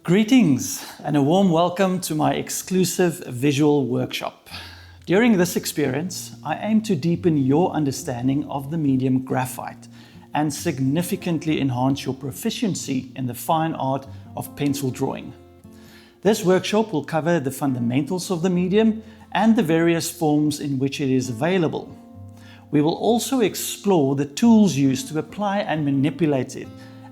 Greetings and a warm welcome to my exclusive visual workshop. During this experience, I aim to deepen your understanding of the medium graphite and significantly enhance your proficiency in the fine art of pencil drawing. This workshop will cover the fundamentals of the medium and the various forms in which it is available. We will also explore the tools used to apply and manipulate it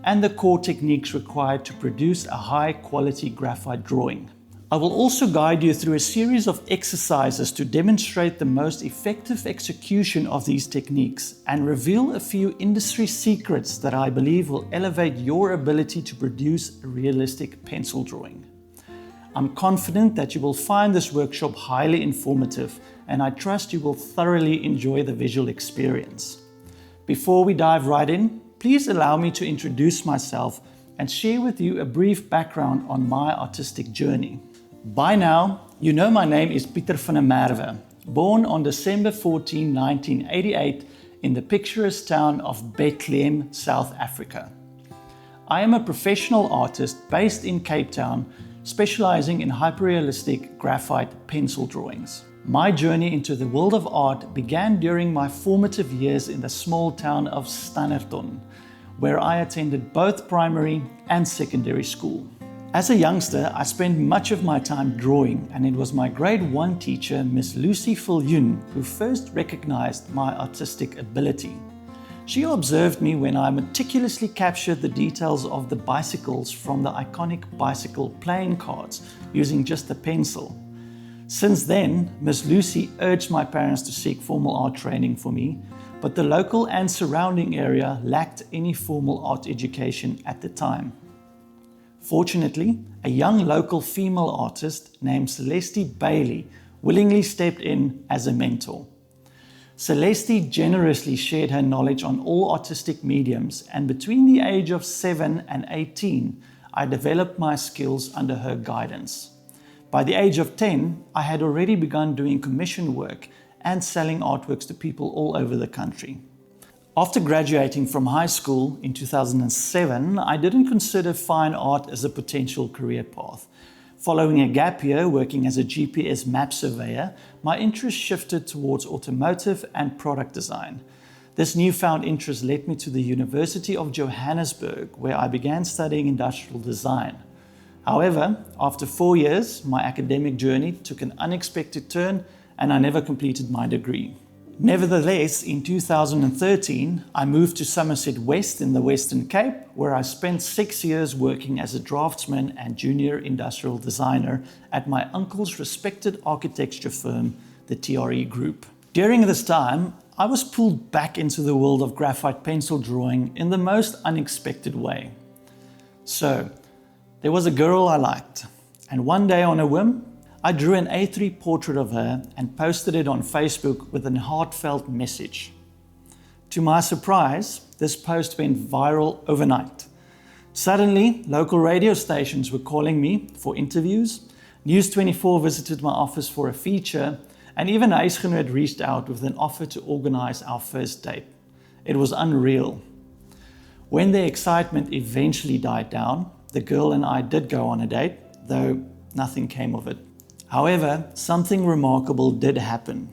and the core techniques required to produce a high-quality graphite drawing. I will also guide you through a series of exercises to demonstrate the most effective execution of these techniques and reveal a few industry secrets that I believe will elevate your ability to produce a realistic pencil drawing. I'm confident that you will find this workshop highly informative, and I trust you will thoroughly enjoy the visual experience. Before we dive right in, please allow me to introduce myself and share with you a brief background on my artistic journey. By now, you know my name is Pieter van Merwe, born on December 14, 1988 in the picturesque town of Bethlehem, South Africa. I am a professional artist based in Cape Town, specializing in hyperrealistic graphite pencil drawings. My journey into the world of art began during my formative years in the small town of Standerton, where I attended both primary and secondary school. As a youngster, I spent much of my time drawing, and it was my grade 1 teacher, Miss Lucy Viljoen, who first recognized my artistic ability. She observed me when I meticulously captured the details of the bicycles from the iconic bicycle playing cards using just a pencil. Since then, Miss Lucy urged my parents to seek formal art training for me, but the local and surrounding area lacked any formal art education at the time. Fortunately, a young local female artist named Celeste Bailey willingly stepped in as a mentor. Celeste generously shared her knowledge on all artistic mediums, and between the age of 7 and 18, I developed my skills under her guidance. By the age of 10, I had already begun doing commission work and selling artworks to people all over the country. After graduating from high school in 2007, I didn't consider fine art as a potential career path. Following a gap year working as a GPS map surveyor, my interest shifted towards automotive and product design. This newfound interest led me to the University of Johannesburg, where I began studying industrial design. However, after 4 years, my academic journey took an unexpected turn and I never completed my degree. Nevertheless, in 2013, I moved to Somerset West in the Western Cape, where I spent 6 years working as a draftsman and junior industrial designer at my uncle's respected architecture firm, the TRE Group. During this time, I was pulled back into the world of graphite pencil drawing in the most unexpected way. So, there was a girl I liked, and one day on a whim, I drew an A3 portrait of her and posted it on Facebook with a heartfelt message. To my surprise, this post went viral overnight. Suddenly, local radio stations were calling me for interviews, News 24 visited my office for a feature, and even Huisgenoot reached out with an offer to organize our first date. It was unreal. When the excitement eventually died down, the girl and I did go on a date, though nothing came of it. However, something remarkable did happen.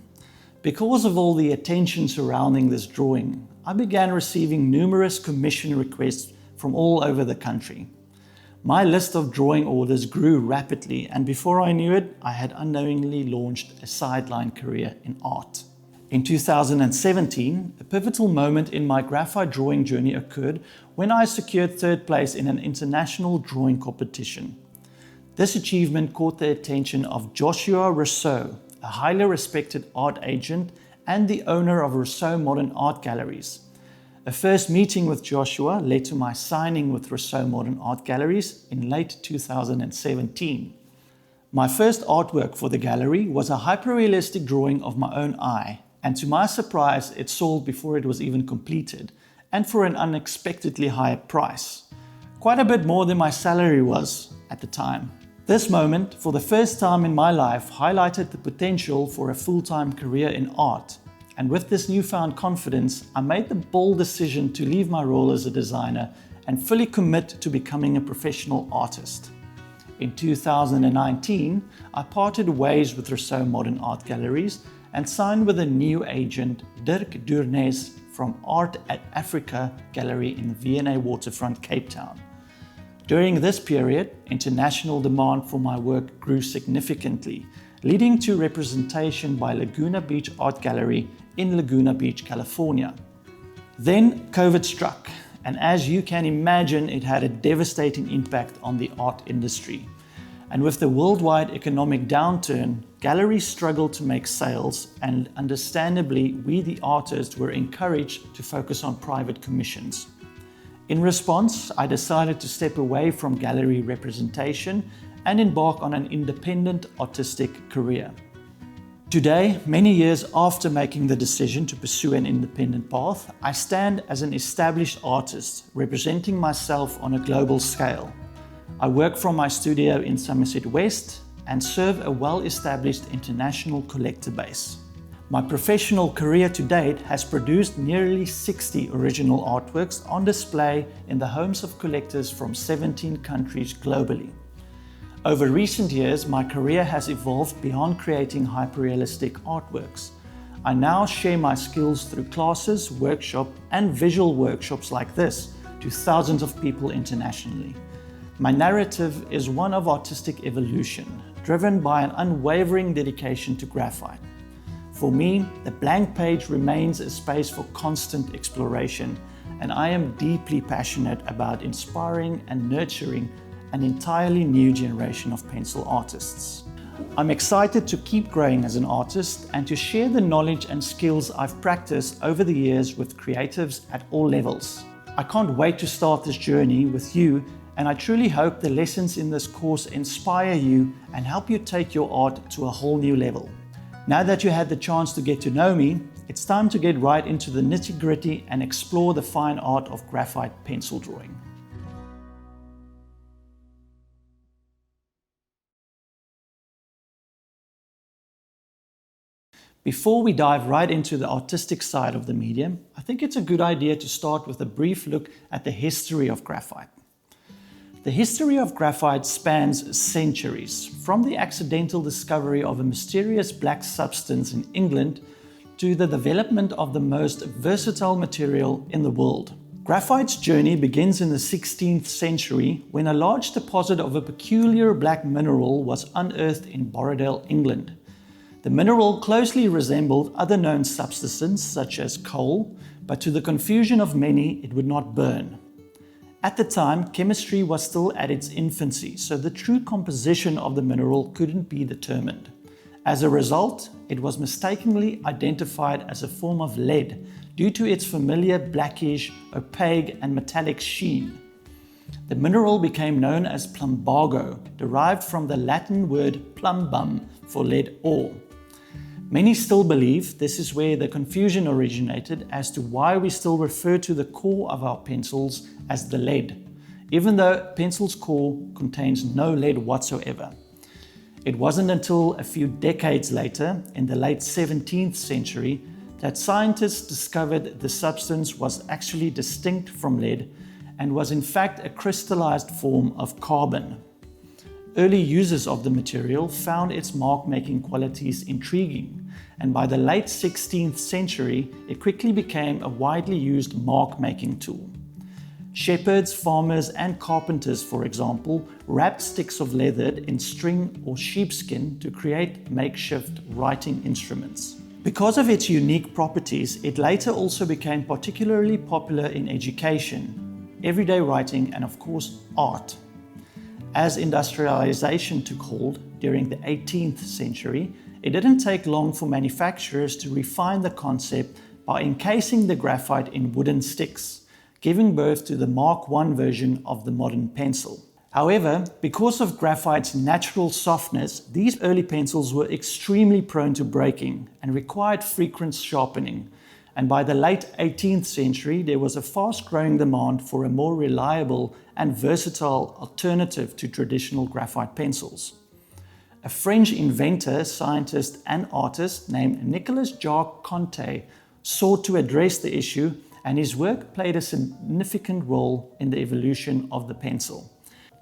Because of all the attention surrounding this drawing, I began receiving numerous commission requests from all over the country. My list of drawing orders grew rapidly, and before I knew it, I had unknowingly launched a sideline career in art. In 2017, a pivotal moment in my graphite drawing journey occurred when I secured third place in an international drawing competition. This achievement caught the attention of Joshua Rousseau, a highly respected art agent and the owner of Rousseau Modern Art Galleries. A first meeting with Joshua led to my signing with Rousseau Modern Art Galleries in late 2017. My first artwork for the gallery was a hyperrealistic drawing of my own eye, and to my surprise, it sold before it was even completed, and for an unexpectedly high price. Quite a bit more than my salary was at the time. This moment, for the first time in my life, highlighted the potential for a full-time career in art. And with this newfound confidence, I made the bold decision to leave my role as a designer and fully commit to becoming a professional artist. In 2019, I parted ways with Rousseau Modern Art Galleries and signed with a new agent, Dirk Duurnes from Art at Africa Gallery in V&A Waterfront, Cape Town. During this period, international demand for my work grew significantly, leading to representation by Laguna Beach Art Gallery in Laguna Beach, California. Then COVID struck, and as you can imagine, it had a devastating impact on the art industry. And with the worldwide economic downturn, galleries struggled to make sales, and understandably, we the artists were encouraged to focus on private commissions. In response, I decided to step away from gallery representation and embark on an independent artistic career. Today, many years after making the decision to pursue an independent path, I stand as an established artist, representing myself on a global scale. I work from my studio in Somerset West and serve a well-established international collector base. My professional career to date has produced nearly 60 original artworks on display in the homes of collectors from 17 countries globally. Over recent years, my career has evolved beyond creating hyperrealistic artworks. I now share my skills through classes, workshops, and visual workshops like this to thousands of people internationally. My narrative is one of artistic evolution, driven by an unwavering dedication to graphite. For me, the blank page remains a space for constant exploration, and I am deeply passionate about inspiring and nurturing an entirely new generation of pencil artists. I'm excited to keep growing as an artist and to share the knowledge and skills I've practiced over the years with creatives at all levels. I can't wait to start this journey with you, and I truly hope the lessons in this course inspire you and help you take your art to a whole new level. Now that you had the chance to get to know me, it's time to get right into the nitty-gritty and explore the fine art of graphite pencil drawing. Before we dive right into the artistic side of the medium, I think it's a good idea to start with a brief look at the history of graphite. The history of graphite spans centuries, from the accidental discovery of a mysterious black substance in England to the development of the most versatile material in the world. Graphite's journey begins in the 16th century when a large deposit of a peculiar black mineral was unearthed in Borrowdale, England. The mineral closely resembled other known substances such as coal, but to the confusion of many, it would not burn. At the time, chemistry was still at its infancy, so the true composition of the mineral couldn't be determined. As a result, it was mistakenly identified as a form of lead due to its familiar blackish, opaque, and metallic sheen. The mineral became known as plumbago, derived from the Latin word plumbum for lead ore. Many still believe this is where the confusion originated as to why we still refer to the core of our pencils as the lead, even though a pencil's core contains no lead whatsoever. It wasn't until a few decades later, in the late 17th century, that scientists discovered the substance was actually distinct from lead and was in fact a crystallized form of carbon. Early users of the material found its mark-making qualities intriguing, and by the late 16th century, it quickly became a widely used mark-making tool. Shepherds, farmers, and carpenters, for example, wrapped sticks of leather in string or sheepskin to create makeshift writing instruments. Because of its unique properties, it later also became particularly popular in education, everyday writing, and of course, art. As industrialization took hold during the 18th century, it didn't take long for manufacturers to refine the concept by encasing the graphite in wooden sticks, giving birth to the Mark I version of the modern pencil. However, because of graphite's natural softness, these early pencils were extremely prone to breaking and required frequent sharpening. And by the late 18th century, there was a fast-growing demand for a more reliable and versatile alternative to traditional graphite pencils. A French inventor, scientist, and artist named Nicolas Jacques Conté sought to address the issue, and his work played a significant role in the evolution of the pencil.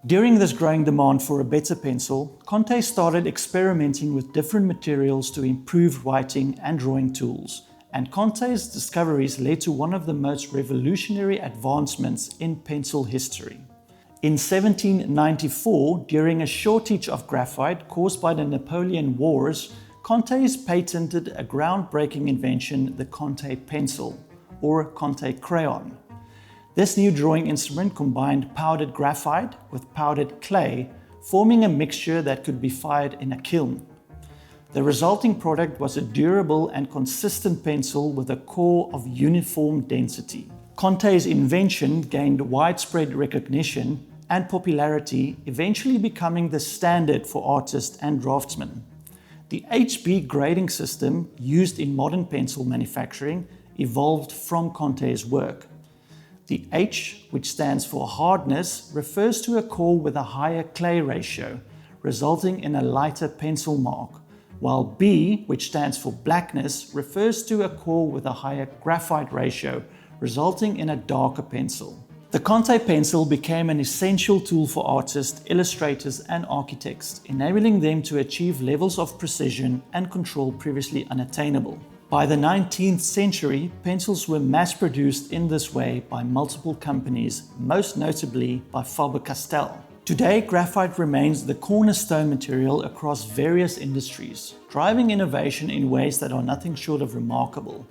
During this growing demand for a better pencil, Conte started experimenting with different materials to improve writing and drawing tools, and Conte's discoveries led to one of the most revolutionary advancements in pencil history. In 1794, during a shortage of graphite caused by the Napoleon Wars, Conte's patented a groundbreaking invention, the Conte pencil, or Conte crayon. This new drawing instrument combined powdered graphite with powdered clay, forming a mixture that could be fired in a kiln. The resulting product was a durable and consistent pencil with a core of uniform density. Conte's invention gained widespread recognition and popularity, eventually becoming the standard for artists and draftsmen. The HB grading system used in modern pencil manufacturing evolved from Conte's work. The H, which stands for hardness, refers to a core with a higher clay ratio, resulting in a lighter pencil mark, while B, which stands for blackness, refers to a core with a higher graphite ratio, resulting in a darker pencil. The Conte pencil became an essential tool for artists, illustrators, and architects, enabling them to achieve levels of precision and control previously unattainable. By the 19th century, pencils were mass-produced in this way by multiple companies, most notably by Faber-Castell. Today, graphite remains the cornerstone material across various industries, driving innovation in ways that are nothing short of remarkable.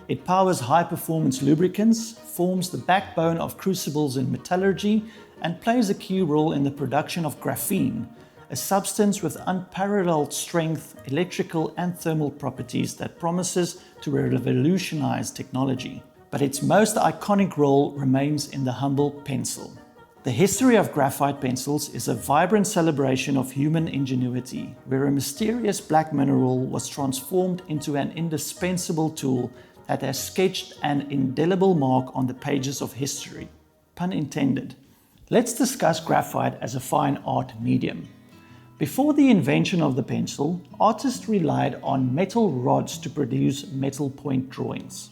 It powers high-performance lubricants, forms the backbone of crucibles in metallurgy, and plays a key role in the production of graphene, a substance with unparalleled strength, electrical and thermal properties that promises to revolutionize technology. But its most iconic role remains in the humble pencil. The history of graphite pencils is a vibrant celebration of human ingenuity, where a mysterious black mineral was transformed into an indispensable tool that has sketched an indelible mark on the pages of history. Pun intended. Let's discuss graphite as a fine art medium. Before the invention of the pencil, artists relied on metal rods to produce metal point drawings.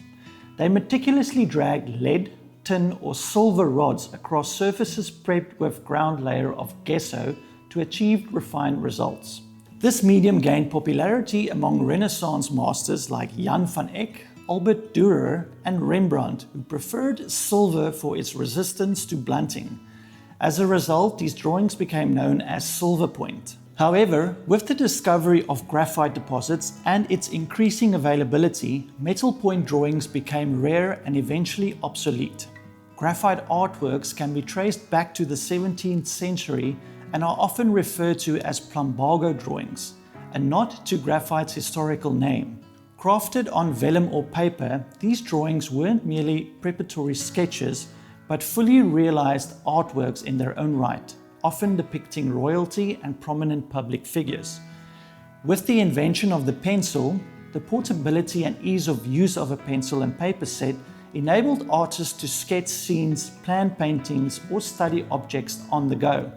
They meticulously dragged lead, tin, or silver rods across surfaces prepped with ground layer of gesso to achieve refined results. This medium gained popularity among Renaissance masters like Jan van Eyck, Albert Dürer, and Rembrandt, who preferred silver for its resistance to blunting. As a result, these drawings became known as silver point. However, with the discovery of graphite deposits and its increasing availability, metal point drawings became rare and eventually obsolete. Graphite artworks can be traced back to the 17th century and are often referred to as plumbago drawings, a nod to graphite's historical name. Crafted on vellum or paper, these drawings weren't merely preparatory sketches, but fully realized artworks in their own right, often depicting royalty and prominent public figures. With the invention of the pencil, the portability and ease of use of a pencil and paper set enabled artists to sketch scenes, plan paintings, or study objects on the go.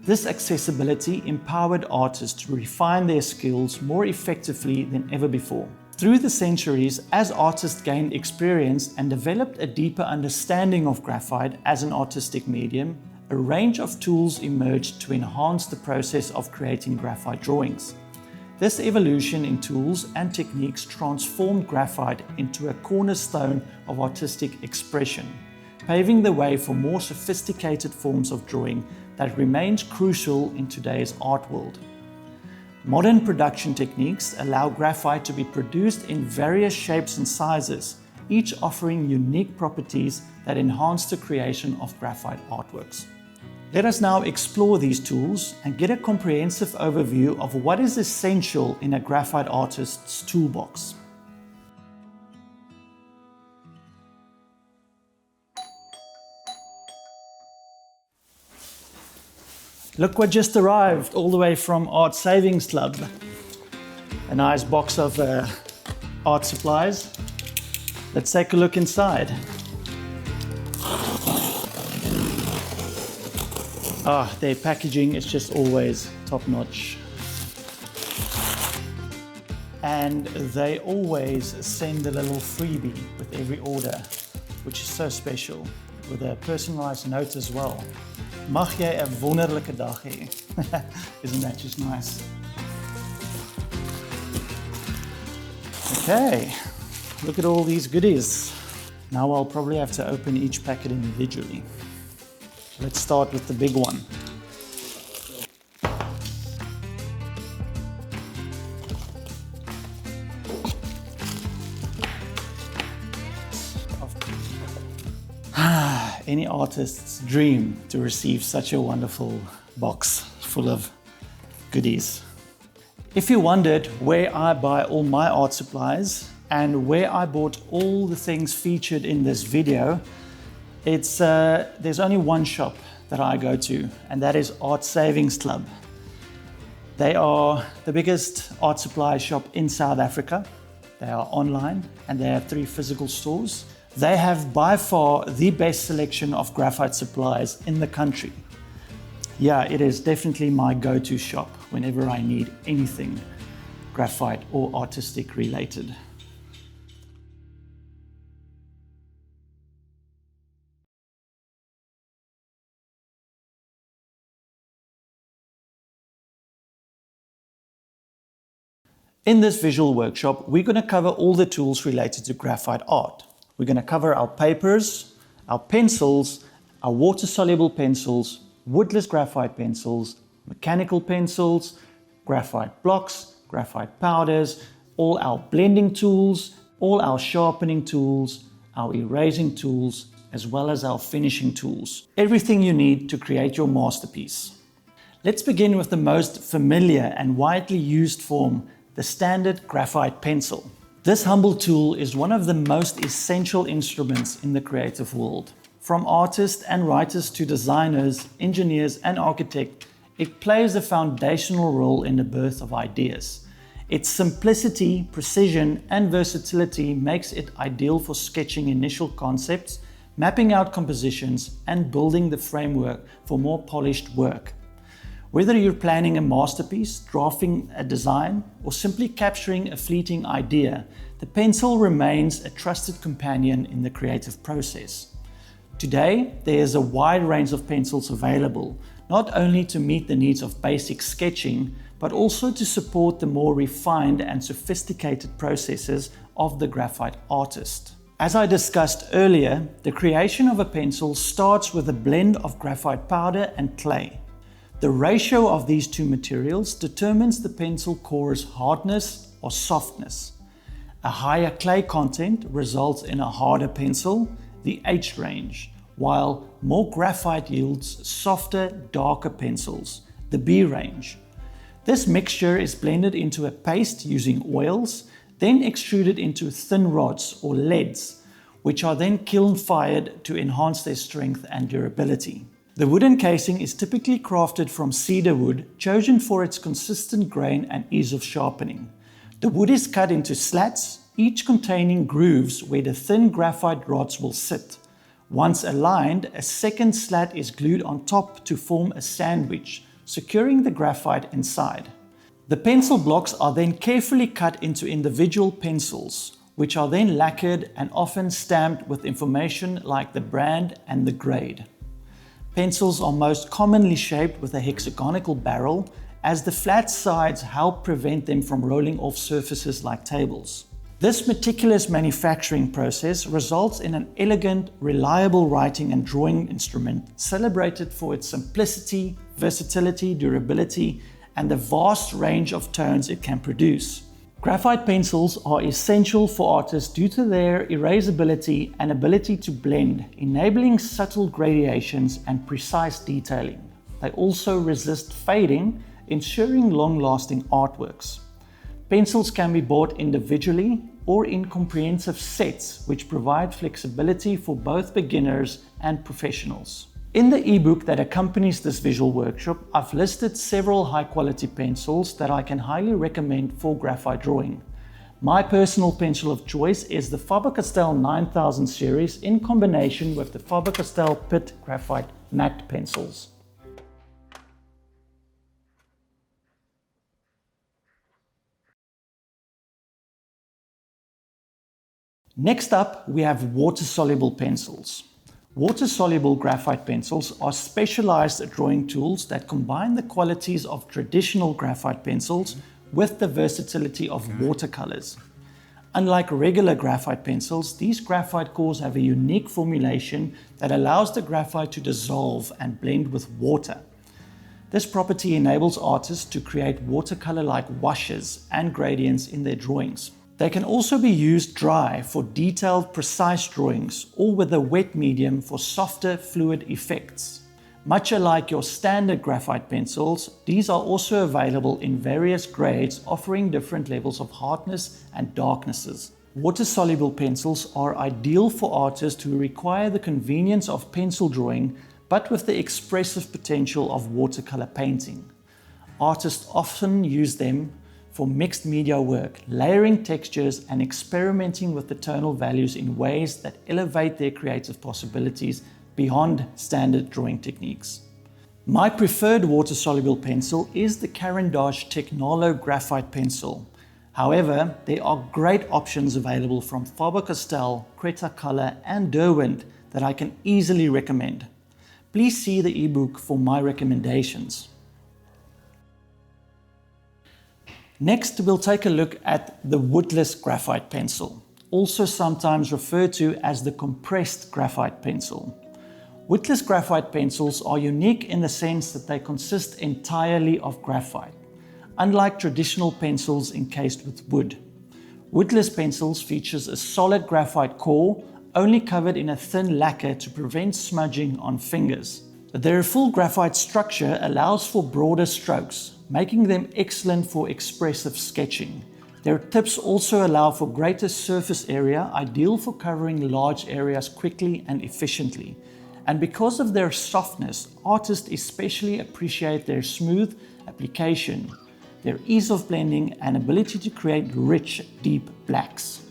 This accessibility empowered artists to refine their skills more effectively than ever before. Through the centuries, as artists gained experience and developed a deeper understanding of graphite as an artistic medium, a range of tools emerged to enhance the process of creating graphite drawings. This evolution in tools and techniques transformed graphite into a cornerstone of artistic expression, paving the way for more sophisticated forms of drawing that remains crucial in today's art world. Modern production techniques allow graphite to be produced in various shapes and sizes, each offering unique properties that enhance the creation of graphite artworks. Let us now explore these tools and get a comprehensive overview of what is essential in a graphite artist's toolbox. Look what just arrived all the way from Art Savings Club. A nice box of art supplies. Let's take a look inside. Their packaging is just always top notch. And they always send a little freebie with every order, which is so special. with a personalized note as well. Mag jy 'n wonderlike dag hê. Isn't that just nice? Okay, look at all these goodies. Now I'll probably have to open each packet individually. Let's start with the big one. Any artist's dream to receive such a wonderful box full of goodies. If you wondered where I buy all my art supplies and where I bought all the things featured in this video, there's only one shop that I go to, and that is Art Savings Club. They are the biggest art supply shop in South Africa. They are online and they have 3 physical stores. They have by far the best selection of graphite supplies in the country. Yeah, it is definitely my go-to shop whenever I need anything graphite or artistic related. In this visual workshop, we're going to cover all the tools related to graphite art. We're going to cover our papers, our pencils, our water-soluble pencils, woodless graphite pencils, mechanical pencils, graphite blocks, graphite powders, all our blending tools, all our sharpening tools, our erasing tools, as well as our finishing tools. Everything you need to create your masterpiece. Let's begin with the most familiar and widely used form, the standard graphite pencil. This humble tool is one of the most essential instruments in the creative world. From artists and writers to designers, engineers and architects, it plays a foundational role in the birth of ideas. Its simplicity, precision and versatility makes it ideal for sketching initial concepts, mapping out compositions and building the framework for more polished work. Whether you're planning a masterpiece, drafting a design, or simply capturing a fleeting idea, the pencil remains a trusted companion in the creative process. Today, there is a wide range of pencils available, not only to meet the needs of basic sketching, but also to support the more refined and sophisticated processes of the graphite artist. As I discussed earlier, the creation of a pencil starts with a blend of graphite powder and clay. The ratio of these two materials determines the pencil core's hardness or softness. A higher clay content results in a harder pencil, the H range, while more graphite yields softer, darker pencils, the B range. This mixture is blended into a paste using oils, then extruded into thin rods or leads, which are then kiln-fired to enhance their strength and durability. The wooden casing is typically crafted from cedar wood, chosen for its consistent grain and ease of sharpening. The wood is cut into slats, each containing grooves where the thin graphite rods will sit. Once aligned, a second slat is glued on top to form a sandwich, securing the graphite inside. The pencil blocks are then carefully cut into individual pencils, which are then lacquered and often stamped with information like the brand and the grade. Pencils are most commonly shaped with a hexagonal barrel, as the flat sides help prevent them from rolling off surfaces like tables. This meticulous manufacturing process results in an elegant, reliable writing and drawing instrument celebrated for its simplicity, versatility, durability, and the vast range of tones it can produce. Graphite pencils are essential for artists due to their erasability and ability to blend, enabling subtle gradations and precise detailing. They also resist fading, ensuring long-lasting artworks. Pencils can be bought individually or in comprehensive sets, which provide flexibility for both beginners and professionals. In the ebook that accompanies this visual workshop, I've listed several high-quality pencils that I can highly recommend for graphite drawing. My personal pencil of choice is the Faber-Castell 9000 series in combination with the Faber-Castell Pitt Graphite Matte pencils. Next up, we have water-soluble pencils. Water-soluble graphite pencils are specialized drawing tools that combine the qualities of traditional graphite pencils with the versatility of watercolors. Unlike regular graphite pencils, these graphite cores have a unique formulation that allows the graphite to dissolve and blend with water. This property enables artists to create watercolor-like washes and gradients in their drawings. They can also be used dry for detailed, precise drawings or with a wet medium for softer, fluid effects. Much alike your standard graphite pencils, these are also available in various grades, offering different levels of hardness and darknesses. Water-soluble pencils are ideal for artists who require the convenience of pencil drawing, but with the expressive potential of watercolor painting. Artists often use them for mixed media work, layering textures and experimenting with the tonal values in ways that elevate their creative possibilities beyond standard drawing techniques. My preferred water-soluble pencil is the Caran d'Ache Technolo graphite pencil. However, there are great options available from Faber-Castell, Cretacolor and Derwent that I can easily recommend. Please see the ebook for my recommendations. Next, we'll take a look at the woodless graphite pencil, also sometimes referred to as the compressed graphite pencil. Woodless graphite pencils are unique in the sense that they consist entirely of graphite, unlike traditional pencils encased with wood. Woodless pencils features a solid graphite core, only covered in a thin lacquer to prevent smudging on fingers. Their full graphite structure allows for broader strokes, making them excellent for expressive sketching. Their tips also allow for greater surface area, ideal for covering large areas quickly and efficiently. And because of their softness, artists especially appreciate their smooth application, their ease of blending and ability to create rich, deep blacks.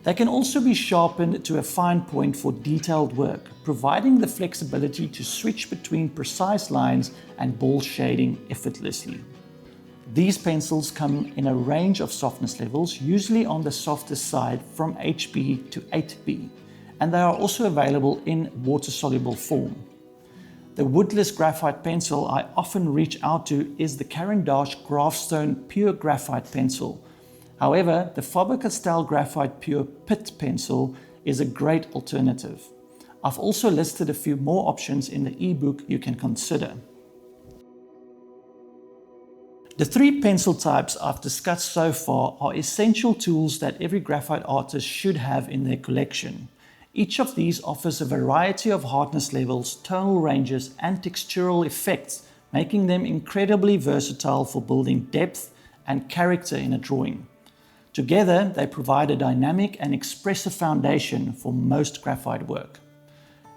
They can also be sharpened to a fine point for detailed work, providing the flexibility to switch between precise lines and bold shading effortlessly. These pencils come in a range of softness levels, usually on the softer side from HB to 8B, and they are also available in water-soluble form. The woodless graphite pencil I often reach out to is the Caran d'Ache Graphstone Pure Graphite Pencil. However, the Faber-Castell Graphite Pure Pit Pencil is a great alternative. I've also listed a few more options in the ebook you can consider. The three pencil types I've discussed so far are essential tools that every graphite artist should have in their collection. Each of these offers a variety of hardness levels, tonal ranges, and textural effects, making them incredibly versatile for building depth and character in a drawing. Together, they provide a dynamic and expressive foundation for most graphite work.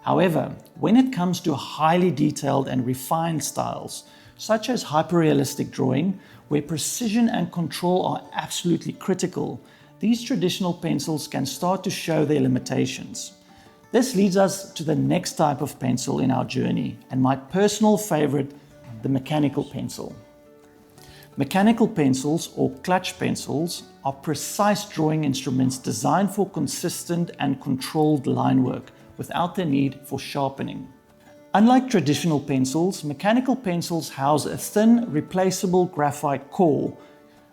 However, when it comes to highly detailed and refined styles, such as hyperrealistic drawing, where precision and control are absolutely critical, these traditional pencils can start to show their limitations. This leads us to the next type of pencil in our journey, and my personal favorite, the mechanical pencil. Mechanical pencils, or clutch pencils, are precise drawing instruments designed for consistent and controlled line work without the need for sharpening. Unlike traditional pencils, mechanical pencils house a thin, replaceable graphite core,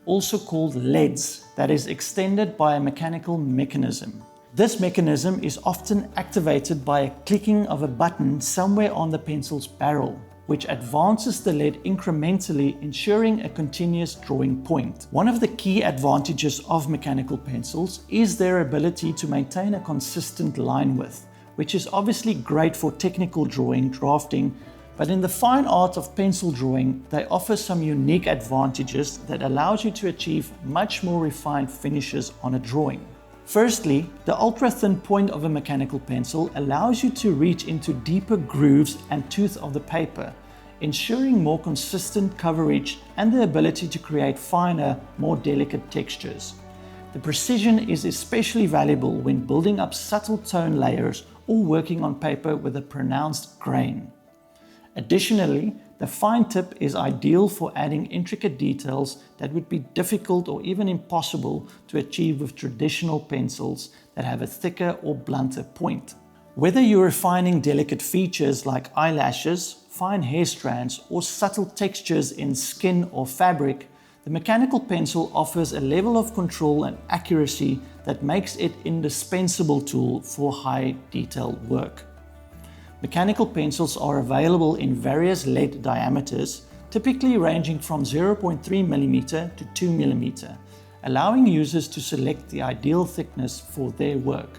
also called leads, that is extended by a mechanical mechanism. This mechanism is often activated by a clicking of a button somewhere on the pencil's barrel, which advances the lead incrementally, ensuring a continuous drawing point. One of the key advantages of mechanical pencils is their ability to maintain a consistent line width, which is obviously great for technical drawing, drafting, but in the fine art of pencil drawing, they offer some unique advantages that allows you to achieve much more refined finishes on a drawing. Firstly, the ultra-thin point of a mechanical pencil allows you to reach into deeper grooves and tooth of the paper, ensuring more consistent coverage and the ability to create finer, more delicate textures. The precision is especially valuable when building up subtle tone layers or working on paper with a pronounced grain. Additionally, the fine tip is ideal for adding intricate details that would be difficult or even impossible to achieve with traditional pencils that have a thicker or blunter point. Whether you're refining delicate features like eyelashes, fine hair strands, or subtle textures in skin or fabric, the mechanical pencil offers a level of control and accuracy that makes it an indispensable tool for high detail work. Mechanical pencils are available in various lead diameters, typically ranging from 0.3mm to 2mm, allowing users to select the ideal thickness for their work.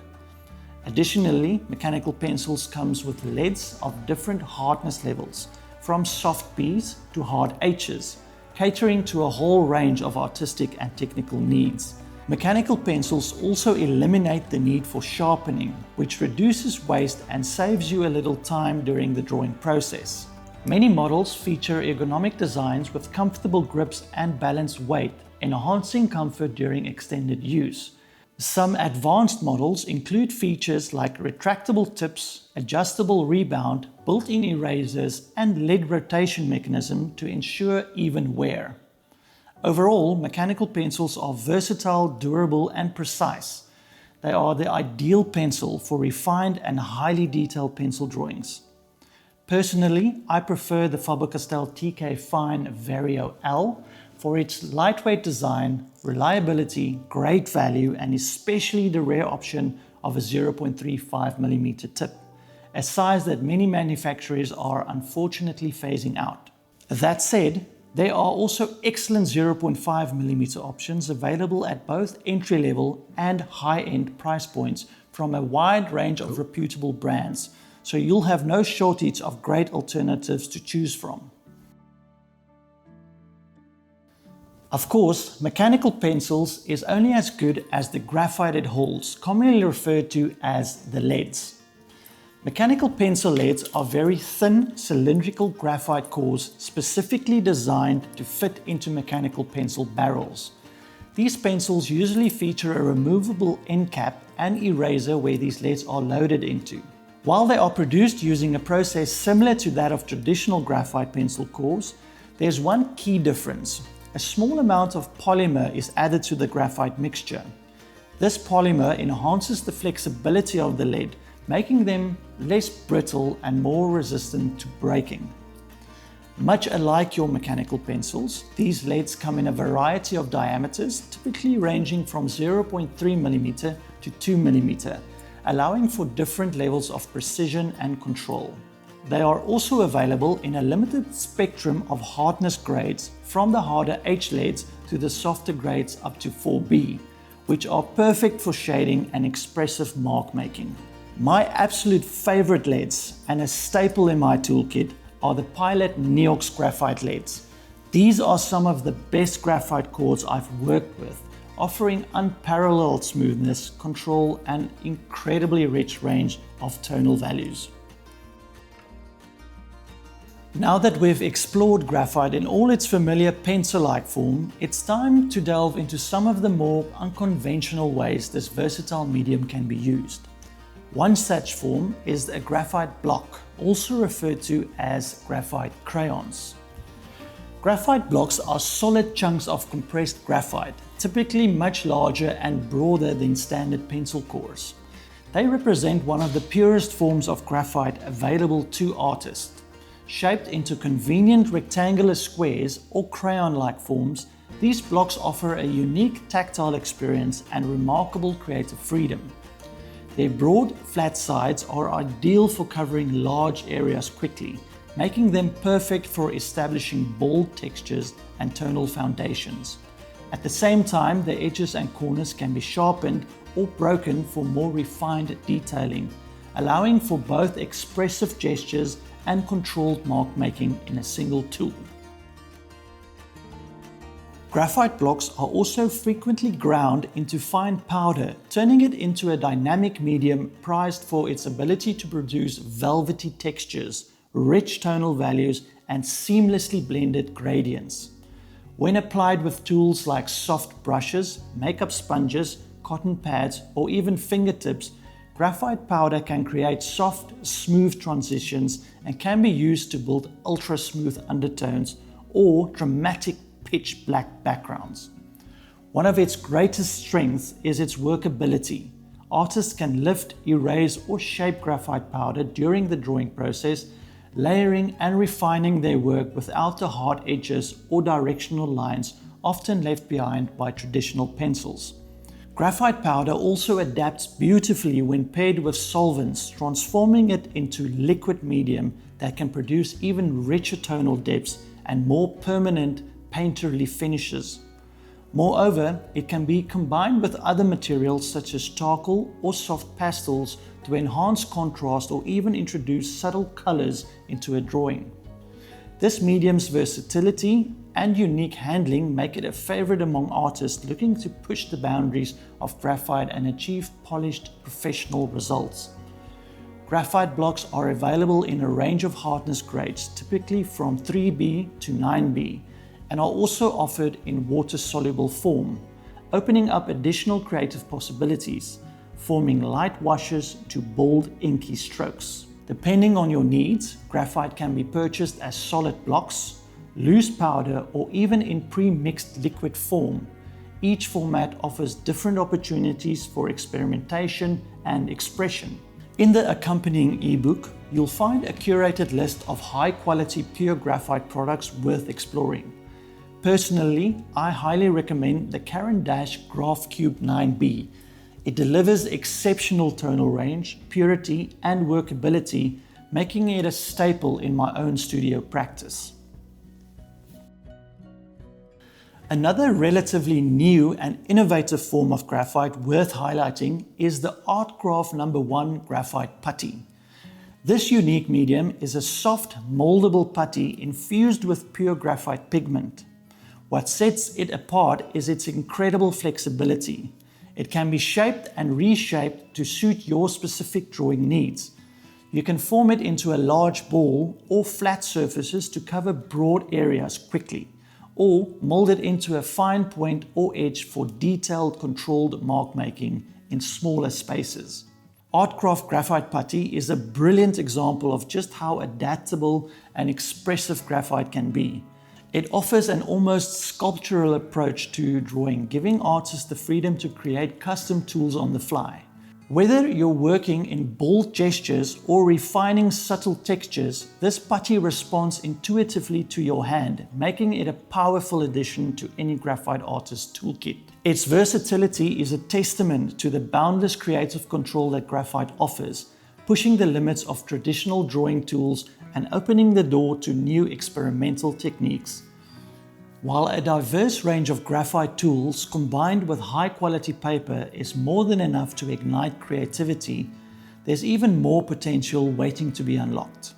Additionally, mechanical pencils comes with leads of different hardness levels, from soft Bs to hard Hs, catering to a whole range of artistic and technical needs. Mechanical pencils also eliminate the need for sharpening, which reduces waste and saves you a little time during the drawing process. Many models feature ergonomic designs with comfortable grips and balanced weight, enhancing comfort during extended use. Some advanced models include features like retractable tips, adjustable rebound, built-in erasers, and lead rotation mechanism to ensure even wear. Overall, mechanical pencils are versatile, durable, and precise. They are the ideal pencil for refined and highly detailed pencil drawings. Personally, I prefer the Faber-Castell TK Fine Vario L for its lightweight design, reliability, great value, and especially the rare option of a 0.35mm tip, a size that many manufacturers are unfortunately phasing out. That said, there are also excellent 0.5mm options available at both entry-level and high-end price points from a wide range of reputable brands, so you'll have no shortage of great alternatives to choose from. Of course, mechanical pencils is only as good as the graphite it holds, commonly referred to as the leads. Mechanical pencil leads are very thin, cylindrical graphite cores specifically designed to fit into mechanical pencil barrels. These pencils usually feature a removable end cap and eraser where these leads are loaded into. While they are produced using a process similar to that of traditional graphite pencil cores, there's one key difference. A small amount of polymer is added to the graphite mixture. This polymer enhances the flexibility of the lead, making them less brittle and more resistant to breaking. Much alike your mechanical pencils, these leads come in a variety of diameters, typically ranging from 0.3mm to 2mm, allowing for different levels of precision and control. They are also available in a limited spectrum of hardness grades, from the harder H leads to the softer grades up to 4B, which are perfect for shading and expressive mark making. My absolute favorite leads and a staple in my toolkit are the Pilot Neox graphite leads. These are some of the best graphite cores I've worked with, offering unparalleled smoothness, control, and incredibly rich range of tonal values. Now that we've explored graphite in all its familiar pencil-like form, it's time to delve into some of the more unconventional ways this versatile medium can be used. One such form is a graphite block, also referred to as graphite crayons. Graphite blocks are solid chunks of compressed graphite, typically much larger and broader than standard pencil cores. They represent one of the purest forms of graphite available to artists. Shaped into convenient rectangular squares or crayon-like forms, these blocks offer a unique tactile experience and remarkable creative freedom. Their broad, flat sides are ideal for covering large areas quickly, making them perfect for establishing bold textures and tonal foundations. At the same time, the edges and corners can be sharpened or broken for more refined detailing, allowing for both expressive gestures and controlled mark making in a single tool. Graphite blocks are also frequently ground into fine powder, turning it into a dynamic medium prized for its ability to produce velvety textures, rich tonal values, and seamlessly blended gradients. When applied with tools like soft brushes, makeup sponges, cotton pads, or even fingertips, graphite powder can create soft, smooth transitions and can be used to build ultra-smooth undertones or dramatic pitch black backgrounds. One of its greatest strengths is its workability. artists can lift, erase, or shape graphite powder during the drawing process, layering and refining their work without the hard edges or directional lines often left behind by traditional pencils. Graphite powder also adapts beautifully when paired with solvents, transforming it into liquid medium that can produce even richer tonal depths and more permanent painterly finishes. Moreover, it can be combined with other materials such as charcoal or soft pastels to enhance contrast or even introduce subtle colors into a drawing. This medium's versatility and unique handling make it a favorite among artists looking to push the boundaries of graphite and achieve polished professional results. Graphite blocks are available in a range of hardness grades, typically from 3B to 9B, and are also offered in water-soluble form, opening up additional creative possibilities, forming light washes to bold, inky strokes. Depending on your needs, graphite can be purchased as solid blocks, loose powder, or even in pre-mixed liquid form. Each format offers different opportunities for experimentation and expression. In the accompanying ebook, you'll find a curated list of high-quality pure graphite products worth exploring. Personally, I highly recommend the Caran d'Ache Graph Cube 9B. It delivers exceptional tonal range, purity, and workability, making it a staple in my own studio practice. Another relatively new and innovative form of graphite worth highlighting is the Artcraft No. 1 Graphite Putty. This unique medium is a soft, moldable putty infused with pure graphite pigment. What sets it apart is its incredible flexibility. It can be shaped and reshaped to suit your specific drawing needs. You can form it into a large ball or flat surfaces to cover broad areas quickly, or mold it into a fine point or edge for detailed, controlled mark making in smaller spaces. Artcraft Graphite Putty is a brilliant example of just how adaptable and expressive graphite can be. It offers an almost sculptural approach to drawing, giving artists the freedom to create custom tools on the fly. Whether you're working in bold gestures or refining subtle textures, this putty responds intuitively to your hand, making it a powerful addition to any graphite artist's toolkit. Its versatility is a testament to the boundless creative control that graphite offers, pushing the limits of traditional drawing tools and opening the door to new experimental techniques. While a diverse range of graphite tools combined with high-quality paper is more than enough to ignite creativity, there's even more potential waiting to be unlocked.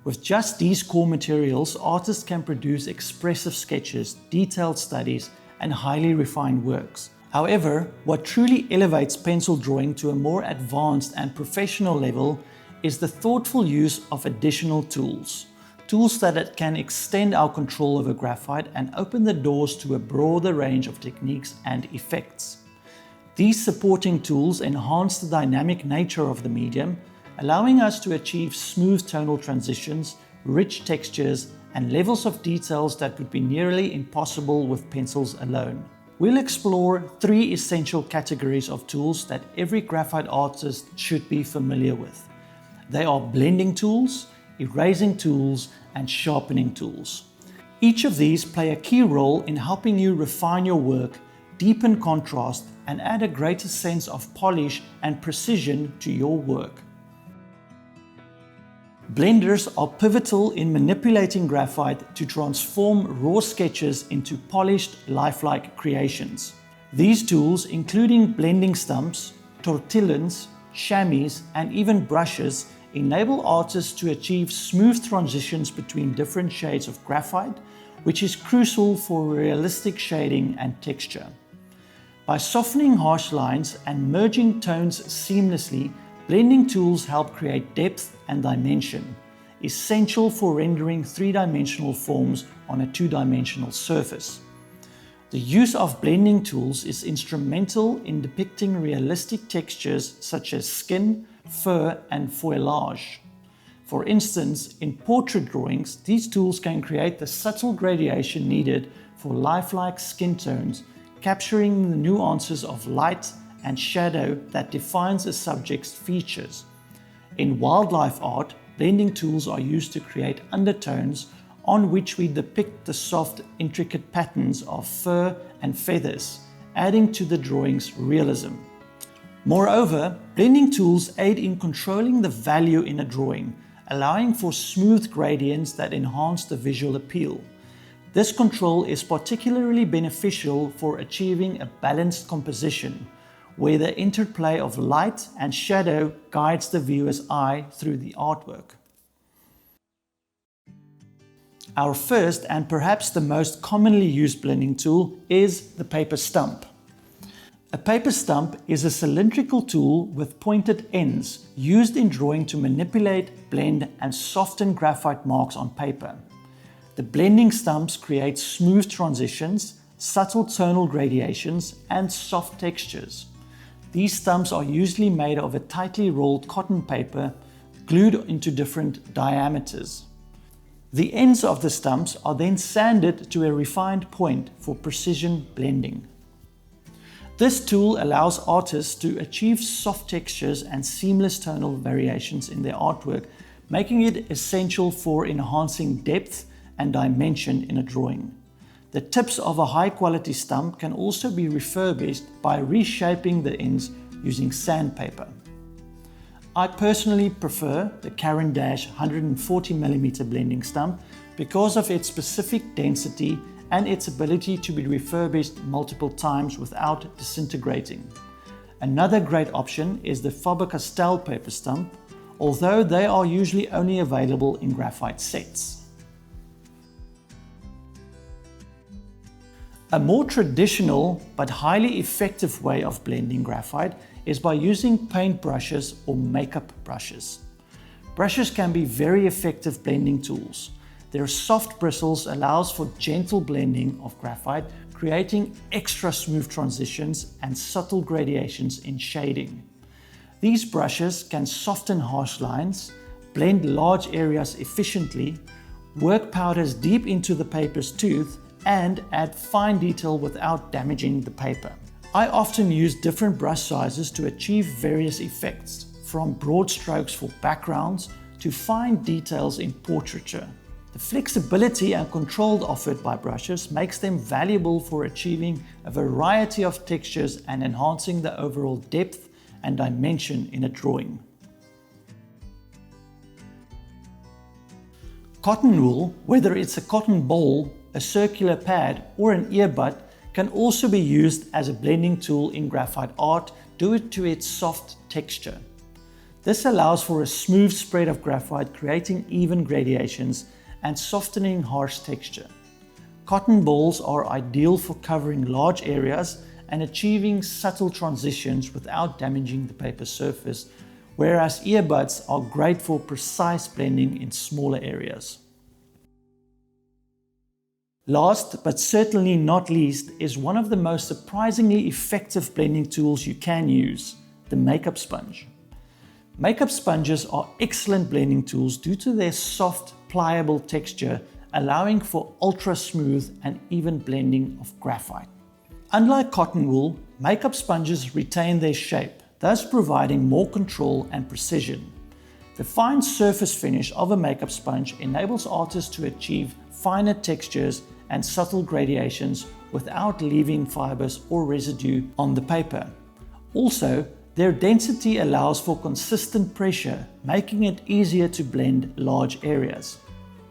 With just these core materials, artists can produce expressive sketches, detailed studies, and highly refined works. However, what truly elevates pencil drawing to a more advanced and professional level is the thoughtful use of additional tools. Tools that can extend our control over graphite and open the doors to a broader range of techniques and effects. These supporting tools enhance the dynamic nature of the medium, allowing us to achieve smooth tonal transitions, rich textures, and levels of details that would be nearly impossible with pencils alone. We'll explore 3 essential categories of tools that every graphite artist should be familiar with. They are blending tools, erasing tools, and sharpening tools. Each of these play a key role in helping you refine your work, deepen contrast, and add a greater sense of polish and precision to your work. Blenders are pivotal in manipulating graphite to transform raw sketches into polished, lifelike creations. These tools, including blending stumps, tortillons, chamois, and even brushes, enable artists to achieve smooth transitions between different shades of graphite, which is crucial for realistic shading and texture. By softening harsh lines and merging tones seamlessly, blending tools help create depth and dimension, essential for rendering 3-dimensional forms on a 2-dimensional surface. The use of blending tools is instrumental in depicting realistic textures such as skin, fur, and foliage. For instance, in portrait drawings, these tools can create the subtle gradation needed for lifelike skin tones, capturing the nuances of light and shadow that defines a subject's features. In wildlife art, blending tools are used to create undertones on which we depict the soft, intricate patterns of fur and feathers, adding to the drawing's realism. Moreover, blending tools aid in controlling the value in a drawing, allowing for smooth gradients that enhance the visual appeal. This control is particularly beneficial for achieving a balanced composition, where the interplay of light and shadow guides the viewer's eye through the artwork. Our first and perhaps the most commonly used blending tool is the paper stump. A paper stump is a cylindrical tool with pointed ends used in drawing to manipulate, blend, and soften graphite marks on paper. The blending stumps create smooth transitions, subtle tonal gradations, and soft textures. These stumps are usually made of a tightly rolled cotton paper glued into different diameters. The ends of the stumps are then sanded to a refined point for precision blending. This tool allows artists to achieve soft textures and seamless tonal variations in their artwork, making it essential for enhancing depth and dimension in a drawing. The tips of a high-quality stump can also be refurbished by reshaping the ends using sandpaper. I personally prefer the Caran d'Ache 140mm blending stump because of its specific density and its ability to be refurbished multiple times without disintegrating. Another great option is the Faber-Castell paper stump, although they are usually only available in graphite sets. A more traditional but highly effective way of blending graphite is by using paint brushes or makeup brushes. Brushes can be very effective blending tools. Their soft bristles allows for gentle blending of graphite, creating extra smooth transitions and subtle gradations in shading. These brushes can soften harsh lines, blend large areas efficiently, work powders deep into the paper's tooth, and add fine detail without damaging the paper. I often use different brush sizes to achieve various effects, from broad strokes for backgrounds to fine details in portraiture. The flexibility and control offered by brushes makes them valuable for achieving a variety of textures and enhancing the overall depth and dimension in a drawing. Cotton wool, whether it's a cotton ball, a circular pad, or an earbud, can also be used as a blending tool in graphite art due to its soft texture. This allows for a smooth spread of graphite, creating even gradations and softening harsh texture. Cotton balls are ideal for covering large areas and achieving subtle transitions without damaging the paper surface, whereas earbuds are great for precise blending in smaller areas. Last, but certainly not least, is one of the most surprisingly effective blending tools you can use, the makeup sponge. Makeup sponges are excellent blending tools due to their soft, pliable texture, allowing for ultra smooth and even blending of graphite. Unlike cotton wool, makeup sponges retain their shape, thus providing more control and precision. The fine surface finish of a makeup sponge enables artists to achieve finer textures and subtle gradations without leaving fibers or residue on the paper. Also, their density allows for consistent pressure, making it easier to blend large areas.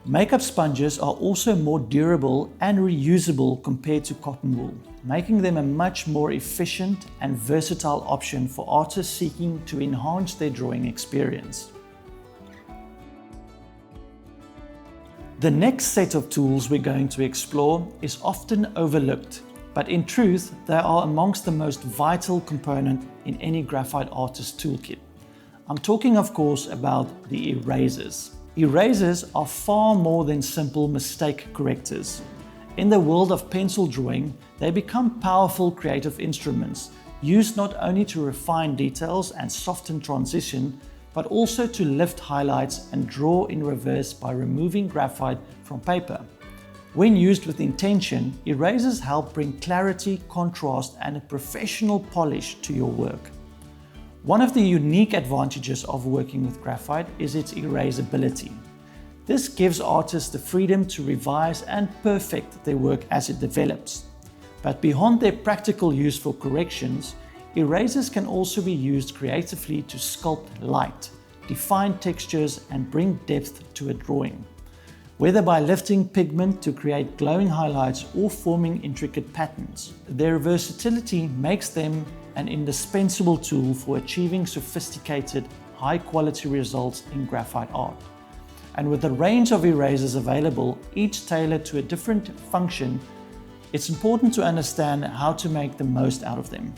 Makeup sponges are also more durable and reusable compared to cotton wool, making them a much more efficient and versatile option for artists seeking to enhance their drawing experience. The next set of tools we're going to explore is often overlooked, but in truth, they are amongst the most vital component in any graphite artist toolkit. I'm talking, of course, about the erasers. Erasers are far more than simple mistake correctors. In the world of pencil drawing, they become powerful creative instruments, used not only to refine details and soften transition, but also to lift highlights and draw in reverse by removing graphite from paper. When used with intention, erasers help bring clarity, contrast, and a professional polish to your work. One of the unique advantages of working with graphite is its erasability. This gives artists the freedom to revise and perfect their work as it develops. But beyond their practical use for corrections, erasers can also be used creatively to sculpt light, define textures, and bring depth to a drawing. Whether by lifting pigment to create glowing highlights or forming intricate patterns, their versatility makes them an indispensable tool for achieving sophisticated, high-quality results in graphite art. And with a range of erasers available, each tailored to a different function, it's important to understand how to make the most out of them.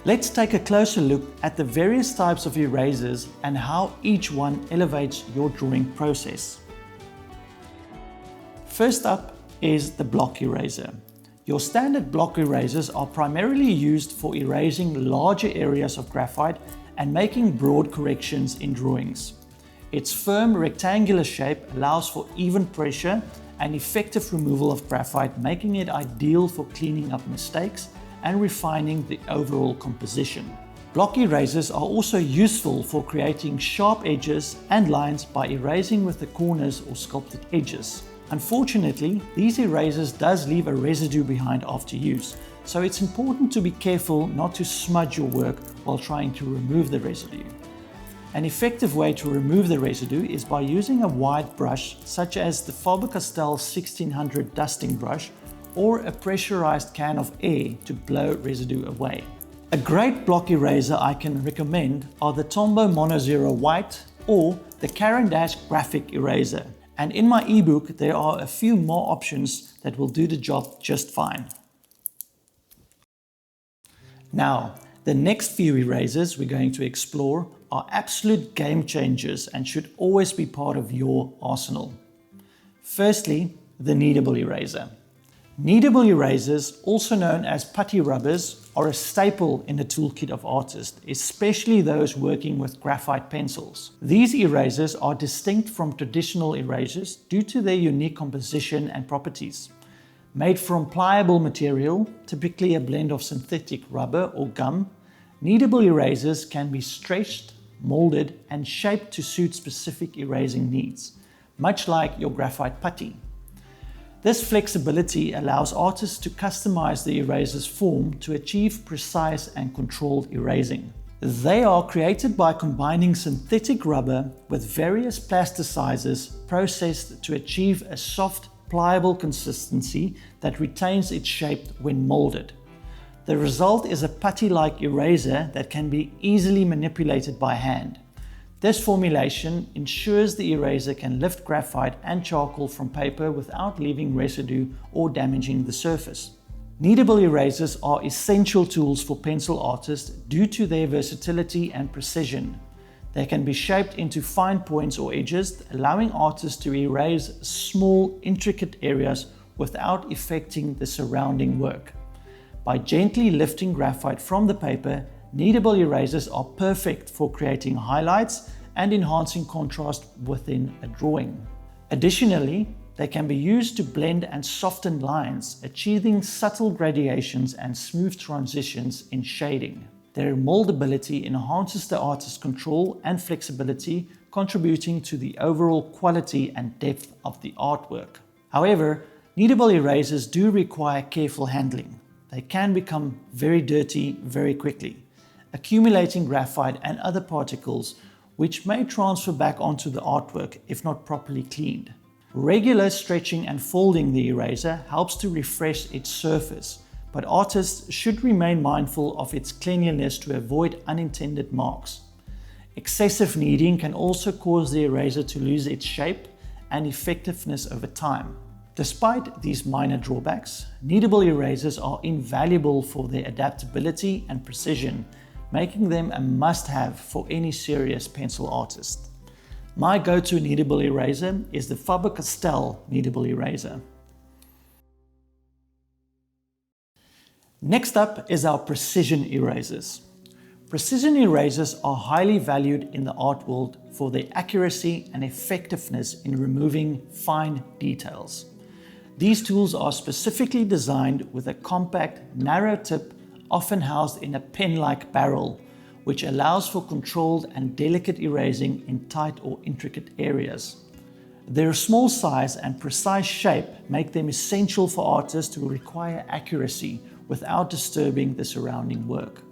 Let's take a closer look at the various types of erasers and how each one elevates your drawing process. First up is the block eraser. Your standard block erasers are primarily used for erasing larger areas of graphite and making broad corrections in drawings. Its firm rectangular shape allows for even pressure and effective removal of graphite, making it ideal for cleaning up mistakes and refining the overall composition. Block erasers are also useful for creating sharp edges and lines by erasing with the corners or sculpted edges. Unfortunately, these erasers does leave a residue behind after use, so it's important to be careful not to smudge your work while trying to remove the residue. An effective way to remove the residue is by using a wide brush such as the Faber-Castell 1600 dusting brush or a pressurized can of air to blow residue away. A great block eraser I can recommend are the Tombow Mono Zero White or the Caran d'Ache Graphic Eraser. And in my ebook, there are a few more options that will do the job just fine. Now, the next few erasers we're going to explore are absolute game changers and should always be part of your arsenal. Firstly, the kneadable eraser. Kneadable erasers, also known as putty rubbers, are a staple in the toolkit of artists, especially those working with graphite pencils. These erasers are distinct from traditional erasers due to their unique composition and properties. Made from pliable material, typically a blend of synthetic rubber or gum, kneadable erasers can be stretched, molded, and shaped to suit specific erasing needs, much like your graphite putty. This flexibility allows artists to customize the eraser's form to achieve precise and controlled erasing. They are created by combining synthetic rubber with various plasticizers processed to achieve a soft, pliable consistency that retains its shape when molded. The result is a putty-like eraser that can be easily manipulated by hand. This formulation ensures the eraser can lift graphite and charcoal from paper without leaving residue or damaging the surface. Kneadable erasers are essential tools for pencil artists due to their versatility and precision. They can be shaped into fine points or edges, allowing artists to erase small, intricate areas without affecting the surrounding work. By gently lifting graphite from the paper, kneadable erasers are perfect for creating highlights and enhancing contrast within a drawing. Additionally, they can be used to blend and soften lines, achieving subtle gradations and smooth transitions in shading. Their moldability enhances the artist's control and flexibility, contributing to the overall quality and depth of the artwork. However, kneadable erasers do require careful handling. They can become very dirty very quickly, accumulating graphite and other particles which may transfer back onto the artwork if not properly cleaned. Regular stretching and folding the eraser helps to refresh its surface, but artists should remain mindful of its cleanliness to avoid unintended marks. Excessive kneading can also cause the eraser to lose its shape and effectiveness over time. Despite these minor drawbacks, kneadable erasers are invaluable for their adaptability and precision, making them a must-have for any serious pencil artist. My go-to kneadable eraser is the Faber-Castell kneadable eraser. Next up is our precision erasers. Precision erasers are highly valued in the art world for their accuracy and effectiveness in removing fine details. These tools are specifically designed with a compact, narrow tip, often housed in a pen-like barrel, which allows for controlled and delicate erasing in tight or intricate areas. Their small size and precise shape make them essential for artists who require accuracy without disturbing the surrounding work.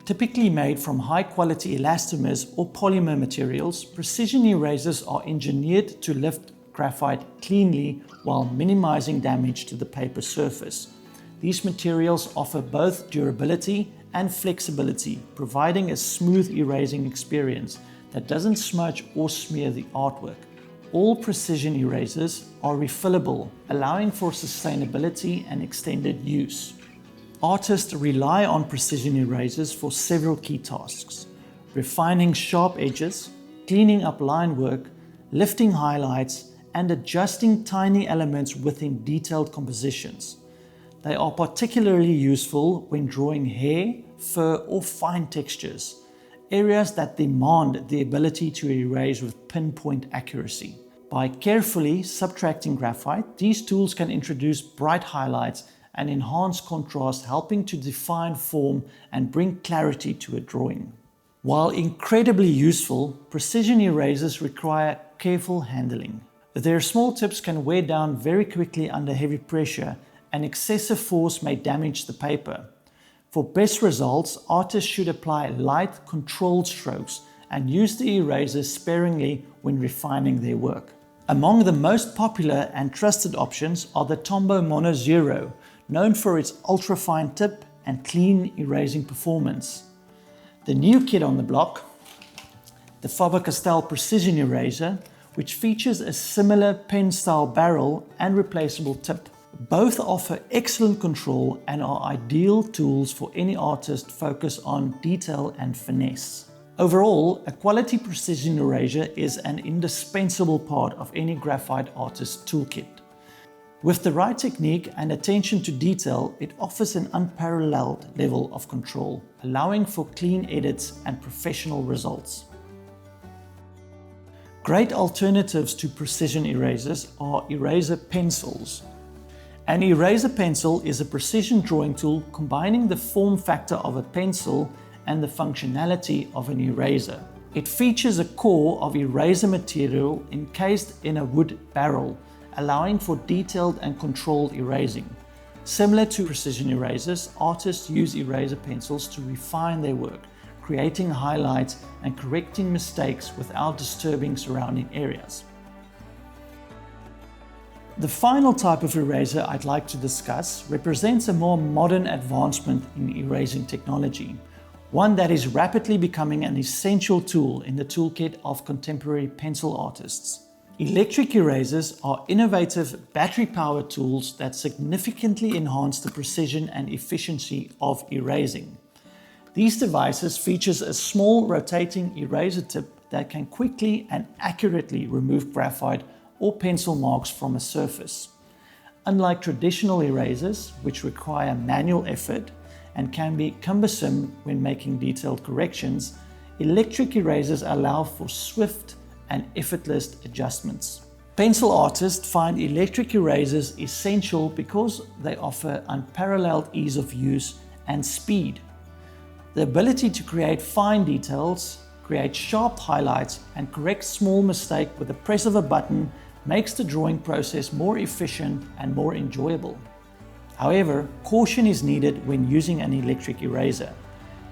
Typically made from high-quality elastomers or polymer materials, precision erasers are engineered to lift graphite cleanly while minimizing damage to the paper surface. These materials offer both durability and flexibility, providing a smooth erasing experience that doesn't smudge or smear the artwork. All precision erasers are refillable, allowing for sustainability and extended use. Artists rely on precision erasers for several key tasks: refining sharp edges, cleaning up line work, lifting highlights, and adjusting tiny elements within detailed compositions. They are particularly useful when drawing hair, fur, or fine textures, areas that demand the ability to erase with pinpoint accuracy. By carefully subtracting graphite, these tools can introduce bright highlights and enhance contrast, helping to define form and bring clarity to a drawing. While incredibly useful, precision erasers require careful handling. Their small tips can wear down very quickly under heavy pressure, and excessive force may damage the paper. For best results, artists should apply light, controlled strokes and use the eraser sparingly when refining their work. Among the most popular and trusted options are the Tombow Mono Zero, known for its ultra-fine tip and clean erasing performance. The new kid on the block, the Faber-Castell Precision Eraser, which features a similar pen-style barrel and replaceable tip. Both offer excellent control and are ideal tools for any artist focused on detail and finesse. Overall, a quality precision eraser is an indispensable part of any graphite artist's toolkit. With the right technique and attention to detail, it offers an unparalleled level of control, allowing for clean edits and professional results. Great alternatives to precision erasers are eraser pencils. An eraser pencil is a precision drawing tool combining the form factor of a pencil and the functionality of an eraser. It features a core of eraser material encased in a wood barrel, allowing for detailed and controlled erasing. Similar to precision erasers, artists use eraser pencils to refine their work, creating highlights and correcting mistakes without disturbing surrounding areas. The final type of eraser I'd like to discuss represents a more modern advancement in erasing technology, one that is rapidly becoming an essential tool in the toolkit of contemporary pencil artists. Electric erasers are innovative battery-powered tools that significantly enhance the precision and efficiency of erasing. These devices feature a small rotating eraser tip that can quickly and accurately remove graphite or pencil marks from a surface. Unlike traditional erasers, which require manual effort and can be cumbersome when making detailed corrections, electric erasers allow for swift and effortless adjustments. Pencil artists find electric erasers essential because they offer unparalleled ease of use and speed. The ability to create fine details, create sharp highlights, and correct small mistakes with the press of a button makes the drawing process more efficient and more enjoyable. However, caution is needed when using an electric eraser.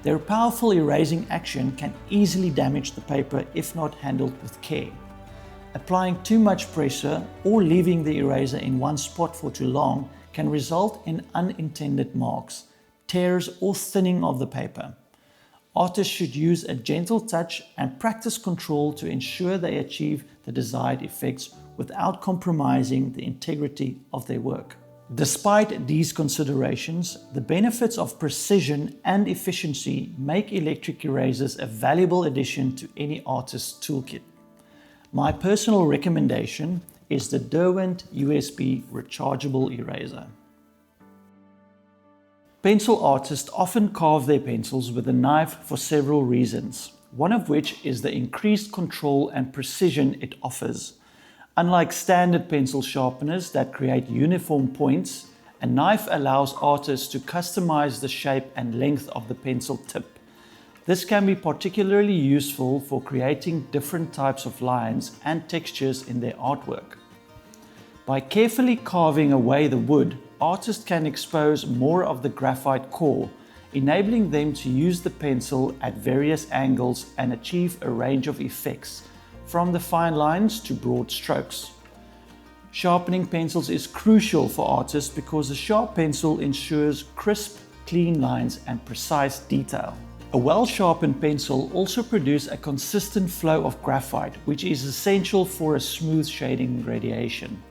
Their powerful erasing action can easily damage the paper if not handled with care. Applying too much pressure or leaving the eraser in one spot for too long can result in unintended marks, tears, or thinning of the paper. Artists should use a gentle touch and practice control to ensure they achieve the desired effects without compromising the integrity of their work. Despite these considerations, the benefits of precision and efficiency make electric erasers a valuable addition to any artist's toolkit. My personal recommendation is the Derwent USB rechargeable eraser. Pencil artists often carve their pencils with a knife for several reasons, one of which is the increased control and precision it offers. Unlike standard pencil sharpeners that create uniform points, a knife allows artists to customize the shape and length of the pencil tip. This can be particularly useful for creating different types of lines and textures in their artwork. By carefully carving away the wood, artists can expose more of the graphite core, enabling them to use the pencil at various angles and achieve a range of effects, from the fine lines to broad strokes. Sharpening pencils is crucial for artists because a sharp pencil ensures crisp, clean lines and precise detail. A well-sharpened pencil also produces a consistent flow of graphite, which is essential for a smooth shading gradation.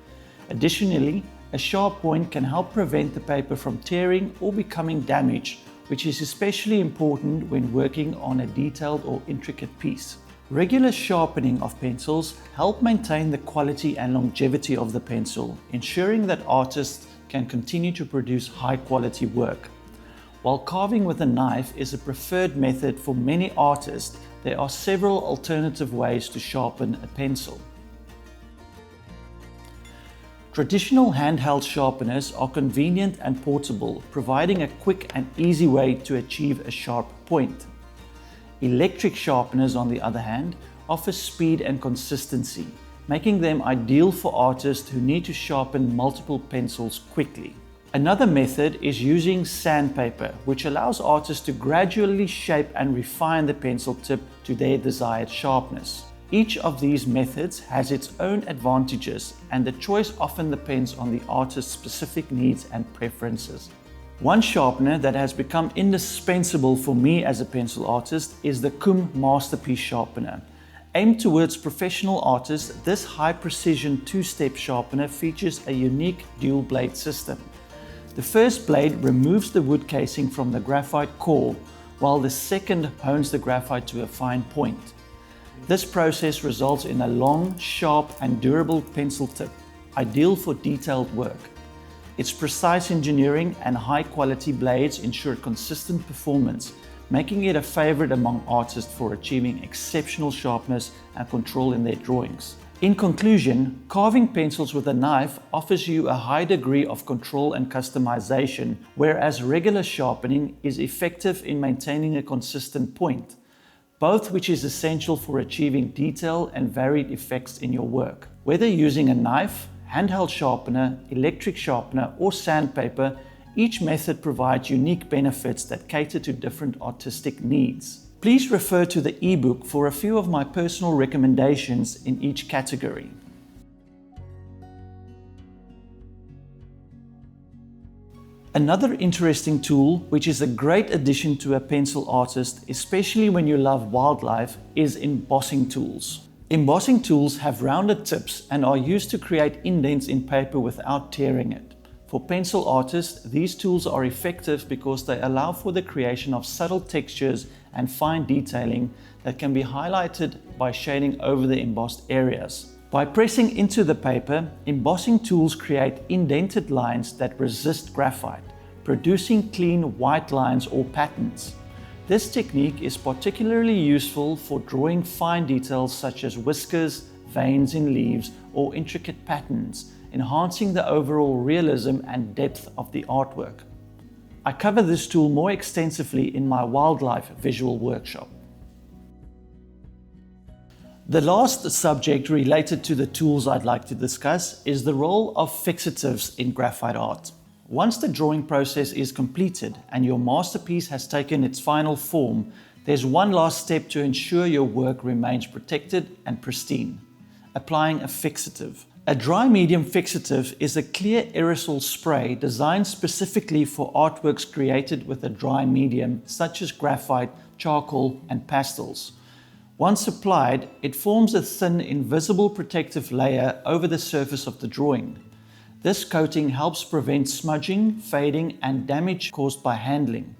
Additionally, a sharp point can help prevent the paper from tearing or becoming damaged, which is especially important when working on a detailed or intricate piece. Regular sharpening of pencils help maintain the quality and longevity of the pencil, ensuring that artists can continue to produce high-quality work. While carving with a knife is a preferred method for many artists, there are several alternative ways to sharpen a pencil. Traditional handheld sharpeners are convenient and portable, providing a quick and easy way to achieve a sharp point. Electric sharpeners, on the other hand, offer speed and consistency, making them ideal for artists who need to sharpen multiple pencils quickly. Another method is using sandpaper, which allows artists to gradually shape and refine the pencil tip to their desired sharpness. Each of these methods has its own advantages, and the choice often depends on the artist's specific needs and preferences. One sharpener that has become indispensable for me as a pencil artist is the Kum Masterpiece Sharpener. Aimed towards professional artists, this high-precision two-step sharpener features a unique dual-blade system. The first blade removes the wood casing from the graphite core, while the second hones the graphite to a fine point. This process results in a long, sharp, and durable pencil tip, ideal for detailed work. Its precise engineering and high-quality blades ensure consistent performance, making it a favorite among artists for achieving exceptional sharpness and control in their drawings. In conclusion, carving pencils with a knife offers you a high degree of control and customization, whereas regular sharpening is effective in maintaining a consistent point, both which is essential for achieving detail and varied effects in your work. Whether using a knife, handheld sharpener, electric sharpener, or sandpaper, each method provides unique benefits that cater to different artistic needs. Please refer to the ebook for a few of my personal recommendations in each category. Another interesting tool, which is a great addition to a pencil artist, especially when you love wildlife, is embossing tools. Embossing tools have rounded tips and are used to create indents in paper without tearing it. For pencil artists, these tools are effective because they allow for the creation of subtle textures and fine detailing that can be highlighted by shading over the embossed areas. By pressing into the paper, embossing tools create indented lines that resist graphite, producing clean white lines or patterns. This technique is particularly useful for drawing fine details such as whiskers, veins in leaves, or intricate patterns, enhancing the overall realism and depth of the artwork. I cover this tool more extensively in my wildlife visual workshop. The last subject related to the tools I'd like to discuss is the role of fixatives in graphite art. Once the drawing process is completed and your masterpiece has taken its final form, there's one last step to ensure your work remains protected and pristine: applying a fixative. A dry medium fixative is a clear aerosol spray designed specifically for artworks created with a dry medium such as graphite, charcoal, and pastels. Once applied, it forms a thin, invisible protective layer over the surface of the drawing. This coating helps prevent smudging, fading, and damage caused by handling,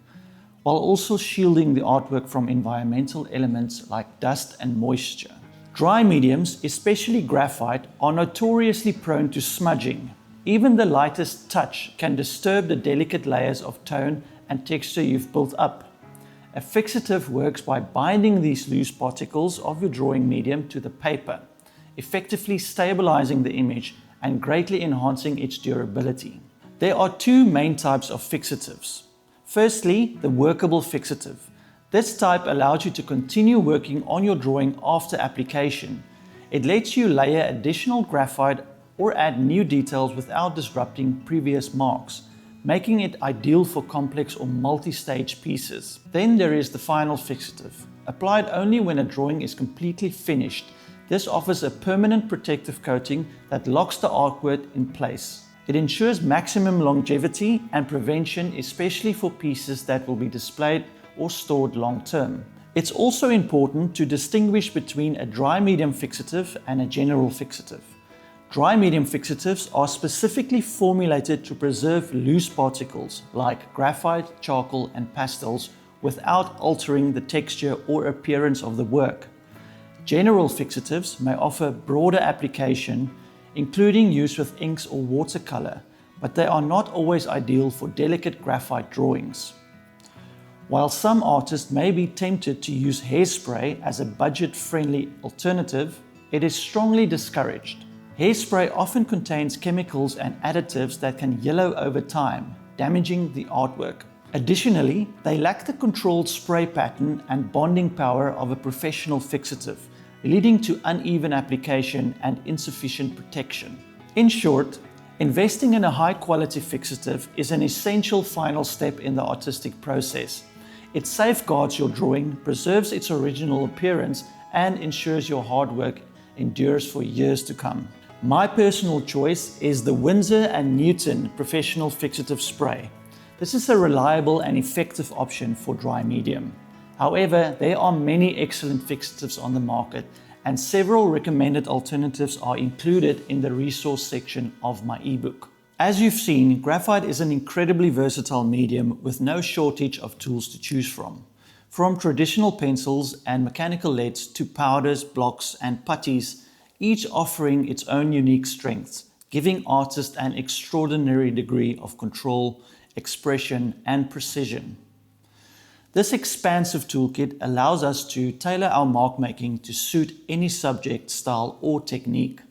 while also shielding the artwork from environmental elements like dust and moisture. Dry mediums, especially graphite, are notoriously prone to smudging. Even the lightest touch can disturb the delicate layers of tone and texture you've built up. A fixative works by binding these loose particles of your drawing medium to the paper. effectively stabilizing the image and greatly enhancing its durability. There are two main types of fixatives. Firstly, the workable fixative. This type allows you to continue working on your drawing after application. It lets you layer additional graphite or add new details without disrupting previous marks, making it ideal for complex or multi-stage pieces. Then there is the final fixative. Applied only when a drawing is completely finished, this offers a permanent protective coating that locks the artwork in place. It ensures maximum longevity and prevention, especially for pieces that will be displayed or stored long term. It's also important to distinguish between a dry medium fixative and a general fixative. Dry medium fixatives are specifically formulated to preserve loose particles like graphite, charcoal, and pastels without altering the texture or appearance of the work. General fixatives may offer broader application, including use with inks or watercolor, but they are not always ideal for delicate graphite drawings. While some artists may be tempted to use hairspray as a budget-friendly alternative, it is strongly discouraged. Hairspray often contains chemicals and additives that can yellow over time, damaging the artwork. Additionally, they lack the controlled spray pattern and bonding power of a professional fixative, leading to uneven application and insufficient protection. In short, investing in a high-quality fixative is an essential final step in the artistic process. It safeguards your drawing, preserves its original appearance, and ensures your hard work endures for years to come. My personal choice is the Winsor & Newton Professional Fixative Spray. This is a reliable and effective option for dry medium. However, there are many excellent fixatives on the market, and several recommended alternatives are included in the resource section of my ebook. As you've seen, graphite is an incredibly versatile medium with no shortage of tools to choose from. From traditional pencils and mechanical leads to powders, blocks, and putties, each offering its own unique strengths, giving artists an extraordinary degree of control, expression, and precision. This expansive toolkit allows us to tailor our mark making to suit any subject, style, or technique.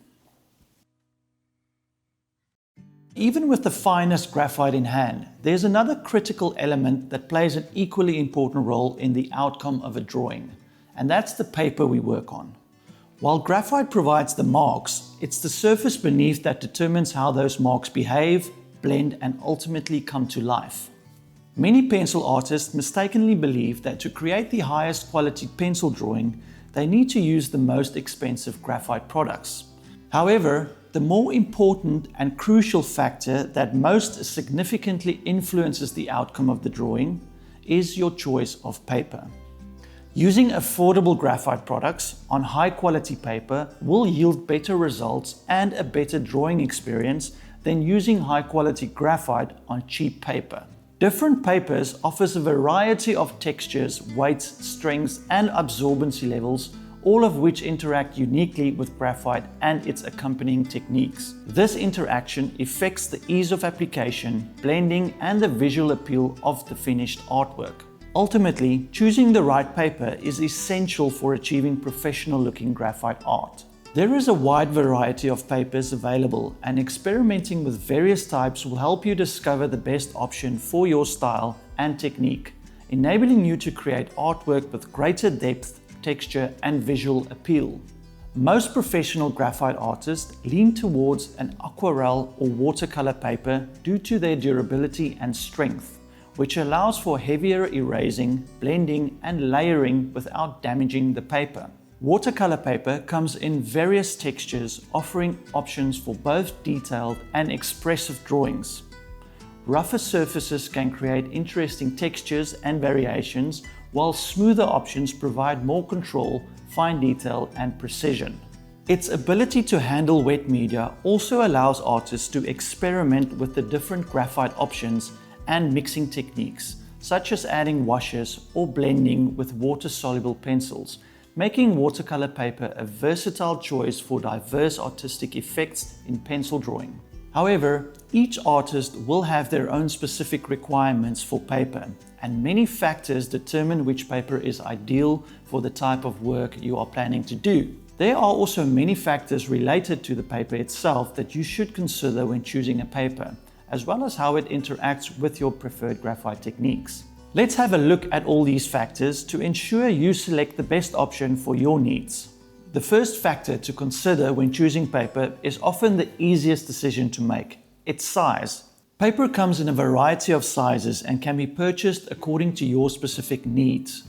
Even with the finest graphite in hand, there's another critical element that plays an equally important role in the outcome of a drawing, and that's the paper we work on. While graphite provides the marks, it's the surface beneath that determines how those marks behave, blend, and ultimately come to life. Many pencil artists mistakenly believe that to create the highest quality pencil drawing, they need to use the most expensive graphite products. However, the more important and crucial factor that most significantly influences the outcome of the drawing is your choice of paper. Using affordable graphite products on high quality paper will yield better results and a better drawing experience than using high quality graphite on cheap paper. Different papers offers a variety of textures, weights, strengths, and absorbency levels, all of which interact uniquely with graphite and its accompanying techniques. This interaction affects the ease of application, blending, and the visual appeal of the finished artwork. Ultimately, choosing the right paper is essential for achieving professional-looking graphite art. There is a wide variety of papers available, and experimenting with various types will help you discover the best option for your style and technique, enabling you to create artwork with greater depth, texture, and visual appeal. Most professional graphite artists lean towards an aquarelle or watercolor paper due to their durability and strength, which allows for heavier erasing, blending, and layering without damaging the paper. Watercolor paper comes in various textures, offering options for both detailed and expressive drawings. Rougher surfaces can create interesting textures and variations, while smoother options provide more control, fine detail, and precision. Its ability to handle wet media also allows artists to experiment with the different graphite options and mixing techniques, such as adding washes or blending with water-soluble pencils, making watercolor paper a versatile choice for diverse artistic effects in pencil drawing. However, each artist will have their own specific requirements for paper, and many factors determine which paper is ideal for the type of work you are planning to do. There are also many factors related to the paper itself that you should consider when choosing a paper, as well as how it interacts with your preferred graphite techniques. Let's have a look at all these factors to ensure you select the best option for your needs. The first factor to consider when choosing paper is often the easiest decision to make: its size. Paper comes in a variety of sizes and can be purchased according to your specific needs.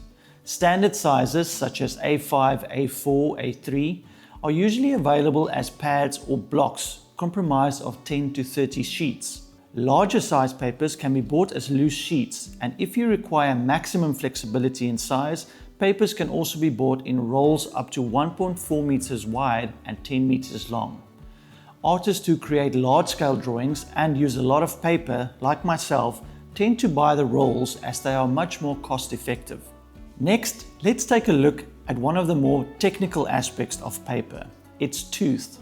Standard sizes such as A5, A4, A3 are usually available as pads or blocks comprised of 10 to 30 sheets. Larger size papers can be bought as loose sheets, and if you require maximum flexibility in size, papers can also be bought in rolls up to 1.4 meters wide and 10 meters long. Artists who create large-scale drawings and use a lot of paper, like myself, tend to buy the rolls as they are much more cost-effective. Next, let's take a look at one of the more technical aspects of paper: its tooth.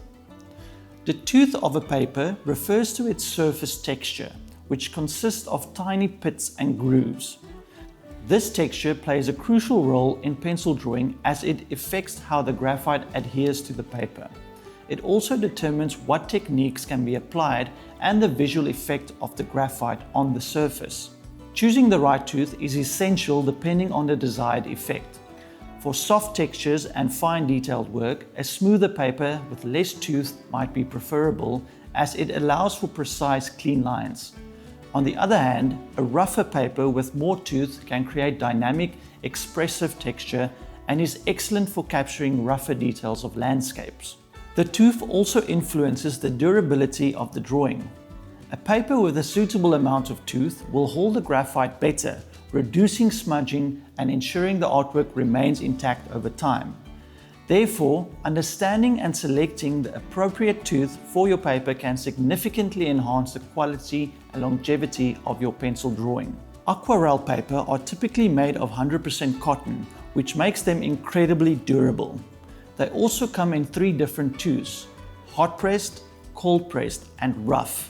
The tooth of a paper refers to its surface texture, which consists of tiny pits and grooves. This texture plays a crucial role in pencil drawing as it affects how the graphite adheres to the paper. It also determines what techniques can be applied and the visual effect of the graphite on the surface. Choosing the right tooth is essential depending on the desired effect. For soft textures and fine detailed work, a smoother paper with less tooth might be preferable as it allows for precise, clean lines. On the other hand, a rougher paper with more tooth can create dynamic, expressive texture and is excellent for capturing rougher details of landscapes. The tooth also influences the durability of the drawing. A paper with a suitable amount of tooth will hold the graphite better, reducing smudging and ensuring the artwork remains intact over time. Therefore, understanding and selecting the appropriate tooth for your paper can significantly enhance the quality and longevity of your pencil drawing. Aquarelle paper are typically made of 100% cotton, which makes them incredibly durable. They also come in 3 different tooths: hot pressed, cold pressed, and rough.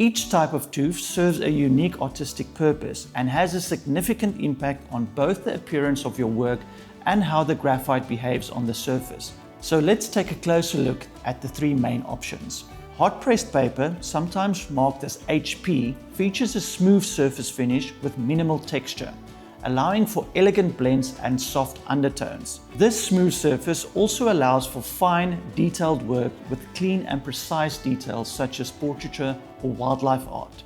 Each type of tooth serves a unique artistic purpose and has a significant impact on both the appearance of your work and how the graphite behaves on the surface. So let's take a closer look at the 3 main options. Hot pressed paper, sometimes marked as HP, features a smooth surface finish with minimal texture, allowing for elegant blends and soft undertones. This smooth surface also allows for fine, detailed work with clean and precise details such as portraiture or wildlife art.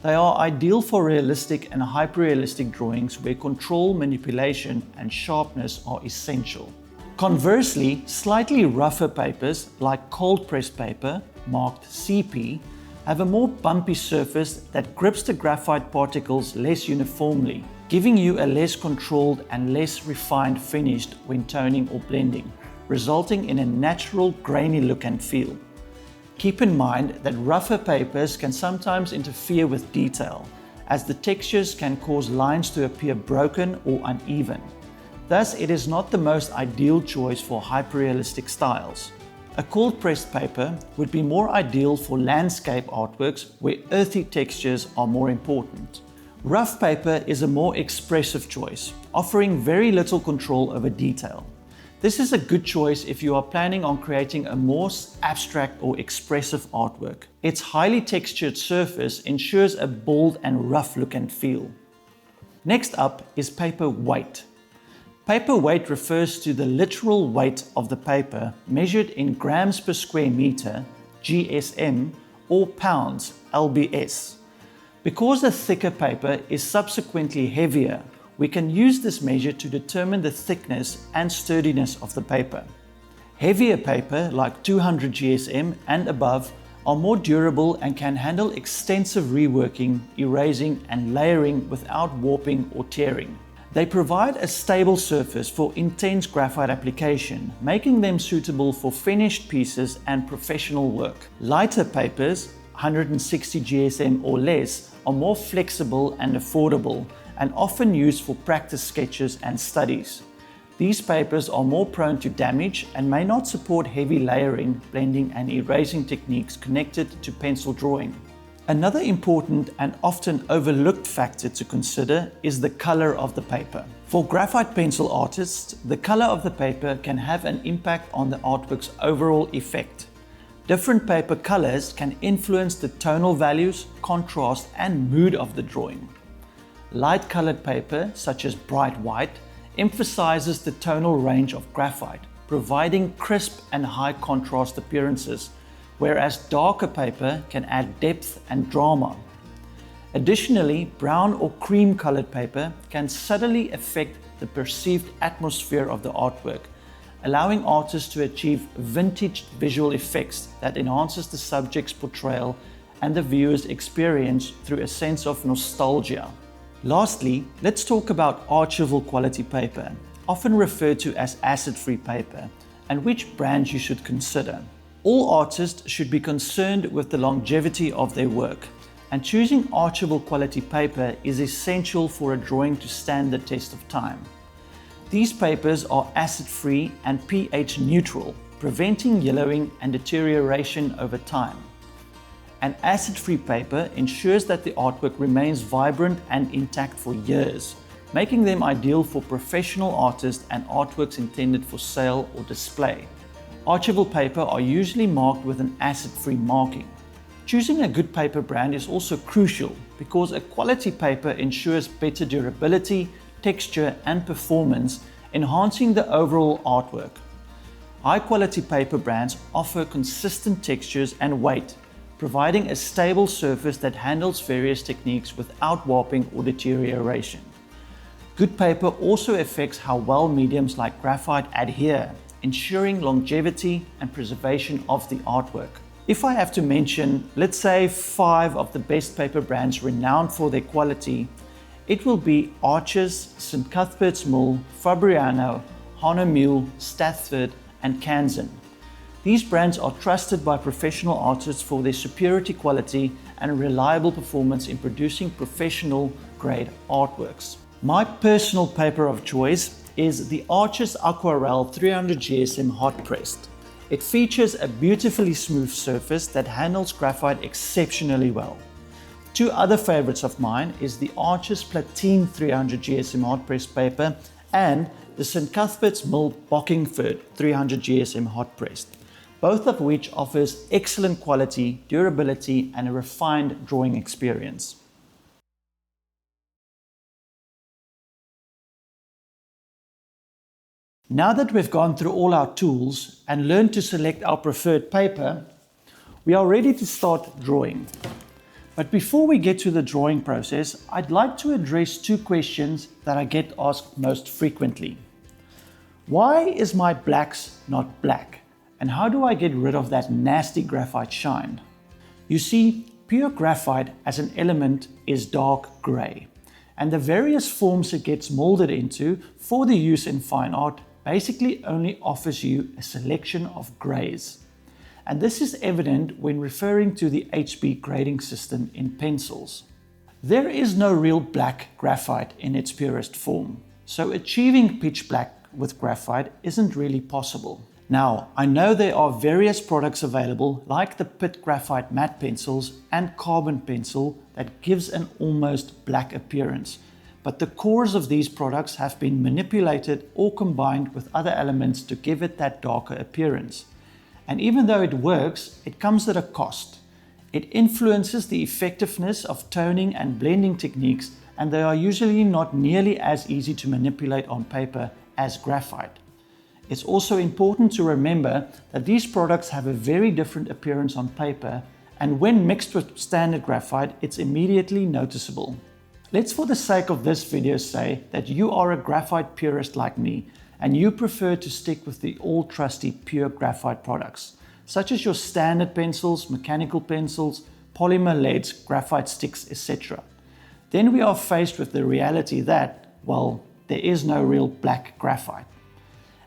They are ideal for realistic and hyper-realistic drawings where control, manipulation, and sharpness are essential. Conversely, slightly rougher papers like cold-pressed paper, marked CP, have a more bumpy surface that grips the graphite particles less uniformly, giving you a less controlled and less refined finish when toning or blending, resulting in a natural, grainy look and feel. Keep in mind that rougher papers can sometimes interfere with detail, as the textures can cause lines to appear broken or uneven. Thus, it is not the most ideal choice for hyperrealistic styles. A cold-pressed paper would be more ideal for landscape artworks where earthy textures are more important. Rough paper is a more expressive choice, offering very little control over detail. This is a good choice if you are planning on creating a more abstract or expressive artwork. Its highly textured surface ensures a bold and rough look and feel. Next up is paper weight. Paper weight refers to the literal weight of the paper measured in grams per square meter, GSM, or pounds, lbs. Because a thicker paper is subsequently heavier, we can use this measure to determine the thickness and sturdiness of the paper. Heavier paper, like 200 GSM and above, are more durable and can handle extensive reworking, erasing, and layering without warping or tearing. They provide a stable surface for intense graphite application, making them suitable for finished pieces and professional work. Lighter papers, 160 GSM or less, are more flexible and affordable, and often used for practice sketches and studies. These papers are more prone to damage and may not support heavy layering, blending, and erasing techniques connected to pencil drawing. Another important and often overlooked factor to consider is the color of the paper. For graphite pencil artists, the color of the paper can have an impact on the artwork's overall effect. Different paper colors can influence the tonal values, contrast, and mood of the drawing. Light-colored paper, such as bright white, emphasizes the tonal range of graphite, providing crisp and high contrast appearances, whereas darker paper can add depth and drama. Additionally, brown or cream-colored paper can subtly affect the perceived atmosphere of the artwork, allowing artists to achieve vintage visual effects that enhances the subject's portrayal and the viewer's experience through a sense of nostalgia. Lastly, let's talk about archival quality paper, often referred to as acid-free paper, and which brands you should consider. All artists should be concerned with the longevity of their work, and choosing archival quality paper is essential for a drawing to stand the test of time. These papers are acid-free and pH neutral, preventing yellowing and deterioration over time. An acid-free paper ensures that the artwork remains vibrant and intact for years, making them ideal for professional artists and artworks intended for sale or display. Archival paper are usually marked with an acid-free marking. Choosing a good paper brand is also crucial because a quality paper ensures better durability, texture, and performance, enhancing the overall artwork. High-quality paper brands offer consistent textures and weight, providing a stable surface that handles various techniques without warping or deterioration. Good paper also affects how well mediums like graphite adhere, ensuring longevity and preservation of the artwork. If I have to mention, let's say 5 of the best paper brands renowned for their quality, it will be Arches, St. Cuthbert's Mill, Fabriano, Hanemühl, Stafford, and Kansan. These brands are trusted by professional artists for their superiority quality and reliable performance in producing professional-grade artworks. My personal paper of choice is the Arches Aquarelle 300 GSM hot pressed. It features a beautifully smooth surface that handles graphite exceptionally well. 2 other favorites of mine is the Arches Platine 300 GSM hot pressed paper and the St. Cuthbert's Mill Bockingford 300 GSM hot pressed, both of which offers excellent quality, durability, and a refined drawing experience. Now that we've gone through all our tools and learned to select our preferred paper, we are ready to start drawing. But before we get to the drawing process, I'd like to address 2 questions that I get asked most frequently. Why is my blacks not black? And how do I get rid of that nasty graphite shine? You see, pure graphite as an element is dark gray, and the various forms it gets molded into for the use in fine art basically only offers you a selection of grays. And this is evident when referring to the HB grading system in pencils. There is no real black graphite in its purest form, so achieving pitch black with graphite isn't really possible. Now, I know there are various products available like the Pit Graphite matte pencils and carbon pencil that gives an almost black appearance, but the cores of these products have been manipulated or combined with other elements to give it that darker appearance. And even though it works, it comes at a cost. It influences the effectiveness of toning and blending techniques, and they are usually not nearly as easy to manipulate on paper as graphite. It's also important to remember that these products have a very different appearance on paper, and when mixed with standard graphite, it's immediately noticeable. Let's, for the sake of this video, say that you are a graphite purist like me, and you prefer to stick with the all-trusty pure graphite products, such as your standard pencils, mechanical pencils, polymer leads, graphite sticks, etc. Then we are faced with the reality that, well, there is no real black graphite.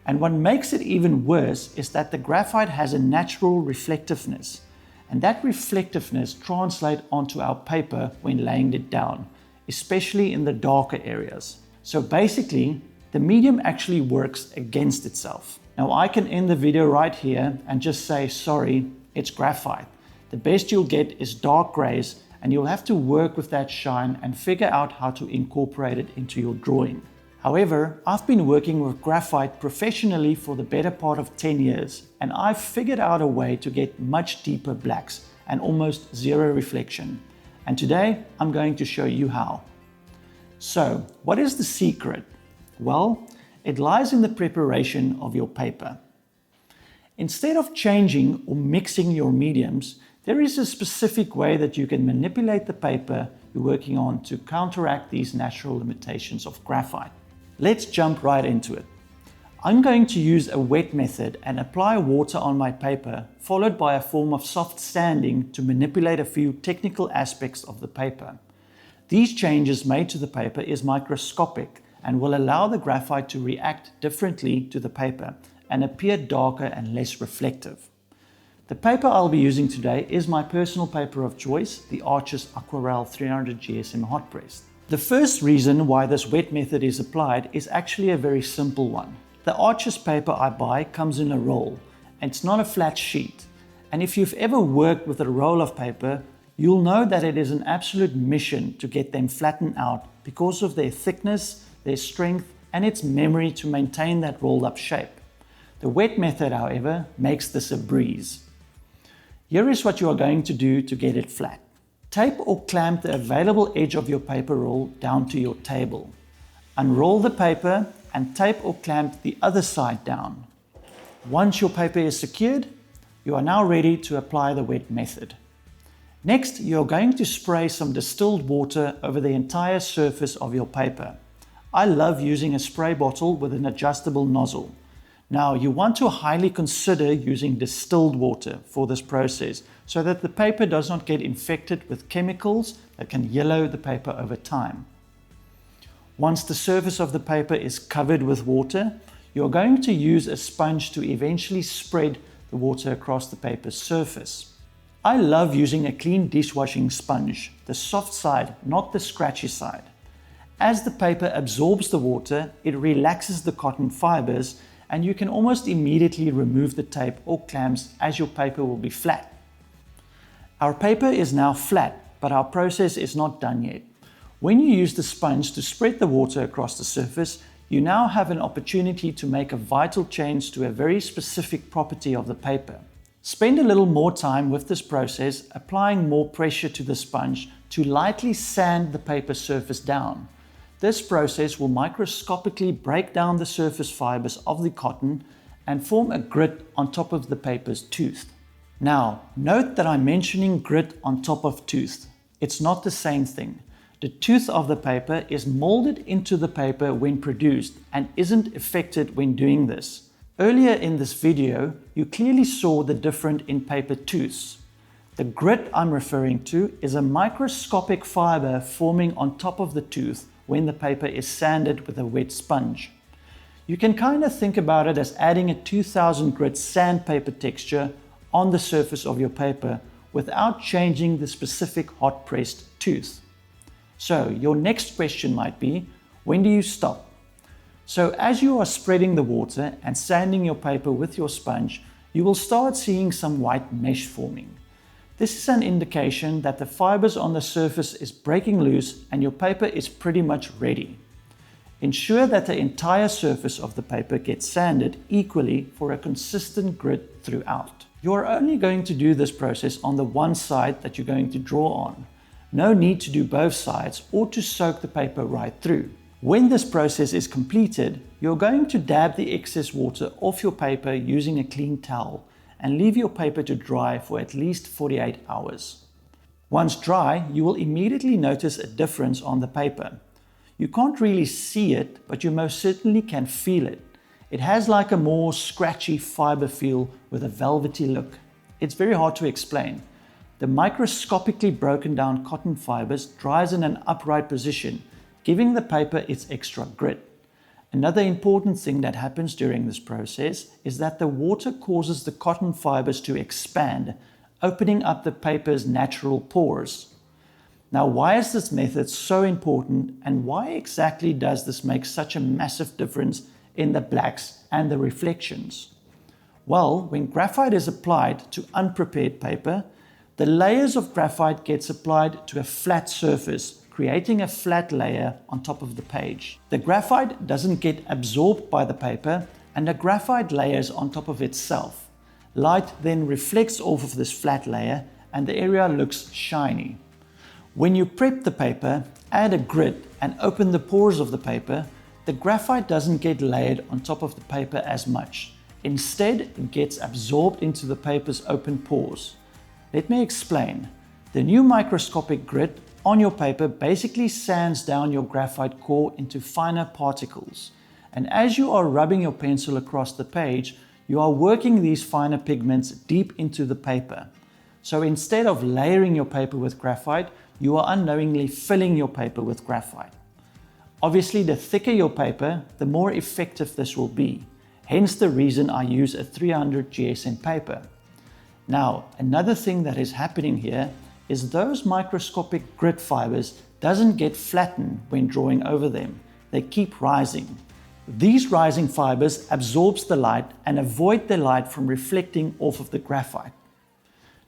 And what makes it even worse is that the graphite has a natural reflectiveness, and that reflectiveness translates onto our paper when laying it down, especially in the darker areas. So basically, the medium actually works against itself. Now I can end the video right here and just say, sorry, it's graphite. The best you'll get is dark grays, and you'll have to work with that shine and figure out how to incorporate it into your drawing. However, I've been working with graphite professionally for the better part of 10 years, and I've figured out a way to get much deeper blacks and almost zero reflection. And today, I'm going to show you how. So, what is the secret? Well, it lies in the preparation of your paper. Instead of changing or mixing your mediums, there is a specific way that you can manipulate the paper you're working on to counteract these natural limitations of graphite. Let's jump right into it. I'm going to use a wet method and apply water on my paper, followed by a form of soft sanding to manipulate a few technical aspects of the paper. These changes made to the paper is microscopic and will allow the graphite to react differently to the paper and appear darker and less reflective. The paper I'll be using today is my personal paper of choice, the Arches Aquarel 300 GSM hot pressed. The first reason why this wet method is applied is actually a very simple one. The Arches paper I buy comes in a roll, and it's not a flat sheet. And if you've ever worked with a roll of paper, you'll know that it is an absolute mission to get them flattened out because of their thickness, their strength, and its memory to maintain that rolled up shape. The wet method, however, makes this a breeze. Here is what you are going to do to get it flat. Tape or clamp the available edge of your paper roll down to your table. Unroll the paper and tape or clamp the other side down. Once your paper is secured, you are now ready to apply the wet method. Next, you are going to spray some distilled water over the entire surface of your paper. I love using a spray bottle with an adjustable nozzle. Now, you want to highly consider using distilled water for this process so that the paper does not get infected with chemicals that can yellow the paper over time. Once the surface of the paper is covered with water, you are going to use a sponge to eventually spread the water across the paper's surface. I love using a clean dishwashing sponge, the soft side, not the scratchy side. As the paper absorbs the water, it relaxes the cotton fibers, and you can almost immediately remove the tape or clamps as your paper will be flat. Our paper is now flat, but our process is not done yet. When you use the sponge to spread the water across the surface, you now have an opportunity to make a vital change to a very specific property of the paper. Spend a little more time with this process, applying more pressure to the sponge to lightly sand the paper surface down. This process will microscopically break down the surface fibers of the cotton and form a grit on top of the paper's tooth. Now, note that I'm mentioning grit on top of tooth. It's not the same thing. The tooth of the paper is molded into the paper when produced and isn't affected when doing this. Earlier in this video, you clearly saw the difference in paper tooths. The grit I'm referring to is a microscopic fiber forming on top of the tooth when the paper is sanded with a wet sponge. You can kind of think about it as adding a 2000 grit sandpaper texture on the surface of your paper without changing the specific hot pressed tooth. So your next question might be, when do you stop? So as you are spreading the water and sanding your paper with your sponge, you will start seeing some white mesh forming. This is an indication that the fibers on the surface is breaking loose and your paper is pretty much ready. Ensure that the entire surface of the paper gets sanded equally for a consistent grit throughout. You are only going to do this process on the one side that you're going to draw on. No need to do both sides or to soak the paper right through. When this process is completed, you're going to dab the excess water off your paper using a clean towel and leave your paper to dry for at least 48 hours. Once dry, you will immediately notice a difference on the paper. You can't really see it, but you most certainly can feel it. It has like a more scratchy fiber feel with a velvety look. It's very hard to explain. The microscopically broken down cotton fibers dries in an upright position, giving the paper its extra grit. Another important thing that happens during this process is that the water causes the cotton fibers to expand, opening up the paper's natural pores. Now, why is this method so important, and why exactly does this make such a massive difference in the blacks and the reflections? Well, when graphite is applied to unprepared paper, The layers of graphite gets applied to a flat surface, creating a flat layer on top of the page. The graphite doesn't get absorbed by the paper, and the graphite layers on top of itself. Light then reflects off of this flat layer and the area looks shiny. When you prep the paper, add a grit and open the pores of the paper, the graphite doesn't get layered on top of the paper as much. Instead, it gets absorbed into the paper's open pores. Let me explain. The new microscopic grit on your paper basically sands down your graphite core into finer particles. And as you are rubbing your pencil across the page, you are working these finer pigments deep into the paper. So instead of layering your paper with graphite, you are unknowingly filling your paper with graphite. Obviously, the thicker your paper, the more effective this will be. Hence the reason I use a 300 GSM paper. Now, another thing that is happening here is those microscopic grit fibers doesn't get flattened when drawing over them. They keep rising. These rising fibers absorbs the light and avoid the light from reflecting off of the graphite.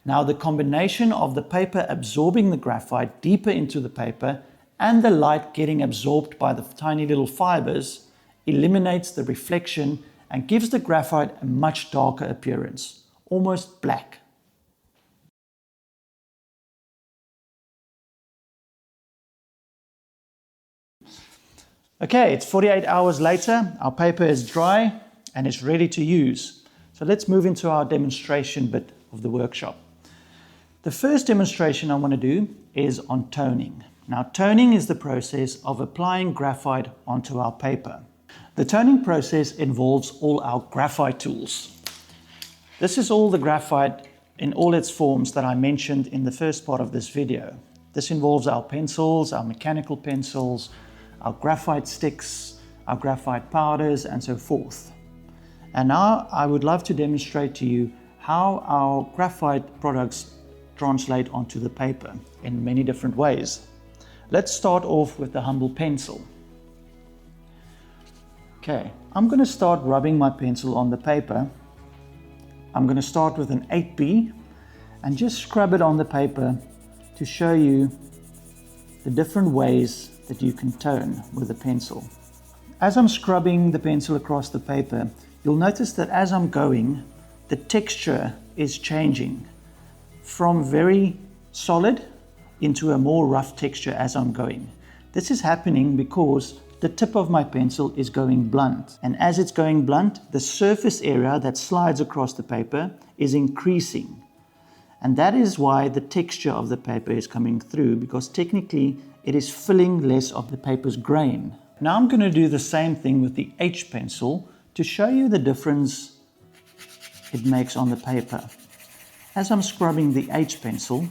Now the combination of the paper absorbing the graphite deeper into the paper and the light getting absorbed by the tiny little fibers eliminates the reflection and gives the graphite a much darker appearance, almost black. Okay, it's 48 hours later, our paper is dry and it's ready to use. So let's move into our demonstration bit of the workshop. The first demonstration I want to do is on toning. Now, toning is the process of applying graphite onto our paper. The toning process involves all our graphite tools. This is all the graphite in all its forms that I mentioned in the first part of this video. This involves our pencils, our mechanical pencils, our graphite sticks, our graphite powders, and so forth. And now I would love to demonstrate to you how our graphite products translate onto the paper in many different ways. Let's start off with the humble pencil. Okay, I'm going to start rubbing my pencil on the paper. I'm going to start with an 8B and just scrub it on the paper to show you the different ways that you can tone with a pencil. As I'm scrubbing the pencil across the paper, you'll notice that as I'm going, the texture is changing from very solid into a more rough texture as I'm going. This is happening because the tip of my pencil is going blunt. And as it's going blunt, the surface area that slides across the paper is increasing. And that is why the texture of the paper is coming through, because technically it is filling less of the paper's grain. Now I'm going to do the same thing with the H pencil to show you the difference it makes on the paper. As I'm scrubbing the H pencil,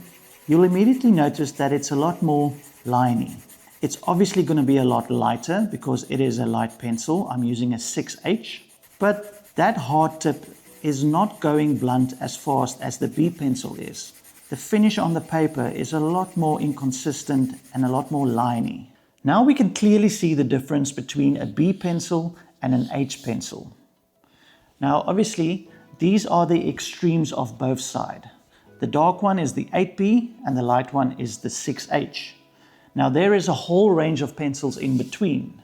you'll immediately notice that it's a lot more liney. It's obviously going to be a lot lighter because it is a light pencil. I'm using a 6H, but that hard tip is not going blunt as fast as the B pencil is. The finish on the paper is a lot more inconsistent and a lot more liney. Now we can clearly see the difference between a B pencil and an H pencil. Now obviously these are the extremes of both sides. The dark one is the 8B and the light one is the 6H. Now there is a whole range of pencils in between.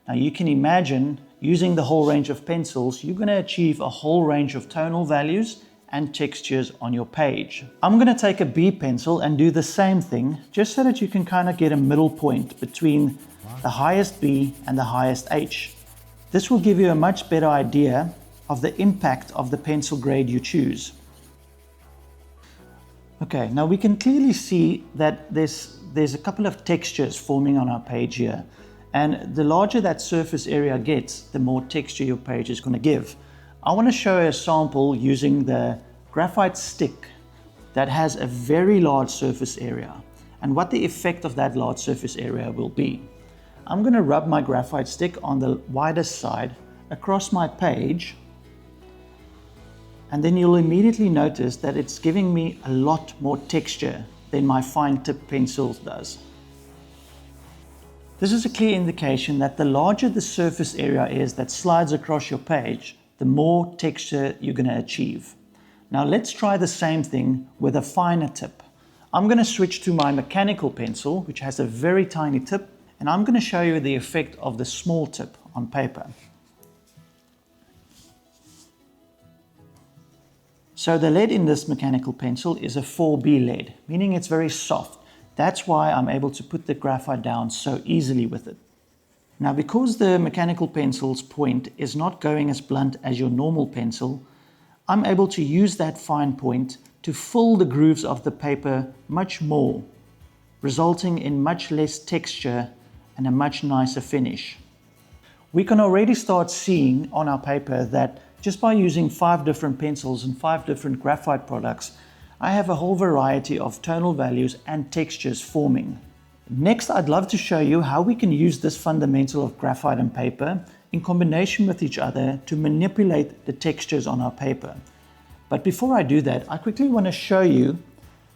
Now you can imagine using the whole range of pencils, you're going to achieve a whole range of tonal values and textures on your page. I'm going to take a B pencil and do the same thing, just so that you can kind of get a middle point between the highest B and the highest H. This will give you a much better idea of the impact of the pencil grade you choose. Okay, now we can clearly see that there's a couple of textures forming on our page here. And the larger that surface area gets, the more texture your page is going to give. I want to show a sample using the graphite stick that has a very large surface area and what the effect of that large surface area will be. I'm going to rub my graphite stick on the widest side across my page, and then you'll immediately notice that it's giving me a lot more texture than my fine tip pencil does. This is a clear indication that the larger the surface area is that slides across your page, the more texture you're going to achieve. Now let's try the same thing with a finer tip. I'm going to switch to my mechanical pencil, which has a very tiny tip, and I'm going to show you the effect of the small tip on paper. So the lead in this mechanical pencil is a 4B lead, meaning it's very soft. That's why I'm able to put the graphite down so easily with it. Now, because the mechanical pencil's point is not going as blunt as your normal pencil, I'm able to use that fine point to fill the grooves of the paper much more, resulting in much less texture and a much nicer finish. We can already start seeing on our paper that just by using 5 different pencils and 5 different graphite products, I have a whole variety of tonal values and textures forming. Next, I'd love to show you how we can use this fundamental of graphite and paper in combination with each other to manipulate the textures on our paper. But before I do that, I quickly want to show you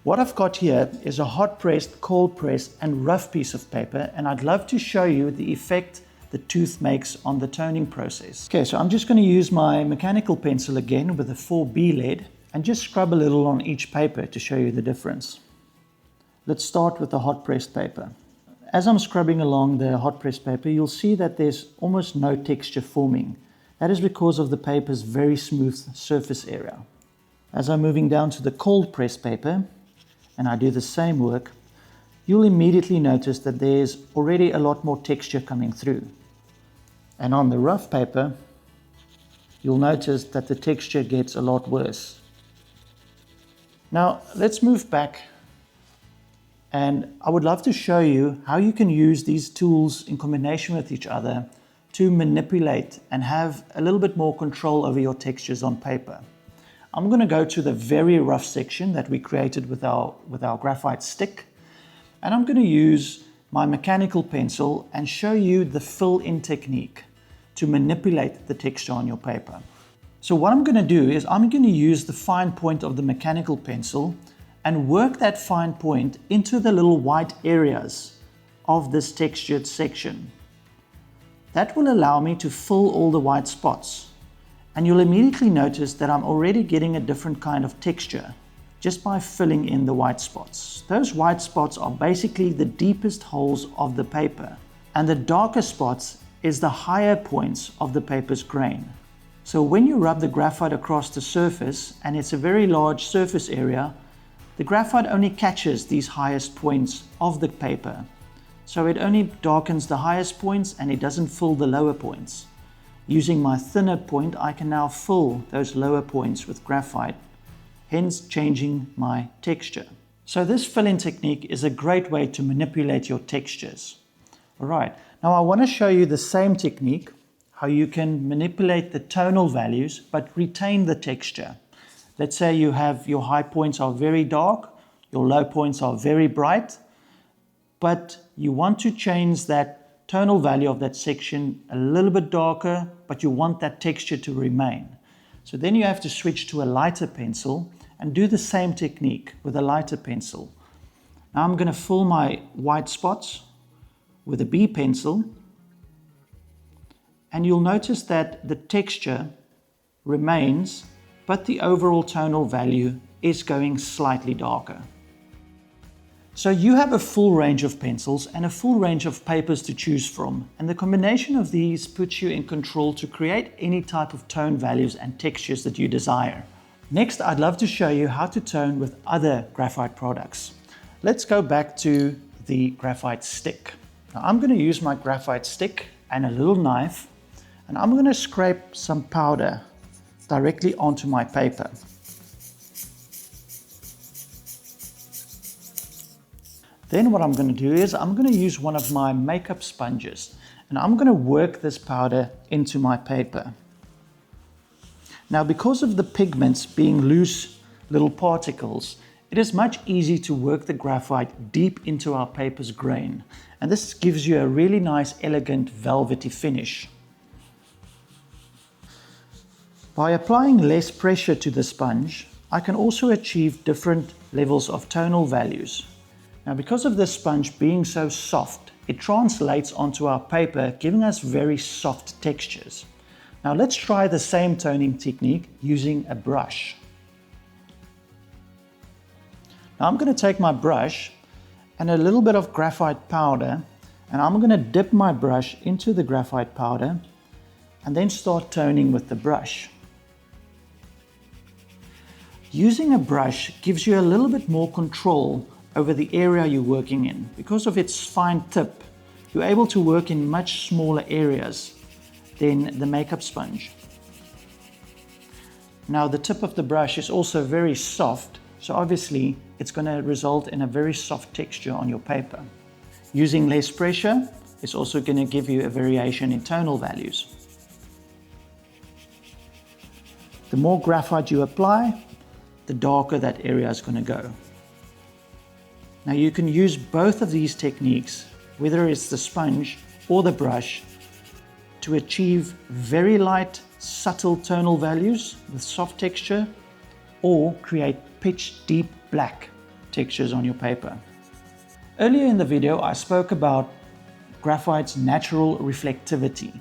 what I've got here is a hot pressed, cold pressed and rough piece of paper, and I'd love to show you the effect the tooth makes on the toning process. Okay, so I'm just going to use my mechanical pencil again with a 4B lead and just scrub a little on each paper to show you the difference. Let's start with the hot pressed paper. As I'm scrubbing along the hot pressed paper, you'll see that there's almost no texture forming. That is because of the paper's very smooth surface area. As I'm moving down to the cold pressed paper, and I do the same work, you'll immediately notice that there's already a lot more texture coming through. And on the rough paper, you'll notice that the texture gets a lot worse. Now, let's move back. And I would love to show you how you can use these tools in combination with each other to manipulate and have a little bit more control over your textures on paper. I'm going to go to the very rough section that we created with our graphite stick. And I'm going to use my mechanical pencil and show you the fill-in technique to manipulate the texture on your paper. So what I'm going to do is I'm going to use the fine point of the mechanical pencil and work that fine point into the little white areas of this textured section. That will allow me to fill all the white spots. And you'll immediately notice that I'm already getting a different kind of texture just by filling in the white spots. Those white spots are basically the deepest holes of the paper, and the darker spots is the higher points of the paper's grain. So when you rub the graphite across the surface, and it's a very large surface area, the graphite only catches these highest points of the paper. So it only darkens the highest points and it doesn't fill the lower points. Using my thinner point, I can now fill those lower points with graphite, hence changing my texture. So this fill-in technique is a great way to manipulate your textures. All right, now I want to show you the same technique, how you can manipulate the tonal values but retain the texture. Let's say you have your high points are very dark, your low points are very bright, but you want to change that tonal value of that section a little bit darker, but you want that texture to remain. So then you have to switch to a lighter pencil and do the same technique with a lighter pencil. Now I'm going to fill my white spots with a B pencil, and you'll notice that the texture remains, but the overall tonal value is going slightly darker. So you have a full range of pencils and a full range of papers to choose from, and the combination of these puts you in control to create any type of tone values and textures that you desire. Next, I'd love to show you how to tone with other graphite products. Let's go back to the graphite stick. Now I'm going to use my graphite stick and a little knife, and I'm going to scrape some powder directly onto my paper. Then what I'm going to do is I'm going to use one of my makeup sponges, and I'm going to work this powder into my paper. Now, because of the pigments being loose little particles, it is much easier to work the graphite deep into our paper's grain, and this gives you a really nice, elegant, velvety finish. By applying less pressure to the sponge, I can also achieve different levels of tonal values. Now, because of this sponge being so soft, it translates onto our paper, giving us very soft textures. Now let's try the same toning technique using a brush. Now I'm going to take my brush and a little bit of graphite powder, and I'm going to dip my brush into the graphite powder and then start toning with the brush. Using a brush gives you a little bit more control over the area you're working in. Because of its fine tip, you're able to work in much smaller areas than the makeup sponge. Now the tip of the brush is also very soft, so obviously it's going to result in a very soft texture on your paper. Using less pressure is also going to give you a variation in tonal values. The more graphite you apply, the darker that area is going to go. Now you can use both of these techniques, whether it's the sponge or the brush, to achieve very light, subtle tonal values with soft texture, or create pitch deep black textures on your paper. Earlier in the video, I spoke about graphite's natural reflectivity.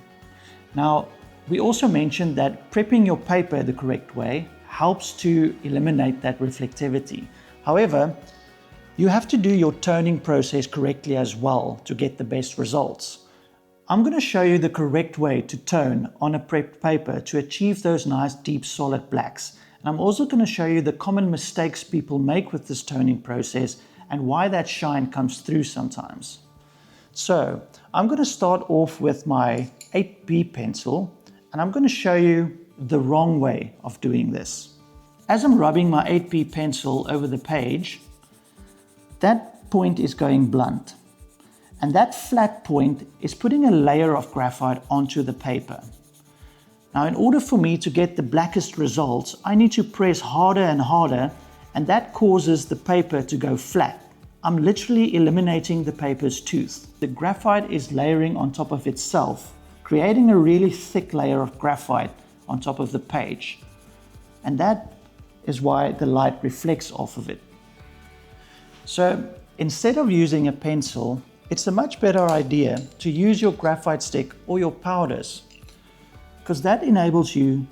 Now, we also mentioned that prepping your paper the correct way helps to eliminate that reflectivity. However, you have to do your toning process correctly as well to get the best results. I'm going to show you the correct way to tone on a prepped paper to achieve those nice deep solid blacks. And I'm also going to show you the common mistakes people make with this toning process and why that shine comes through sometimes. So I'm going to start off with my 8B pencil, and I'm going to show you the wrong way of doing this. As I'm rubbing my 8B pencil over the page, that point is going blunt. And that flat point is putting a layer of graphite onto the paper. Now, in order for me to get the blackest results, I need to press harder and harder, and that causes the paper to go flat. I'm literally eliminating the paper's tooth. The graphite is layering on top of itself, creating a really thick layer of graphite on top of the page. And that is why the light reflects off of it. So instead of using a pencil, it's a much better idea to use your graphite stick or your powders, because that enables you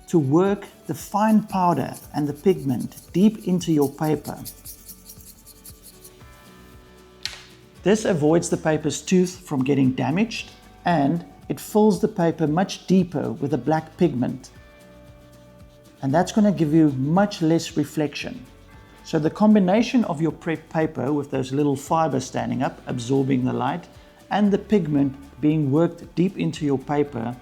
to work the fine powder and the pigment deep into your paper. This avoids the paper's tooth from getting damaged, and it fills the paper much deeper with a black pigment. And that's going to give you much less reflection. So the combination of your prep paper with those little fibers standing up, absorbing the light, and the pigment being worked deep into your paper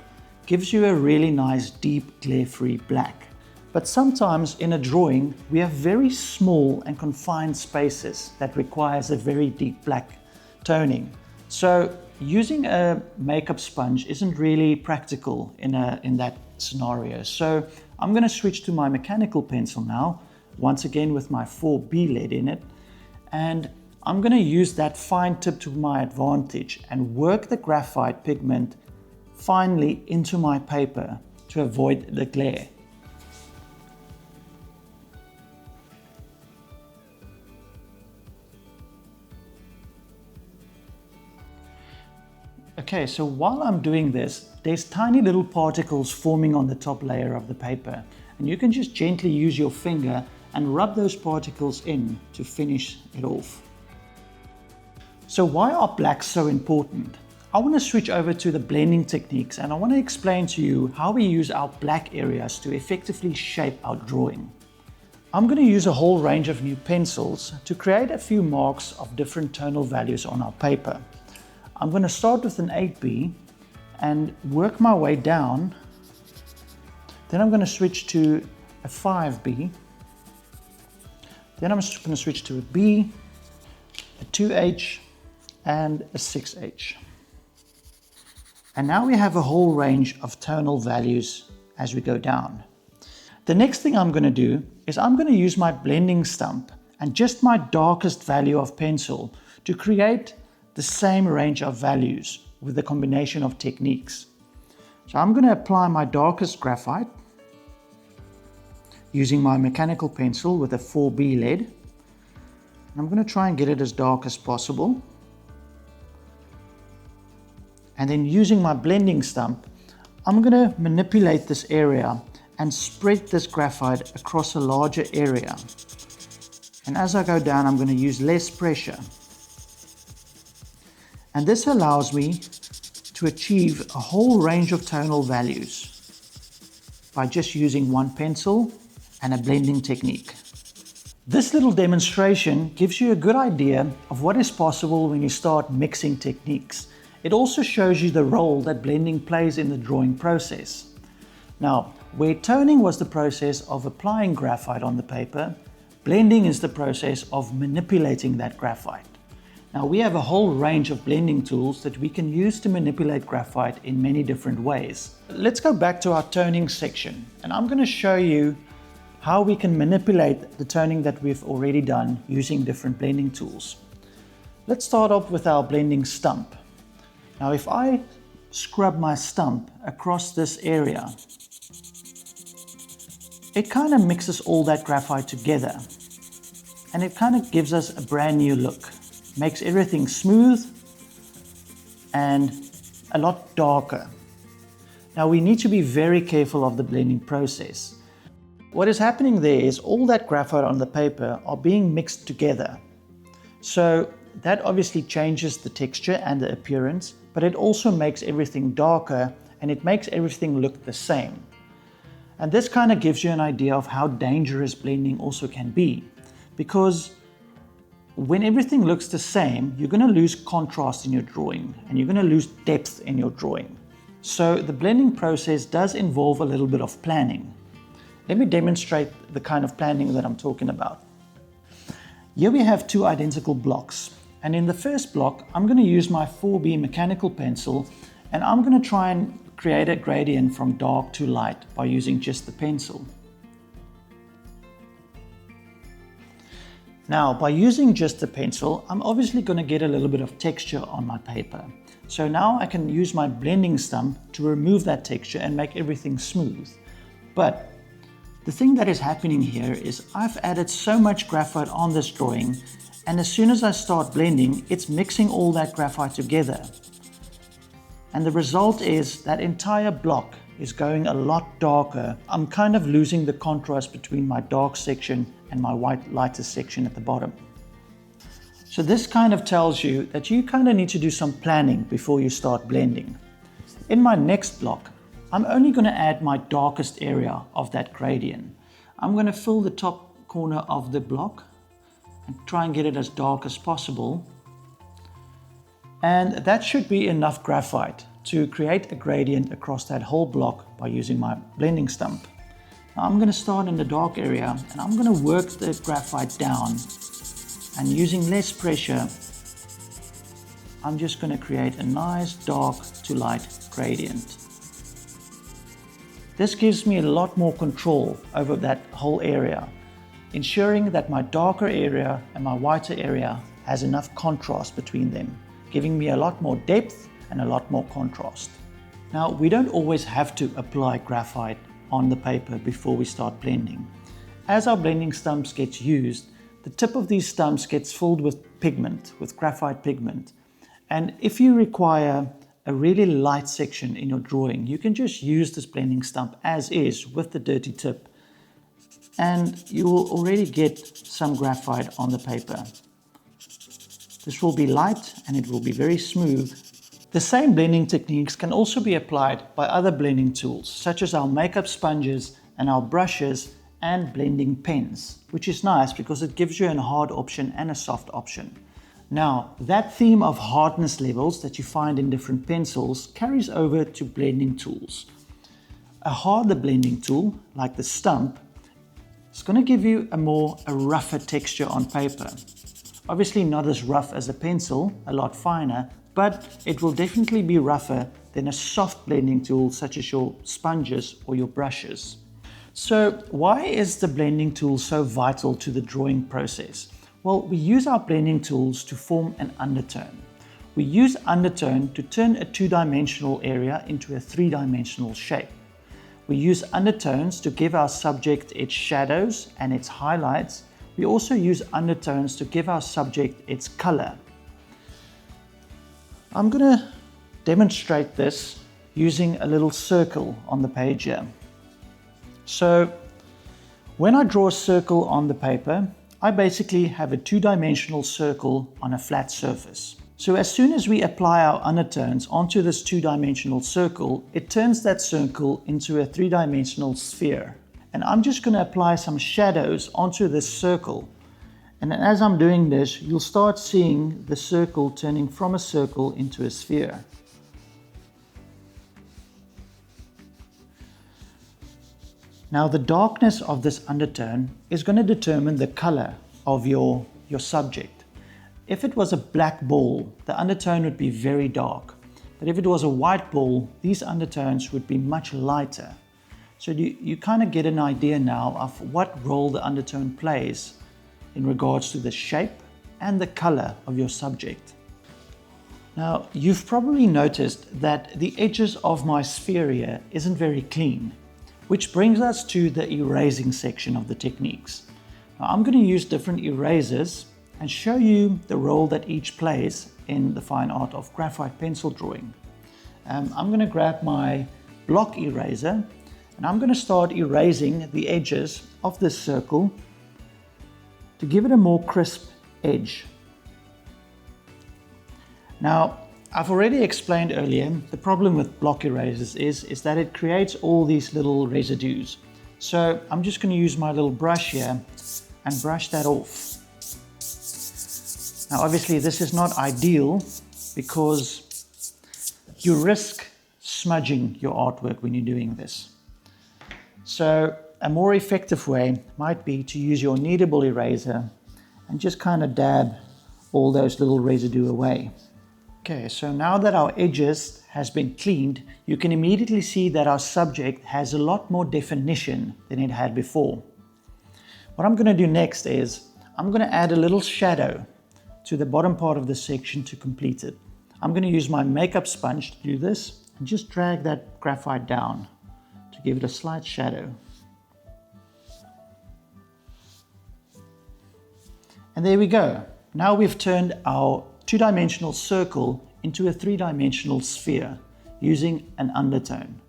gives you a really nice, deep, glare-free black. But sometimes in a drawing, we have very small and confined spaces that requires a very deep black toning. So using a makeup sponge isn't really practical in that scenario. So I'm going to switch to my mechanical pencil now, once again with my 4B lead in it, and I'm going to use that fine tip to my advantage and work the graphite pigment finely into my paper to avoid the glare. Okay, so while I'm doing this, there's tiny little particles forming on the top layer of the paper, and you can just gently use your finger and rub those particles in to finish it off. So why are blacks so important? I want to switch over to the blending techniques, and I want to explain to you how we use our black areas to effectively shape our drawing. I'm going to use a whole range of new pencils to create a few marks of different tonal values on our paper. I'm going to start with an 8B and work my way down. Then I'm going to switch to a 5B. Then I'm going to switch to a B, a 2H, and a 6H. And now we have a whole range of tonal values as we go down. The next thing I'm going to do is I'm going to use my blending stump and just my darkest value of pencil to create the same range of values with a combination of techniques. So I'm going to apply my darkest graphite using my mechanical pencil with a 4B lead. And I'm going to try and get it as dark as possible. And then using my blending stump, I'm going to manipulate this area and spread this graphite across a larger area. And as I go down, I'm going to use less pressure. And this allows me to achieve a whole range of tonal values by just using one pencil and a blending technique. This little demonstration gives you a good idea of what is possible when you start mixing techniques. It also shows you the role that blending plays in the drawing process. Now, where toning was the process of applying graphite on the paper, blending is the process of manipulating that graphite. Now, we have a whole range of blending tools that we can use to manipulate graphite in many different ways. Let's go back to our toning section, and I'm going to show you how we can manipulate the toning that we've already done using different blending tools. Let's start off with our blending stump. Now, if I scrub my stump across this area, it kind of mixes all that graphite together, and it kind of gives us a brand new look. Makes everything smooth and a lot darker. Now, we need to be very careful of the blending process. What is happening there is all that graphite on the paper are being mixed together. So that obviously changes the texture and the appearance, but it also makes everything darker and it makes everything look the same. And this kind of gives you an idea of how dangerous blending also can be, because when everything looks the same, you're going to lose contrast in your drawing and you're going to lose depth in your drawing. So the blending process does involve a little bit of planning. Let me demonstrate the kind of planning that I'm talking about. Here we have two identical blocks, and in the first block I'm going to use my 4B mechanical pencil, and I'm going to try and create a gradient from dark to light by using just the pencil. Now, by using just the pencil, I'm obviously going to get a little bit of texture on my paper. So now I can use my blending stump to remove that texture and make everything smooth. But the thing that is happening here is I've added so much graphite on this drawing, and as soon as I start blending, it's mixing all that graphite together. And the result is that entire block is going a lot darker. I'm kind of losing the contrast between my dark section and my white lighter section at the bottom. So this kind of tells you that you kind of need to do some planning before you start blending. In my next block, I'm only going to add my darkest area of that gradient. I'm going to fill the top corner of the block and try and get it as dark as possible. And that should be enough graphite to create a gradient across that whole block by using my blending stump. Now I'm going to start in the dark area and I'm going to work the graphite down, and using less pressure I'm just going to create a nice dark to light gradient. This gives me a lot more control over that whole area, ensuring that my darker area and my whiter area has enough contrast between them, giving me a lot more depth and a lot more contrast. Now, we don't always have to apply graphite on the paper before we start blending. As our blending stumps get used, the tip of these stumps gets filled with pigment, with graphite pigment. And if you require a really light section in your drawing, you can just use this blending stump as is with the dirty tip, and you will already get some graphite on the paper. This will be light and it will be very smooth. The same blending techniques can also be applied by other blending tools, such as our makeup sponges and our brushes and blending pens, which is nice because it gives you a hard option and a soft option. Now, that theme of hardness levels that you find in different pencils carries over to blending tools. A harder blending tool, like the stump, is going to give you a rougher texture on paper. Obviously not as rough as a pencil, a lot finer, but it will definitely be rougher than a soft blending tool such as your sponges or your brushes. So why is the blending tool so vital to the drawing process? Well, we use our blending tools to form an undertone. We use undertone to turn a two-dimensional area into a three-dimensional shape. We use undertones to give our subject its shadows and its highlights. We also use undertones to give our subject its color. I'm going to demonstrate this using a little circle on the page here. So when I draw a circle on the paper, I basically have a two-dimensional circle on a flat surface. So as soon as we apply our undertones onto this two-dimensional circle, it turns that circle into a three-dimensional sphere. And I'm just going to apply some shadows onto this circle. And as I'm doing this, you'll start seeing the circle turning from a circle into a sphere. Now the darkness of this undertone is going to determine the color of your subject. If it was a black ball, the undertone would be very dark. But if it was a white ball, these undertones would be much lighter. So you kind of get an idea now of what role the undertone plays in regards to the shape and the color of your subject. Now, you've probably noticed that the edges of my sphere here isn't very clean. Which brings us to the erasing section of the techniques. Now, I'm going to use different erasers and show you the role that each plays in the fine art of graphite pencil drawing. I'm going to grab my block eraser and I'm going to start erasing the edges of this circle to give it a more crisp edge. Now, I've already explained earlier, the problem with block erasers is that it creates all these little residues. So I'm just going to use my little brush here and brush that off. Now obviously this is not ideal because you risk smudging your artwork when you're doing this. So a more effective way might be to use your kneadable eraser and just kind of dab all those little residue away. Okay, so now that our edges has been cleaned, you can immediately see that our subject has a lot more definition than it had before. What I'm going to do next is I'm going to add a little shadow to the bottom part of the section to complete it. I'm going to use my makeup sponge to do this and just drag that graphite down to give it a slight shadow. And there we go. Now we've turned our two-dimensional circle into a three-dimensional sphere using an undertone.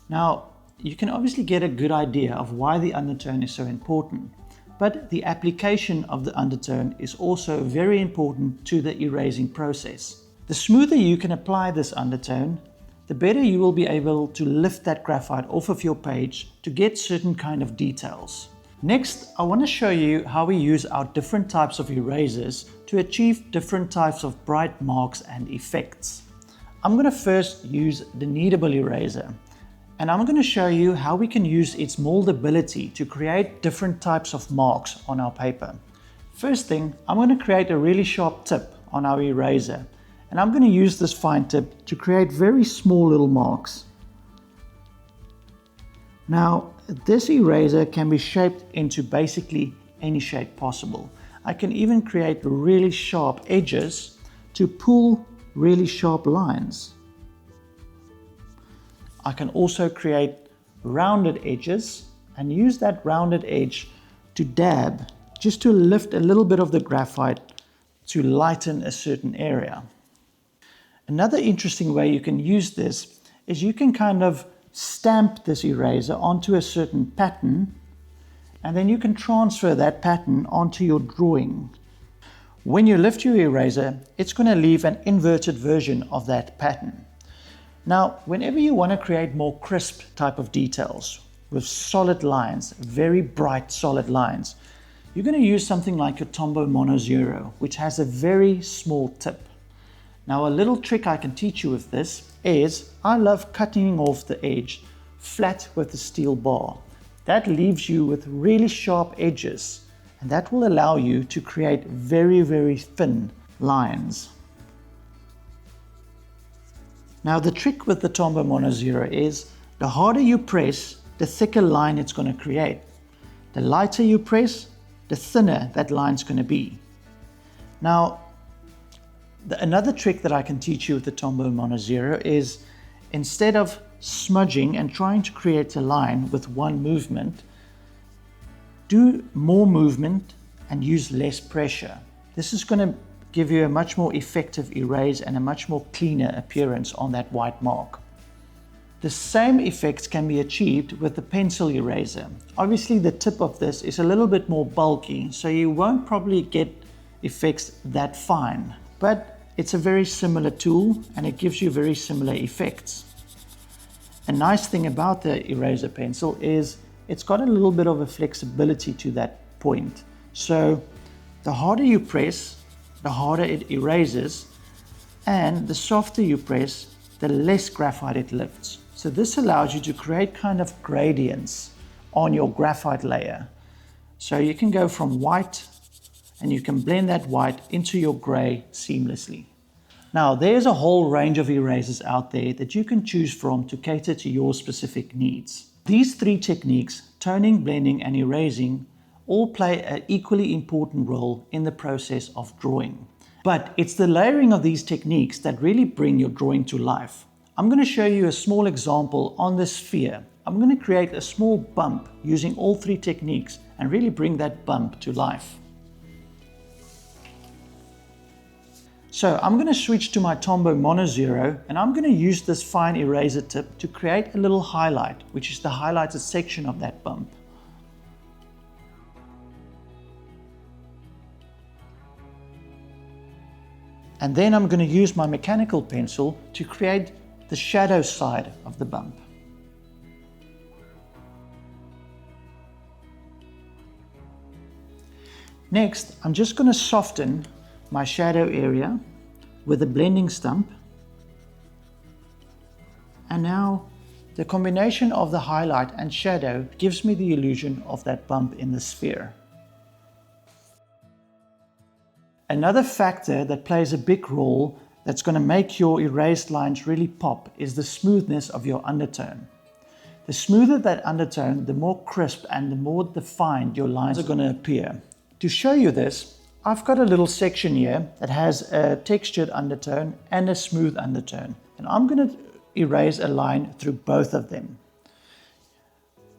Now, you can obviously get a good idea of why the undertone is so important, but the application of the undertone is also very important to the erasing process. The smoother you can apply this undertone, the better you will be able to lift that graphite off of your page to get certain kind of details. Next, I want to show you how we use our different types of erasers to achieve different types of bright marks and effects. I'm going to first use the kneadable eraser, and I'm going to show you how we can use its moldability to create different types of marks on our paper. First thing, I'm going to create a really sharp tip on our eraser, and I'm going to use this fine tip to create very small little marks. Now, this eraser can be shaped into basically any shape possible. I can even create really sharp edges to pull really sharp lines. I can also create rounded edges and use that rounded edge to dab, just to lift a little bit of the graphite to lighten a certain area. Another interesting way you can use this is you can kind of stamp this eraser onto a certain pattern, and then you can transfer that pattern onto your drawing. When you lift your eraser, it's going to leave an inverted version of that pattern. Now, whenever you want to create more crisp type of details with solid lines, very bright solid lines, you're going to use something like your Tombow Mono Zero, which has a very small tip. Now, a little trick I can teach you with this is I love cutting off the edge flat with a steel bar. That leaves you with really sharp edges, and that will allow you to create very, very thin lines. Now, the trick with the Tombow Mono Zero is the harder you press, the thicker line it's going to create. The lighter you press, the thinner that line's going to be. Now, another trick that I can teach you with the Tombow Mono Zero is instead of smudging and trying to create a line with one movement, do more movement and use less pressure. This is going to give you a much more effective erase and a much more cleaner appearance on that white mark. The same effects can be achieved with the pencil eraser. Obviously the tip of this is a little bit more bulky, so you won't probably get effects that fine, but it's a very similar tool and it gives you very similar effects. A nice thing about the eraser pencil is it's got a little bit of a flexibility to that point. So the harder you press, the harder it erases, and the softer you press, the less graphite it lifts. So this allows you to create kind of gradients on your graphite layer. So you can go from white and you can blend that white into your gray seamlessly. Now there's a whole range of erasers out there that you can choose from to cater to your specific needs. These three techniques, toning, blending and erasing, all play an equally important role in the process of drawing. But it's the layering of these techniques that really bring your drawing to life. I'm going to show you a small example on this sphere. I'm going to create a small bump using all three techniques and really bring that bump to life. So I'm going to switch to my Tombow Mono Zero and I'm going to use this fine eraser tip to create a little highlight, which is the highlighted section of that bump. And then I'm going to use my mechanical pencil to create the shadow side of the bump. Next, I'm just going to soften my shadow area with a blending stump. And now the combination of the highlight and shadow gives me the illusion of that bump in the sphere. Another factor that plays a big role that's going to make your erased lines really pop is the smoothness of your undertone. The smoother that undertone, the more crisp and the more defined your lines are going to appear. To show you this, I've got a little section here that has a textured undertone and a smooth undertone, and I'm going to erase a line through both of them.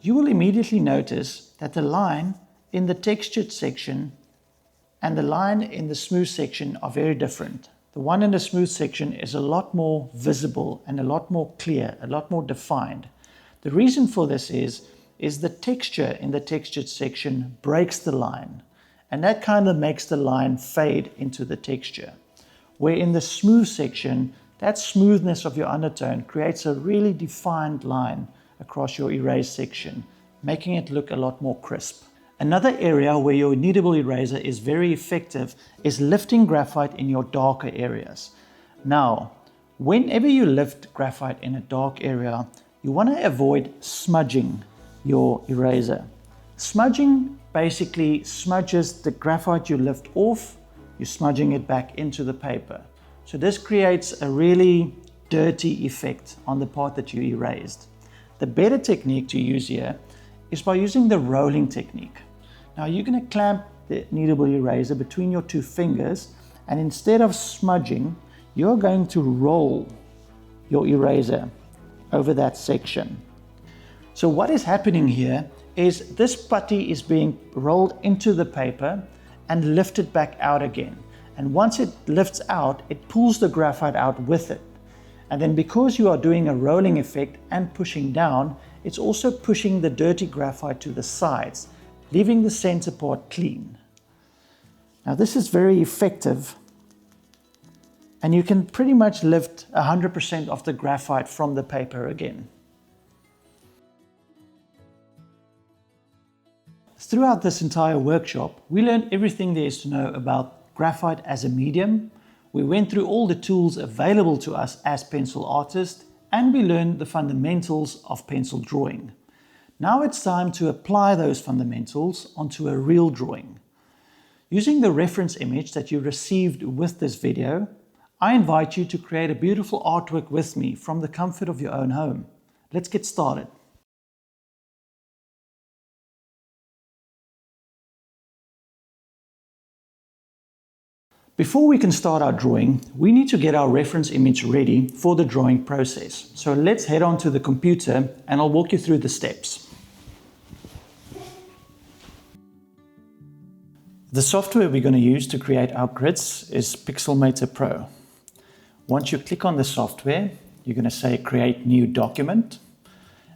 You will immediately notice that the line in the textured section and the line in the smooth section are very different. The one in the smooth section is a lot more visible and a lot more clear, a lot more defined. The reason for this is the texture in the textured section breaks the line, and that kind of makes the line fade into the texture. Where in the smooth section, that smoothness of your undertone creates a really defined line across your erased section, making it look a lot more crisp. Another area where your kneadable eraser is very effective is lifting graphite in your darker areas. Now, whenever you lift graphite in a dark area, you want to avoid smudging your eraser. Smudging basically smudges the graphite you lift off, you're smudging it back into the paper. So this creates a really dirty effect on the part that you erased. The better technique to use here is by using the rolling technique. Now you're going to clamp the kneadable eraser between your two fingers, and instead of smudging, you're going to roll your eraser over that section. So what is happening here is this putty is being rolled into the paper and lifted back out again. And once it lifts out, it pulls the graphite out with it. And then because you are doing a rolling effect and pushing down, it's also pushing the dirty graphite to the sides, leaving the center part clean. Now this is very effective, and you can pretty much lift 100% of the graphite from the paper again. Throughout this entire workshop, we learned everything there is to know about graphite as a medium. We went through all the tools available to us as pencil artists, and we learned the fundamentals of pencil drawing. Now it's time to apply those fundamentals onto a real drawing. Using the reference image that you received with this video, I invite you to create a beautiful artwork with me from the comfort of your own home. Let's get started. Before we can start our drawing, we need to get our reference image ready for the drawing process. So let's head on to the computer and I'll walk you through the steps. The software we're going to use to create our grids is Pixelmator Pro. Once you click on the software, you're going to say create new document.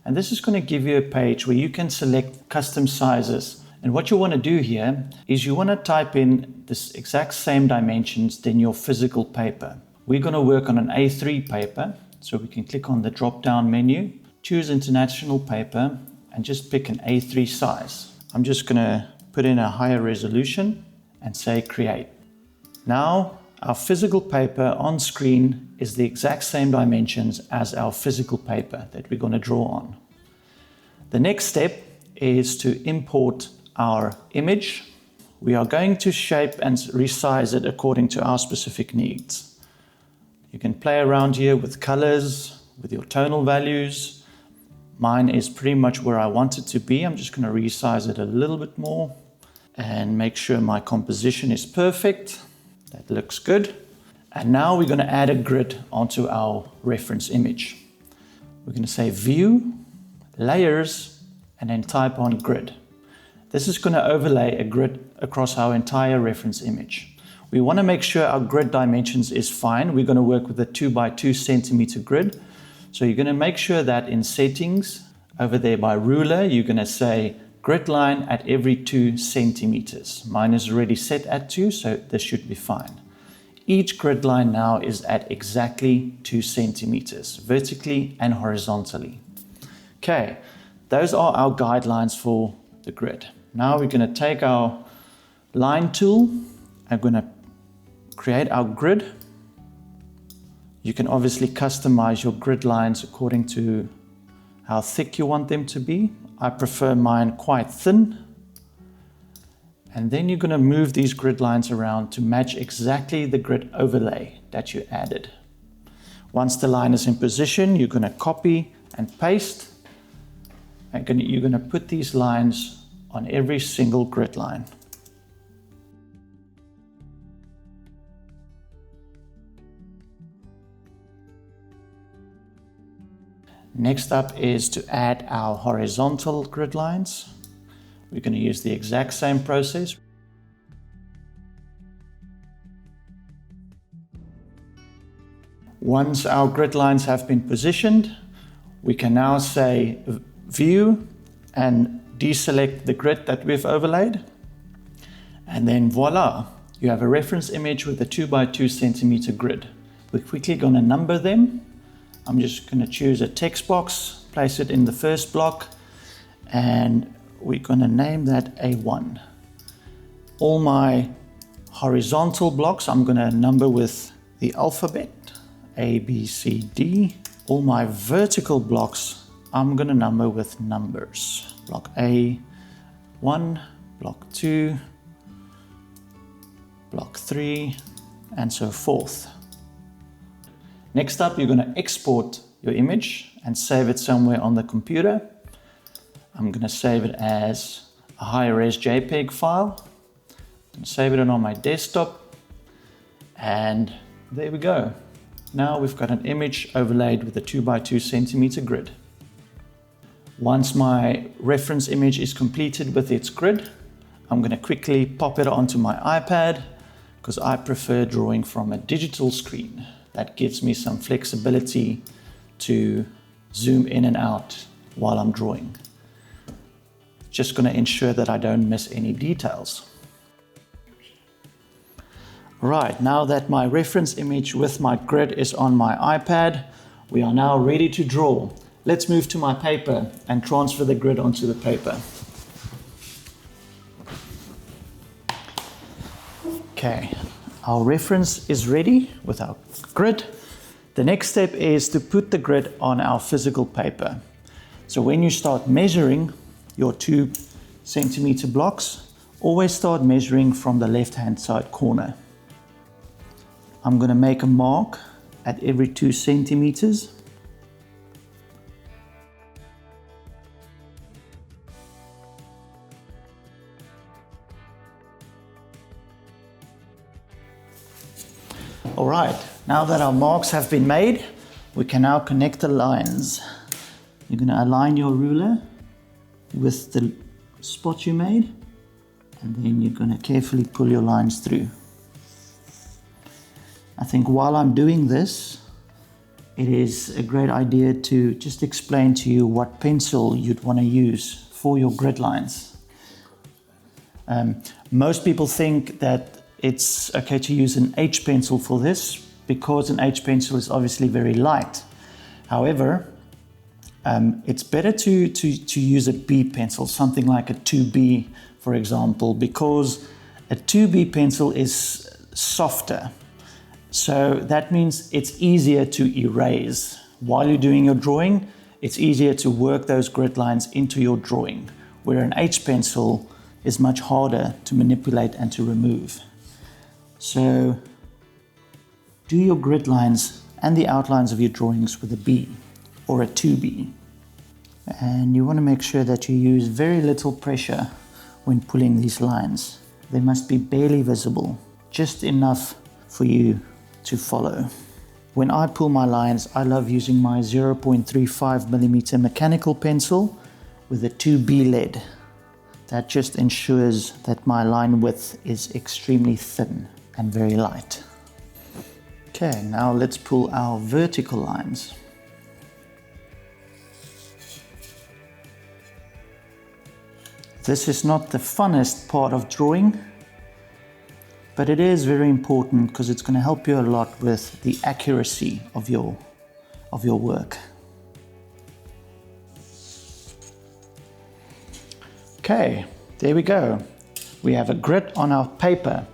And this is going to give you a page where you can select custom sizes. And what you want to do here is you want to type in this exact same dimensions than your physical paper. We're going to work on an A3 paper, so we can click on the drop down menu, choose international paper, and just pick an A3 size. I'm just going to put in a higher resolution and say create. Now our physical paper on screen is the exact same dimensions as our physical paper that we're going to draw on. The next step is to import our image. We are going to shape and resize it according to our specific needs. You can play around here with colors, with your tonal values. Mine is pretty much where I want it to be. I'm just going to resize it a little bit more and make sure my composition is perfect. That looks good. And now we're going to add a grid onto our reference image. We're going to say View, Layers, and then type on Grid. This is going to overlay a grid across our entire reference image. We want to make sure our grid dimensions is fine. We're going to work with a 2 by 2 centimeter grid. So you're going to make sure that in settings, over there by ruler, you're going to say grid line at every 2 centimeters. Mine is already set at 2, so this should be fine. Each grid line now is at exactly 2 centimeters, vertically and horizontally. Okay, those are our guidelines for the grid. Now we're going to take our line tool and we're going to create our grid. You can obviously customize your grid lines according to how thick you want them to be. I prefer mine quite thin. And then you're going to move these grid lines around to match exactly the grid overlay that you added. Once the line is in position, you're going to copy and paste. And you're going to put these lines on every single grid line. Next up is to add our horizontal grid lines. We're going to use the exact same process. Once our grid lines have been positioned, we can now say View and deselect the grid that we've overlaid. And then voila, you have a reference image with a 2 by 2 centimeter grid. We're quickly going to number them. I'm just going to choose a text box, place it in the first block, and we're going to name that A1. All my horizontal blocks I'm going to number with the alphabet, A, B, C, D. All my vertical blocks I'm going to number with numbers. Block A1, block 2, block 3, and so forth. Next up, you're going to export your image and save it somewhere on the computer. I'm going to save it as a high-res JPEG file. I'm going to save it on my desktop. And there we go. Now we've got an image overlaid with a 2 by 2 centimeter grid. Once my reference image is completed with its grid, I'm going to quickly pop it onto my iPad because I prefer drawing from a digital screen. That gives me some flexibility to zoom in and out while I'm drawing. Just going to ensure that I don't miss any details. Right, now that my reference image with my grid is on my iPad, we are now ready to draw. Let's move to my paper and transfer the grid onto the paper. Okay, our reference is ready with our grid. The next step is to put the grid on our physical paper. So when you start measuring your 2 centimeter blocks, always start measuring from the left-hand side corner. I'm going to make a mark at every 2 centimeters. All right, now that our marks have been made, we can now connect the lines. You're going to align your ruler with the spot you made, and then you're going to carefully pull your lines through. I think while I'm doing this, it is a great idea to just explain to you what pencil you'd want to use for your grid lines. Most people think that it's okay to use an H pencil for this because an H pencil is obviously very light. However, it's better to use a B pencil, something like a 2B, for example, because a 2B pencil is softer. So that means it's easier to erase. While you're doing your drawing, it's easier to work those grid lines into your drawing, where an H pencil is much harder to manipulate and to remove. So do your grid lines and the outlines of your drawings with a B or a 2B. And you want to make sure that you use very little pressure when pulling these lines. They must be barely visible, just enough for you to follow. When I pull my lines, I love using my 0.35mm mechanical pencil with a 2B lead. That just ensures that my line width is extremely thin and very light. Okay, now let's pull our vertical lines. This is not the funnest part of drawing, but it is very important because it's going to help you a lot with the accuracy of your work. Okay, there we go. We have a grid on our paper.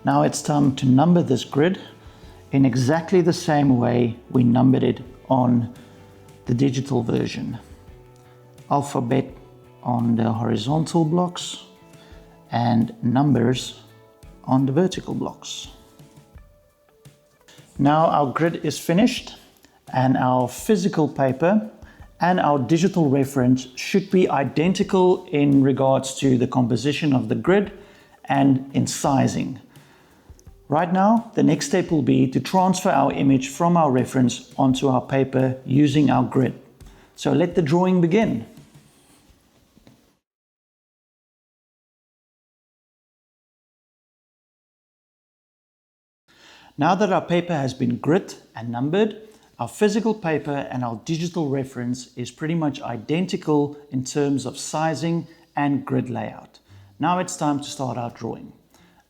Now it's time to number this grid in exactly the same way we numbered it on the digital version. Alphabet on the horizontal blocks and numbers on the vertical blocks. Now our grid is finished and our physical paper and our digital reference should be identical in regards to the composition of the grid and in sizing. Right now, the next step will be to transfer our image from our reference onto our paper using our grid. So let the drawing begin. Now that our paper has been grid and numbered, our physical paper and our digital reference is pretty much identical in terms of sizing and grid layout. Now it's time to start our drawing.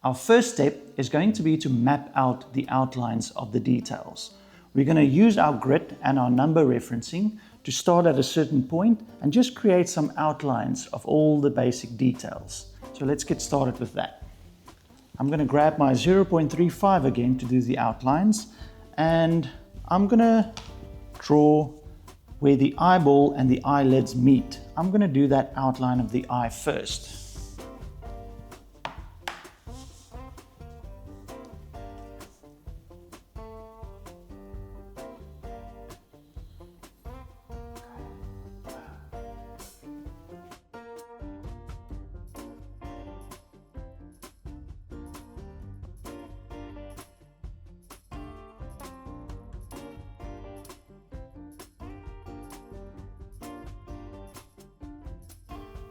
Our first step is going to be to map out the outlines of the details. We're going to use our grid and our number referencing to start at a certain point and just create some outlines of all the basic details. So let's get started with that. I'm going to grab my 0.35 again to do the outlines, and I'm going to draw where the eyeball and the eyelids meet. I'm going to do that outline of the eye first.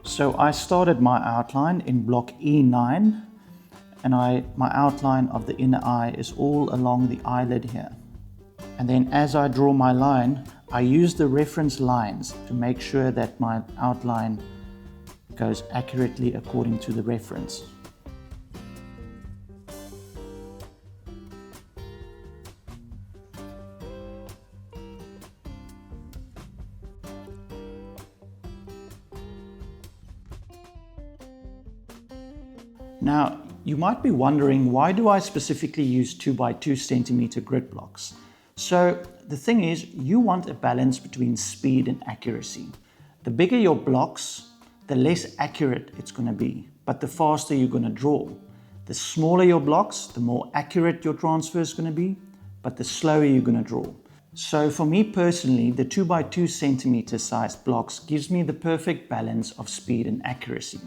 So I started my outline in block E9, and my outline of the inner eye is all along the eyelid here. And then as I draw my line, I use the reference lines to make sure that my outline goes accurately according to the reference. Now, you might be wondering, why do I specifically use 2x2 centimeter grid blocks? So the thing is, you want a balance between speed and accuracy. The bigger your blocks, the less accurate it's going to be, but the faster you're going to draw. The smaller your blocks, the more accurate your transfer is going to be, but the slower you're going to draw. So for me personally, the 2x2 centimeter sized blocks gives me the perfect balance of speed and accuracy.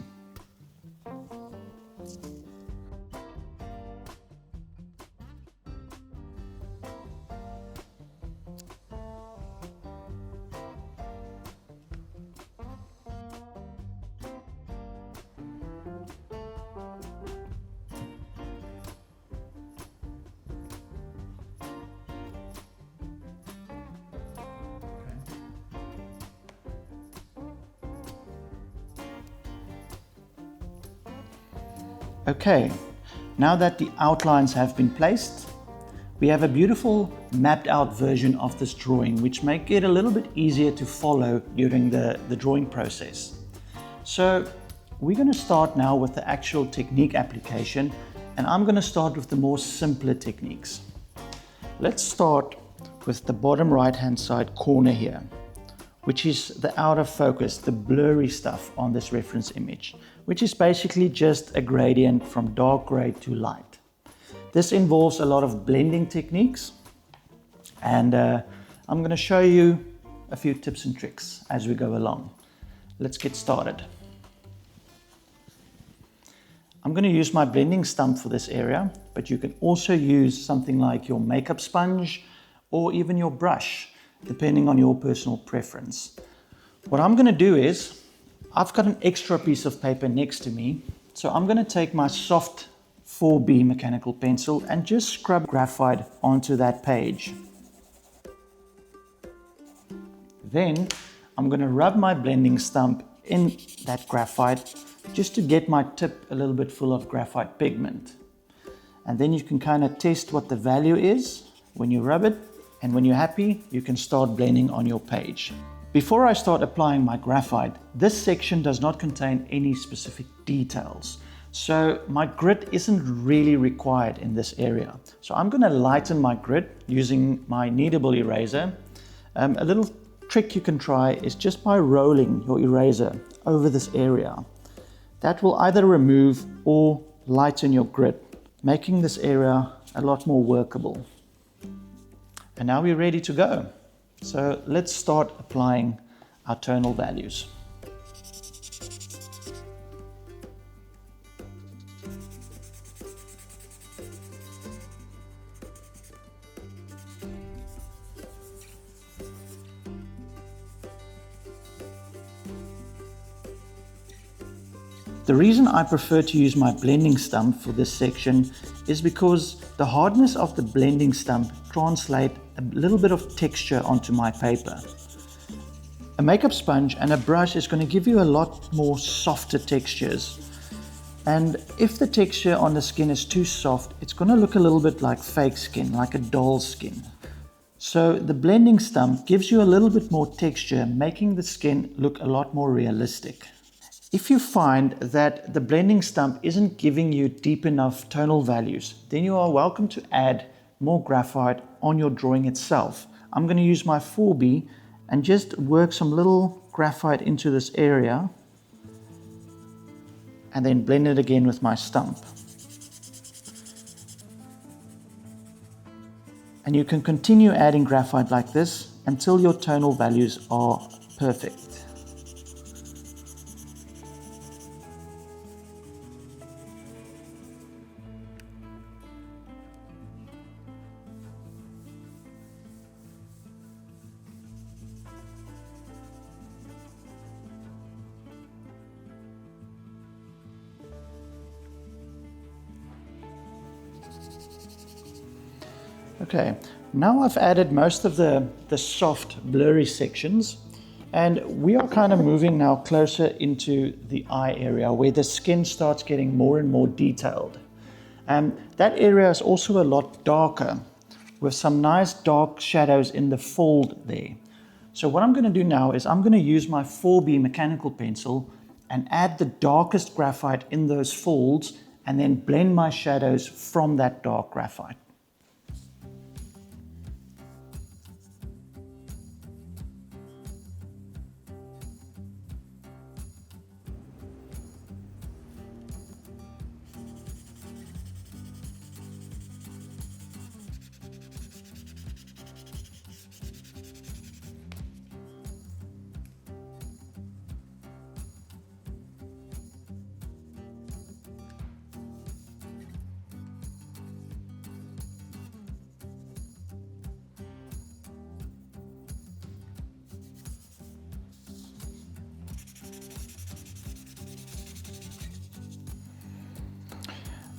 Okay, now that the outlines have been placed, we have a beautiful mapped out version of this drawing, which make it a little bit easier to follow during the drawing process. So we're going to start now with the actual technique application, and I'm going to start with the more simpler techniques. Let's start with the bottom right hand side corner here, which is the out of focus, the blurry stuff on this reference image, which is basically just a gradient from dark gray to light. This involves a lot of blending techniques, and I'm going to show you a few tips and tricks as we go along. Let's get started. I'm going to use my blending stump for this area, but you can also use something like your makeup sponge or even your brush, depending on your personal preference. What I'm going to do is, I've got an extra piece of paper next to me, so I'm going to take my soft 4B mechanical pencil and just scrub graphite onto that page. Then I'm going to rub my blending stump in that graphite just to get my tip a little bit full of graphite pigment. And then you can kind of test what the value is when you rub it, and when you're happy, you can start blending on your page. Before I start applying my graphite, this section does not contain any specific details. So my grit isn't really required in this area. So I'm going to lighten my grit using my kneadable eraser. A little trick you can try is just by rolling your eraser over this area. That will either remove or lighten your grit, making this area a lot more workable. And now we're ready to go. So let's start applying our tonal values. The reason I prefer to use my blending stump for this section is because the hardness of the blending stump translates a little bit of texture onto my paper. A makeup sponge and a brush is going to give you a lot more softer textures. And if the texture on the skin is too soft, it's going to look a little bit like fake skin, like a doll's skin. So the blending stump gives you a little bit more texture, making the skin look a lot more realistic. If you find that the blending stump isn't giving you deep enough tonal values, then you are welcome to add more graphite on your drawing itself. I'm going to use my 4B and just work some little graphite into this area and then blend it again with my stump. And you can continue adding graphite like this until your tonal values are perfect. Okay, now I've added most of the soft blurry sections, and we are kind of moving now closer into the eye area where the skin starts getting more and more detailed. That area is also a lot darker with some nice dark shadows in the fold there. So what I'm going to do now is I'm going to use my 4B mechanical pencil and add the darkest graphite in those folds and then blend my shadows from that dark graphite.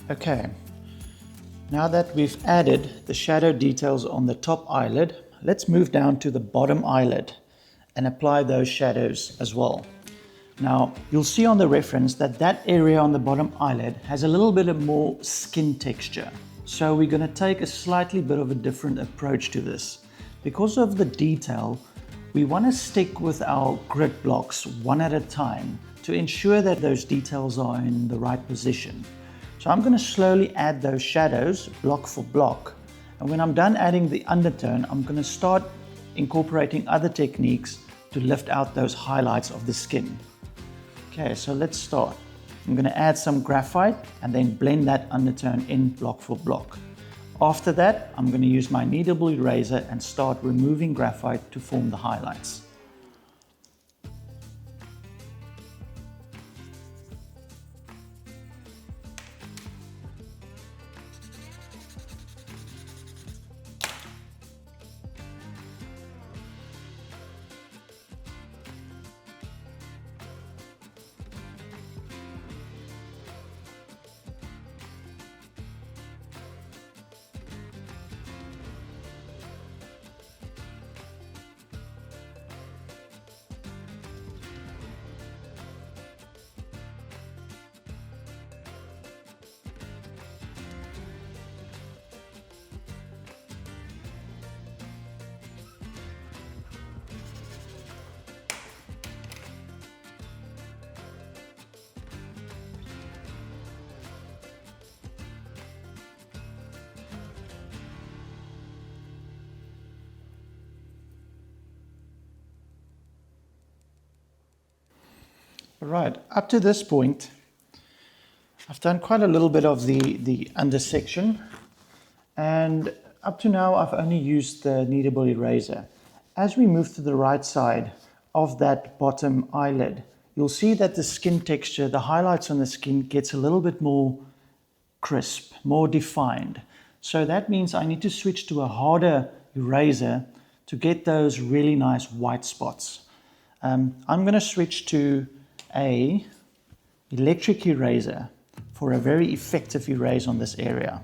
Okay, now that we've added the shadow details on the top eyelid, let's move down to the bottom eyelid and apply those shadows as well. Now, you'll see on the reference that that area on the bottom eyelid has a little bit of more skin texture. So we're going to take a slightly bit of a different approach to this. Because of the detail, we want to stick with our grit blocks one at a time to ensure that those details are in the right position. So I'm going to slowly add those shadows block for block. And when I'm done adding the undertone, I'm going to start incorporating other techniques to lift out those highlights of the skin. Okay, so let's start. I'm going to add some graphite and then blend that undertone in block for block. After that, I'm going to use my kneadable eraser and start removing graphite to form the highlights. Right, up to this point, I've done quite a little bit of the under section, and up to now I've only used the kneadable eraser. As we move to the right side of that bottom eyelid, you'll see that the skin texture, the highlights on the skin gets a little bit more crisp, more defined. So that means I need to switch to a harder eraser to get those really nice white spots. I'm going to switch to a electric eraser for a very effective erase on this area.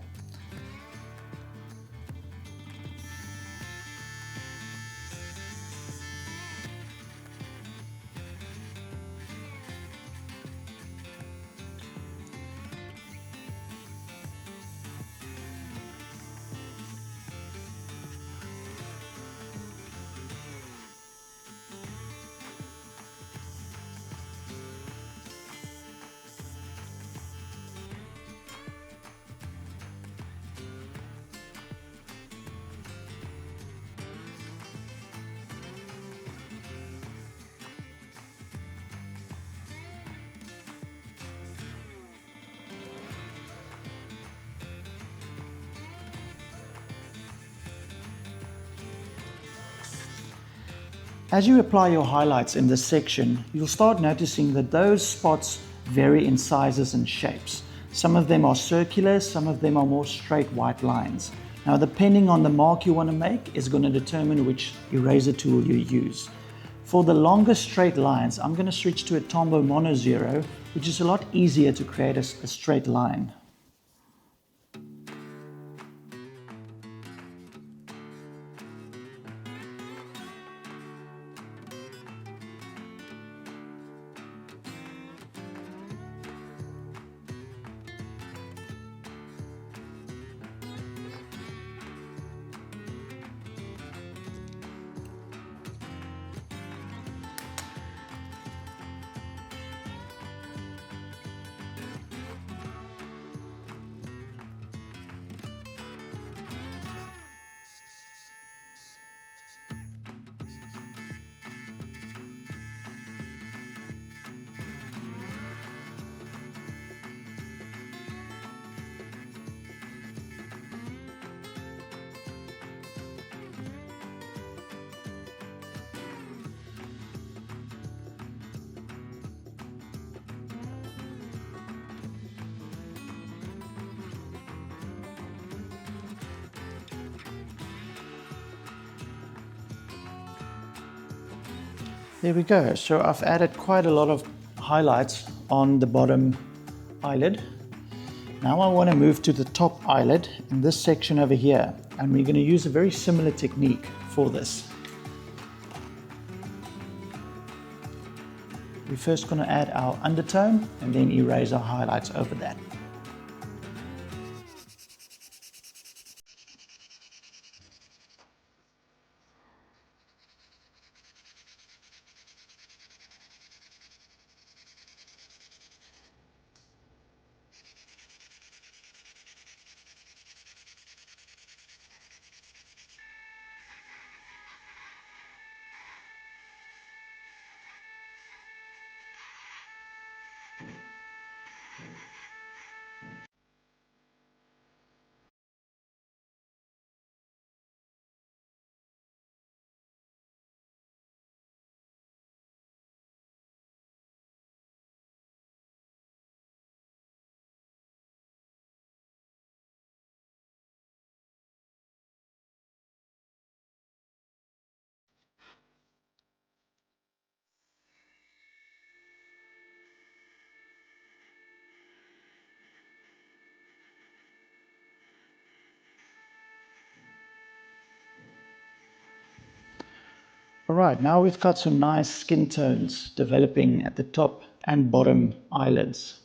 As you apply your highlights in this section, you'll start noticing that those spots vary in sizes and shapes. Some of them are circular, some of them are more straight white lines. Now, depending on the mark you want to make is going to determine which eraser tool you use. For the longer straight lines, I'm going to switch to a Tombow Mono Zero, which is a lot easier to create a straight line. There we go. So I've added quite a lot of highlights on the bottom eyelid. Now I want to move to the top eyelid in this section over here, and we're going to use a very similar technique for this. We're first going to add our undertone and then erase our highlights over that. All right, now we've got some nice skin tones developing at the top and bottom eyelids.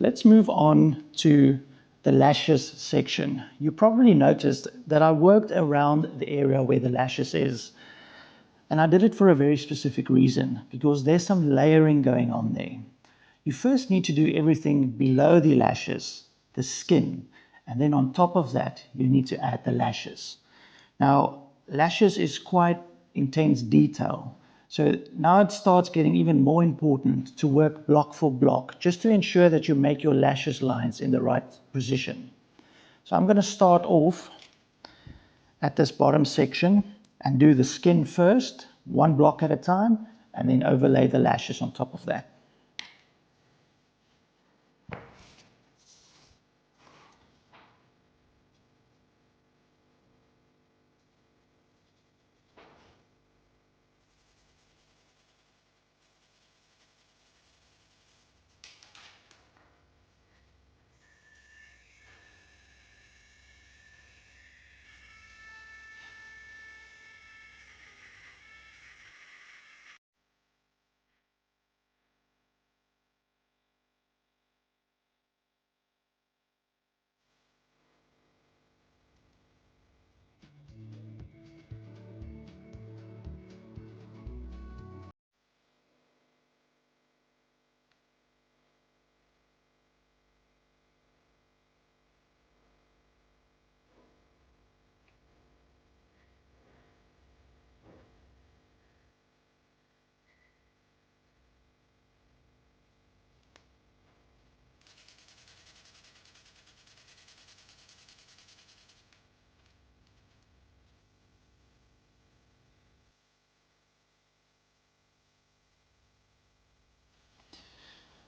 Let's move on to the lashes section. You probably noticed that I worked around the area where the lashes is. And I did it for a very specific reason, because there's some layering going on there. You first need to do everything below the lashes, the skin, and then on top of that, you need to add the lashes. Now, lashes is quite intense detail. So now it starts getting even more important to work block for block, just to ensure that you make your lashes lines in the right position. So I'm going to start off at this bottom section and do the skin first, one block at a time, and then overlay the lashes on top of that.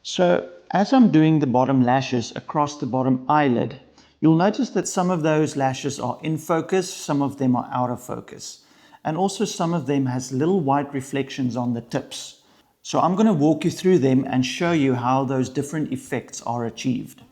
So as I'm doing the bottom lashes across the bottom eyelid, you'll notice that some of those lashes are in focus, some of them are out of focus. And also some of them has little white reflections on the tips. So I'm going to walk you through them and show you how those different effects are achieved.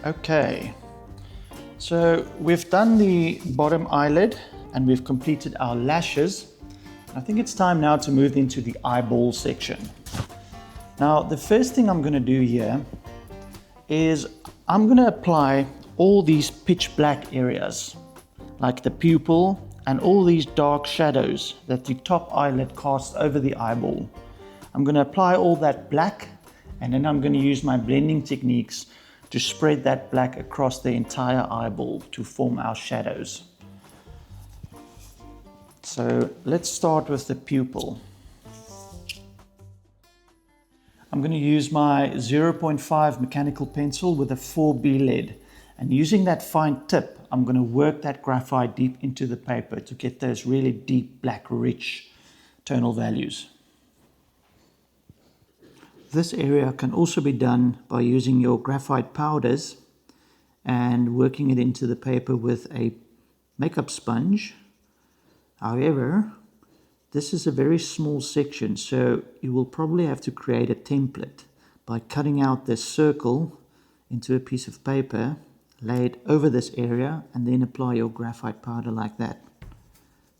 Okay, so we've done the bottom eyelid and we've completed our lashes. I think it's time now to move into the eyeball section. Now, the first thing I'm going to do here is I'm going to apply all these pitch black areas, like the pupil and all these dark shadows that the top eyelid casts over the eyeball. I'm going to apply all that black, and then I'm going to use my blending techniques to spread that black across the entire eyeball to form our shadows. So let's start with the pupil. I'm going to use my 0.5 mechanical pencil with a 4B lead, and using that fine tip, I'm going to work that graphite deep into the paper to get those really deep, black, rich tonal values. This area can also be done by using your graphite powders and working it into the paper with a makeup sponge. However, this is a very small section, so you will probably have to create a template by cutting out this circle into a piece of paper, lay it over this area, and then apply your graphite powder like that.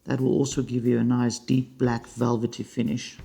That will also give you a nice deep black velvety finish.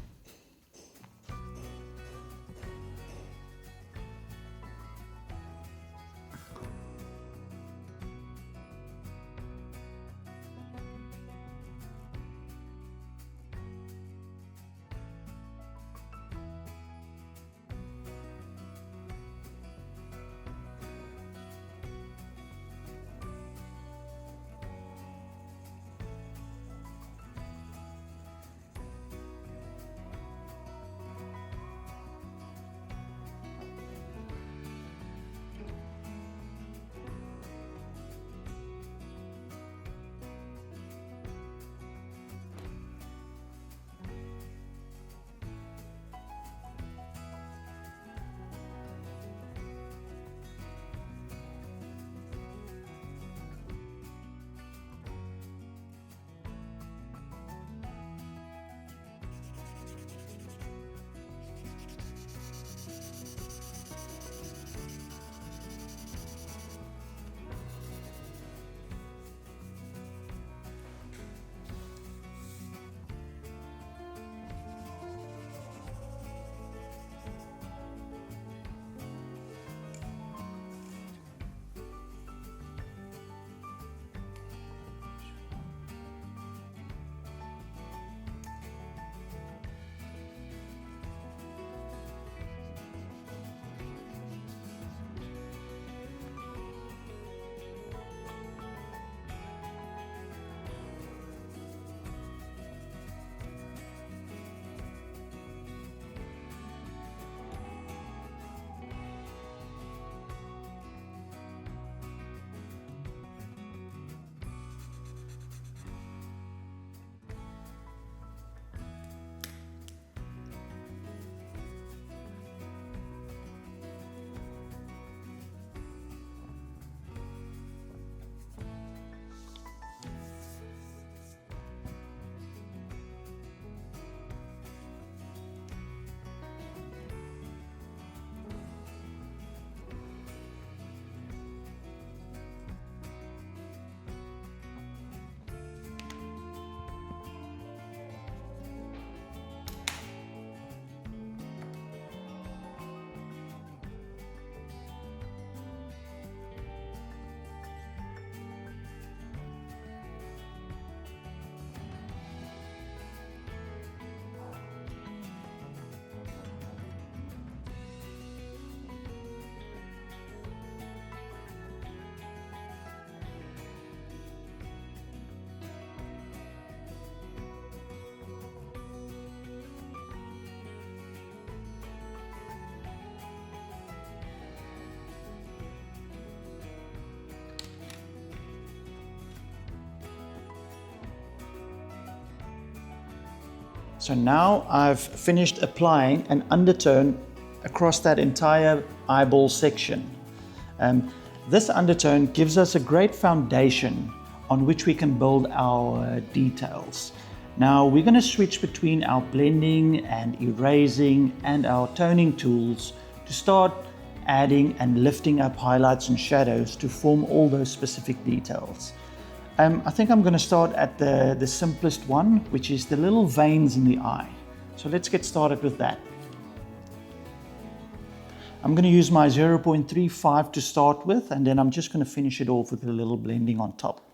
So now I've finished applying an undertone across that entire eyeball section. This undertone gives us a great foundation on which we can build our details. Now we're going to switch between our blending and erasing and our toning tools to start adding and lifting up highlights and shadows to form all those specific details. I think I'm going to start at the simplest one, which is the little veins in the eye. So let's get started with that. I'm going to use my 0.35 to start with, and then I'm just going to finish it off with a little blending on top.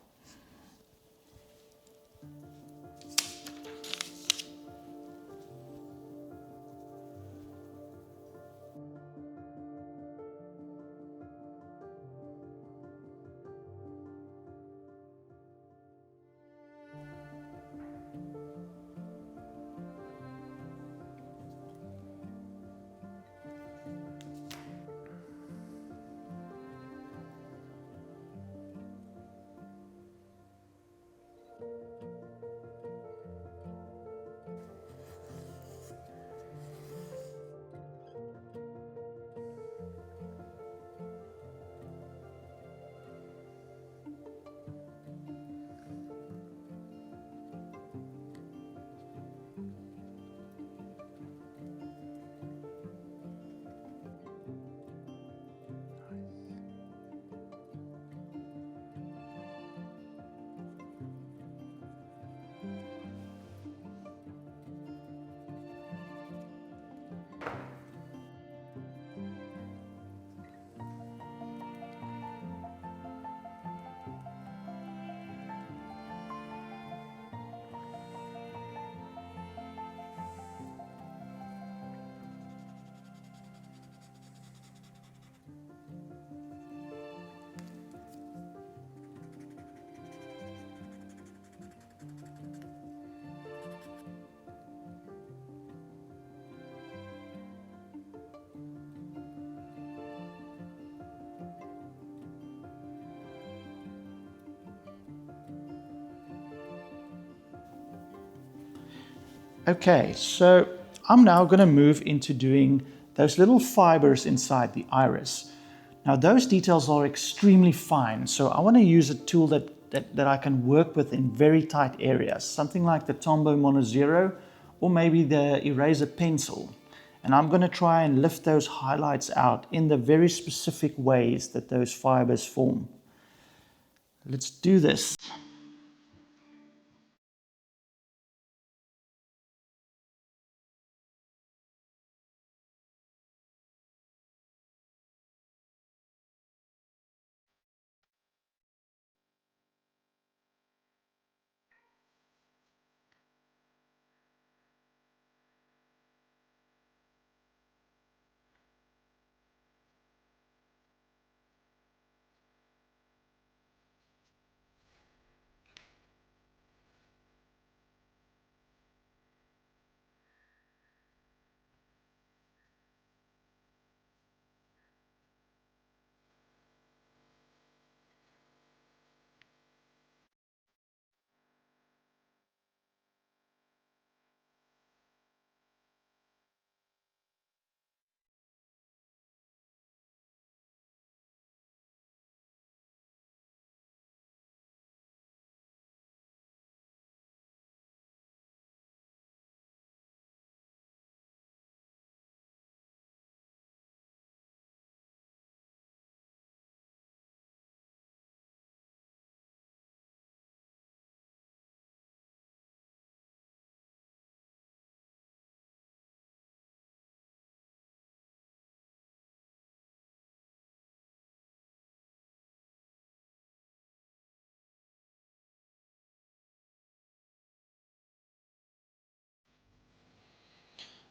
Okay, so I'm now going to move into doing those little fibers inside the iris. Now those details are extremely fine, so I want to use a tool that I can work with in very tight areas, something like the Tombow Mono Zero or maybe the eraser pencil. And I'm going to try and lift those highlights out in the very specific ways that those fibers form. Let's do this.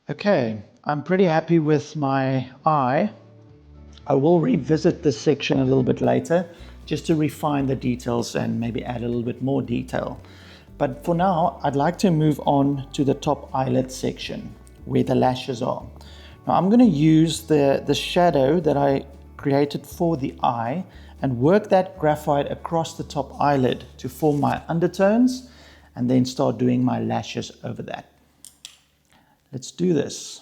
Okay, I'm pretty happy with my eye. I will revisit this section a little bit later just to refine the details and maybe add a little bit more detail. But for now, I'd like to move on to the top eyelid section where the lashes are. Now I'm going to use the shadow that I created for the eye and work that graphite across the top eyelid to form my undertones and then start doing my lashes over that. Let's do this.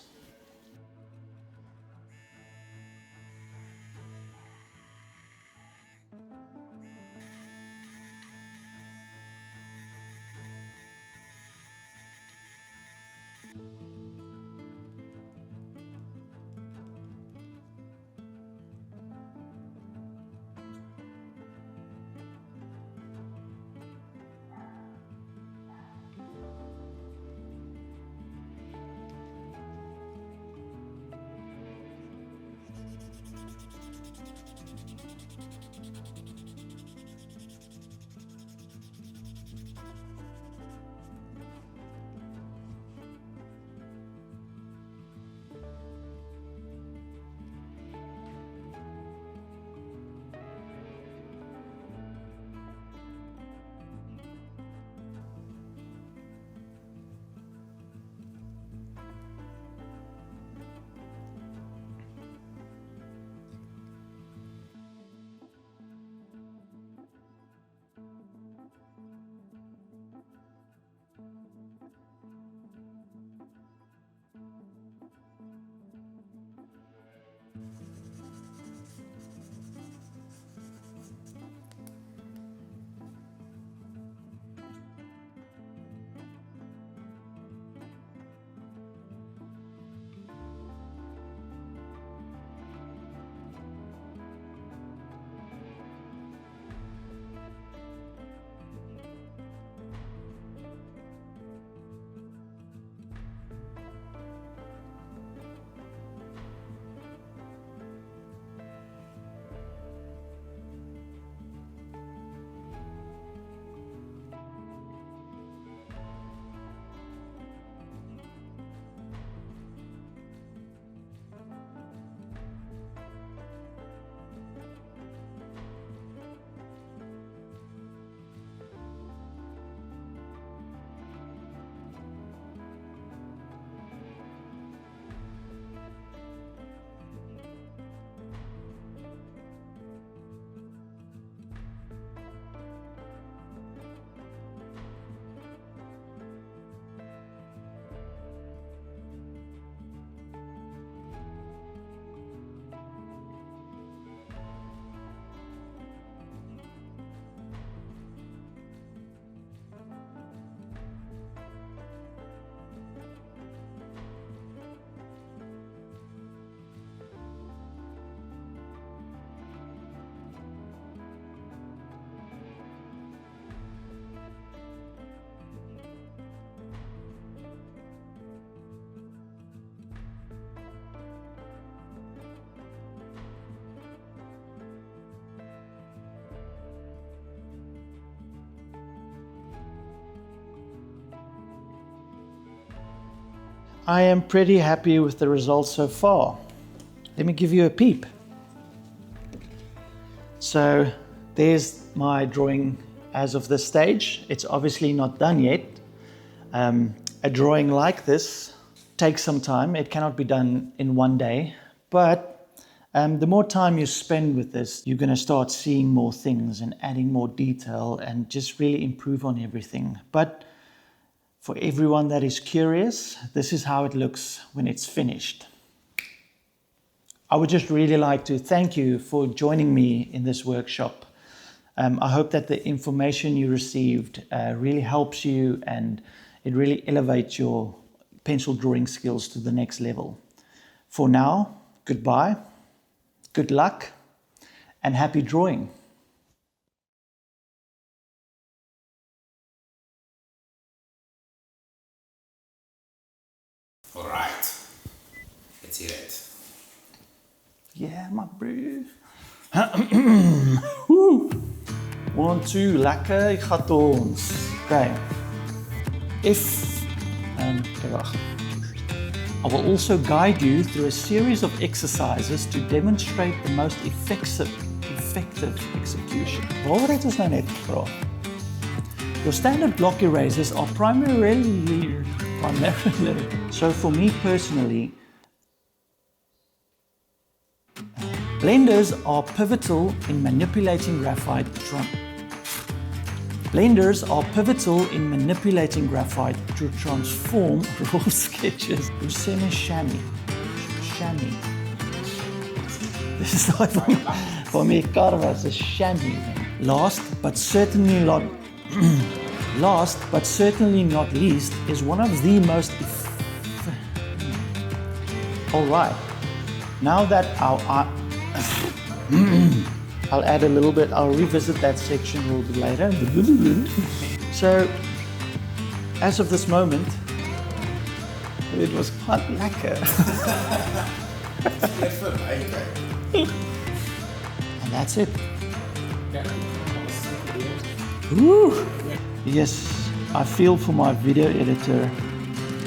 I am pretty happy with the results so far. Let me give you a peep. So there's my drawing as of this stage. It's obviously not done yet. A drawing like this takes some time. It cannot be done in one day, but the more time you spend with this, you're going to start seeing more things and adding more detail and just really improve on everything. But for everyone that is curious, this is how it looks when it's finished. I would just really like to thank you for joining me in this workshop. I hope that the information you received really helps you and it really elevates your pencil drawing skills to the next level. For now, goodbye, good luck, and happy drawing. All right, let's hear it. Yeah, my bro. 1, 2, lekker, ek gaat ons. Okay. I will also guide you through a series of exercises to demonstrate the most effective execution. Waarom het ons nou net gevra? Your standard block erasers are primarily. So for me personally, blenders are pivotal in manipulating graphite. Blenders are pivotal in manipulating graphite to transform raw sketches. Chamois. This is not for me. Carvas is chamois. Last but certainly not least is one of the most. All right. Now that I'll add a little bit, I'll revisit that section a little bit later. So, as of this moment, it was quite lekker. And that's it. Woo. Yes, I feel for my video editor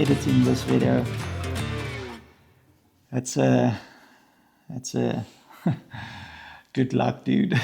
editing this video. That's a good luck, dude.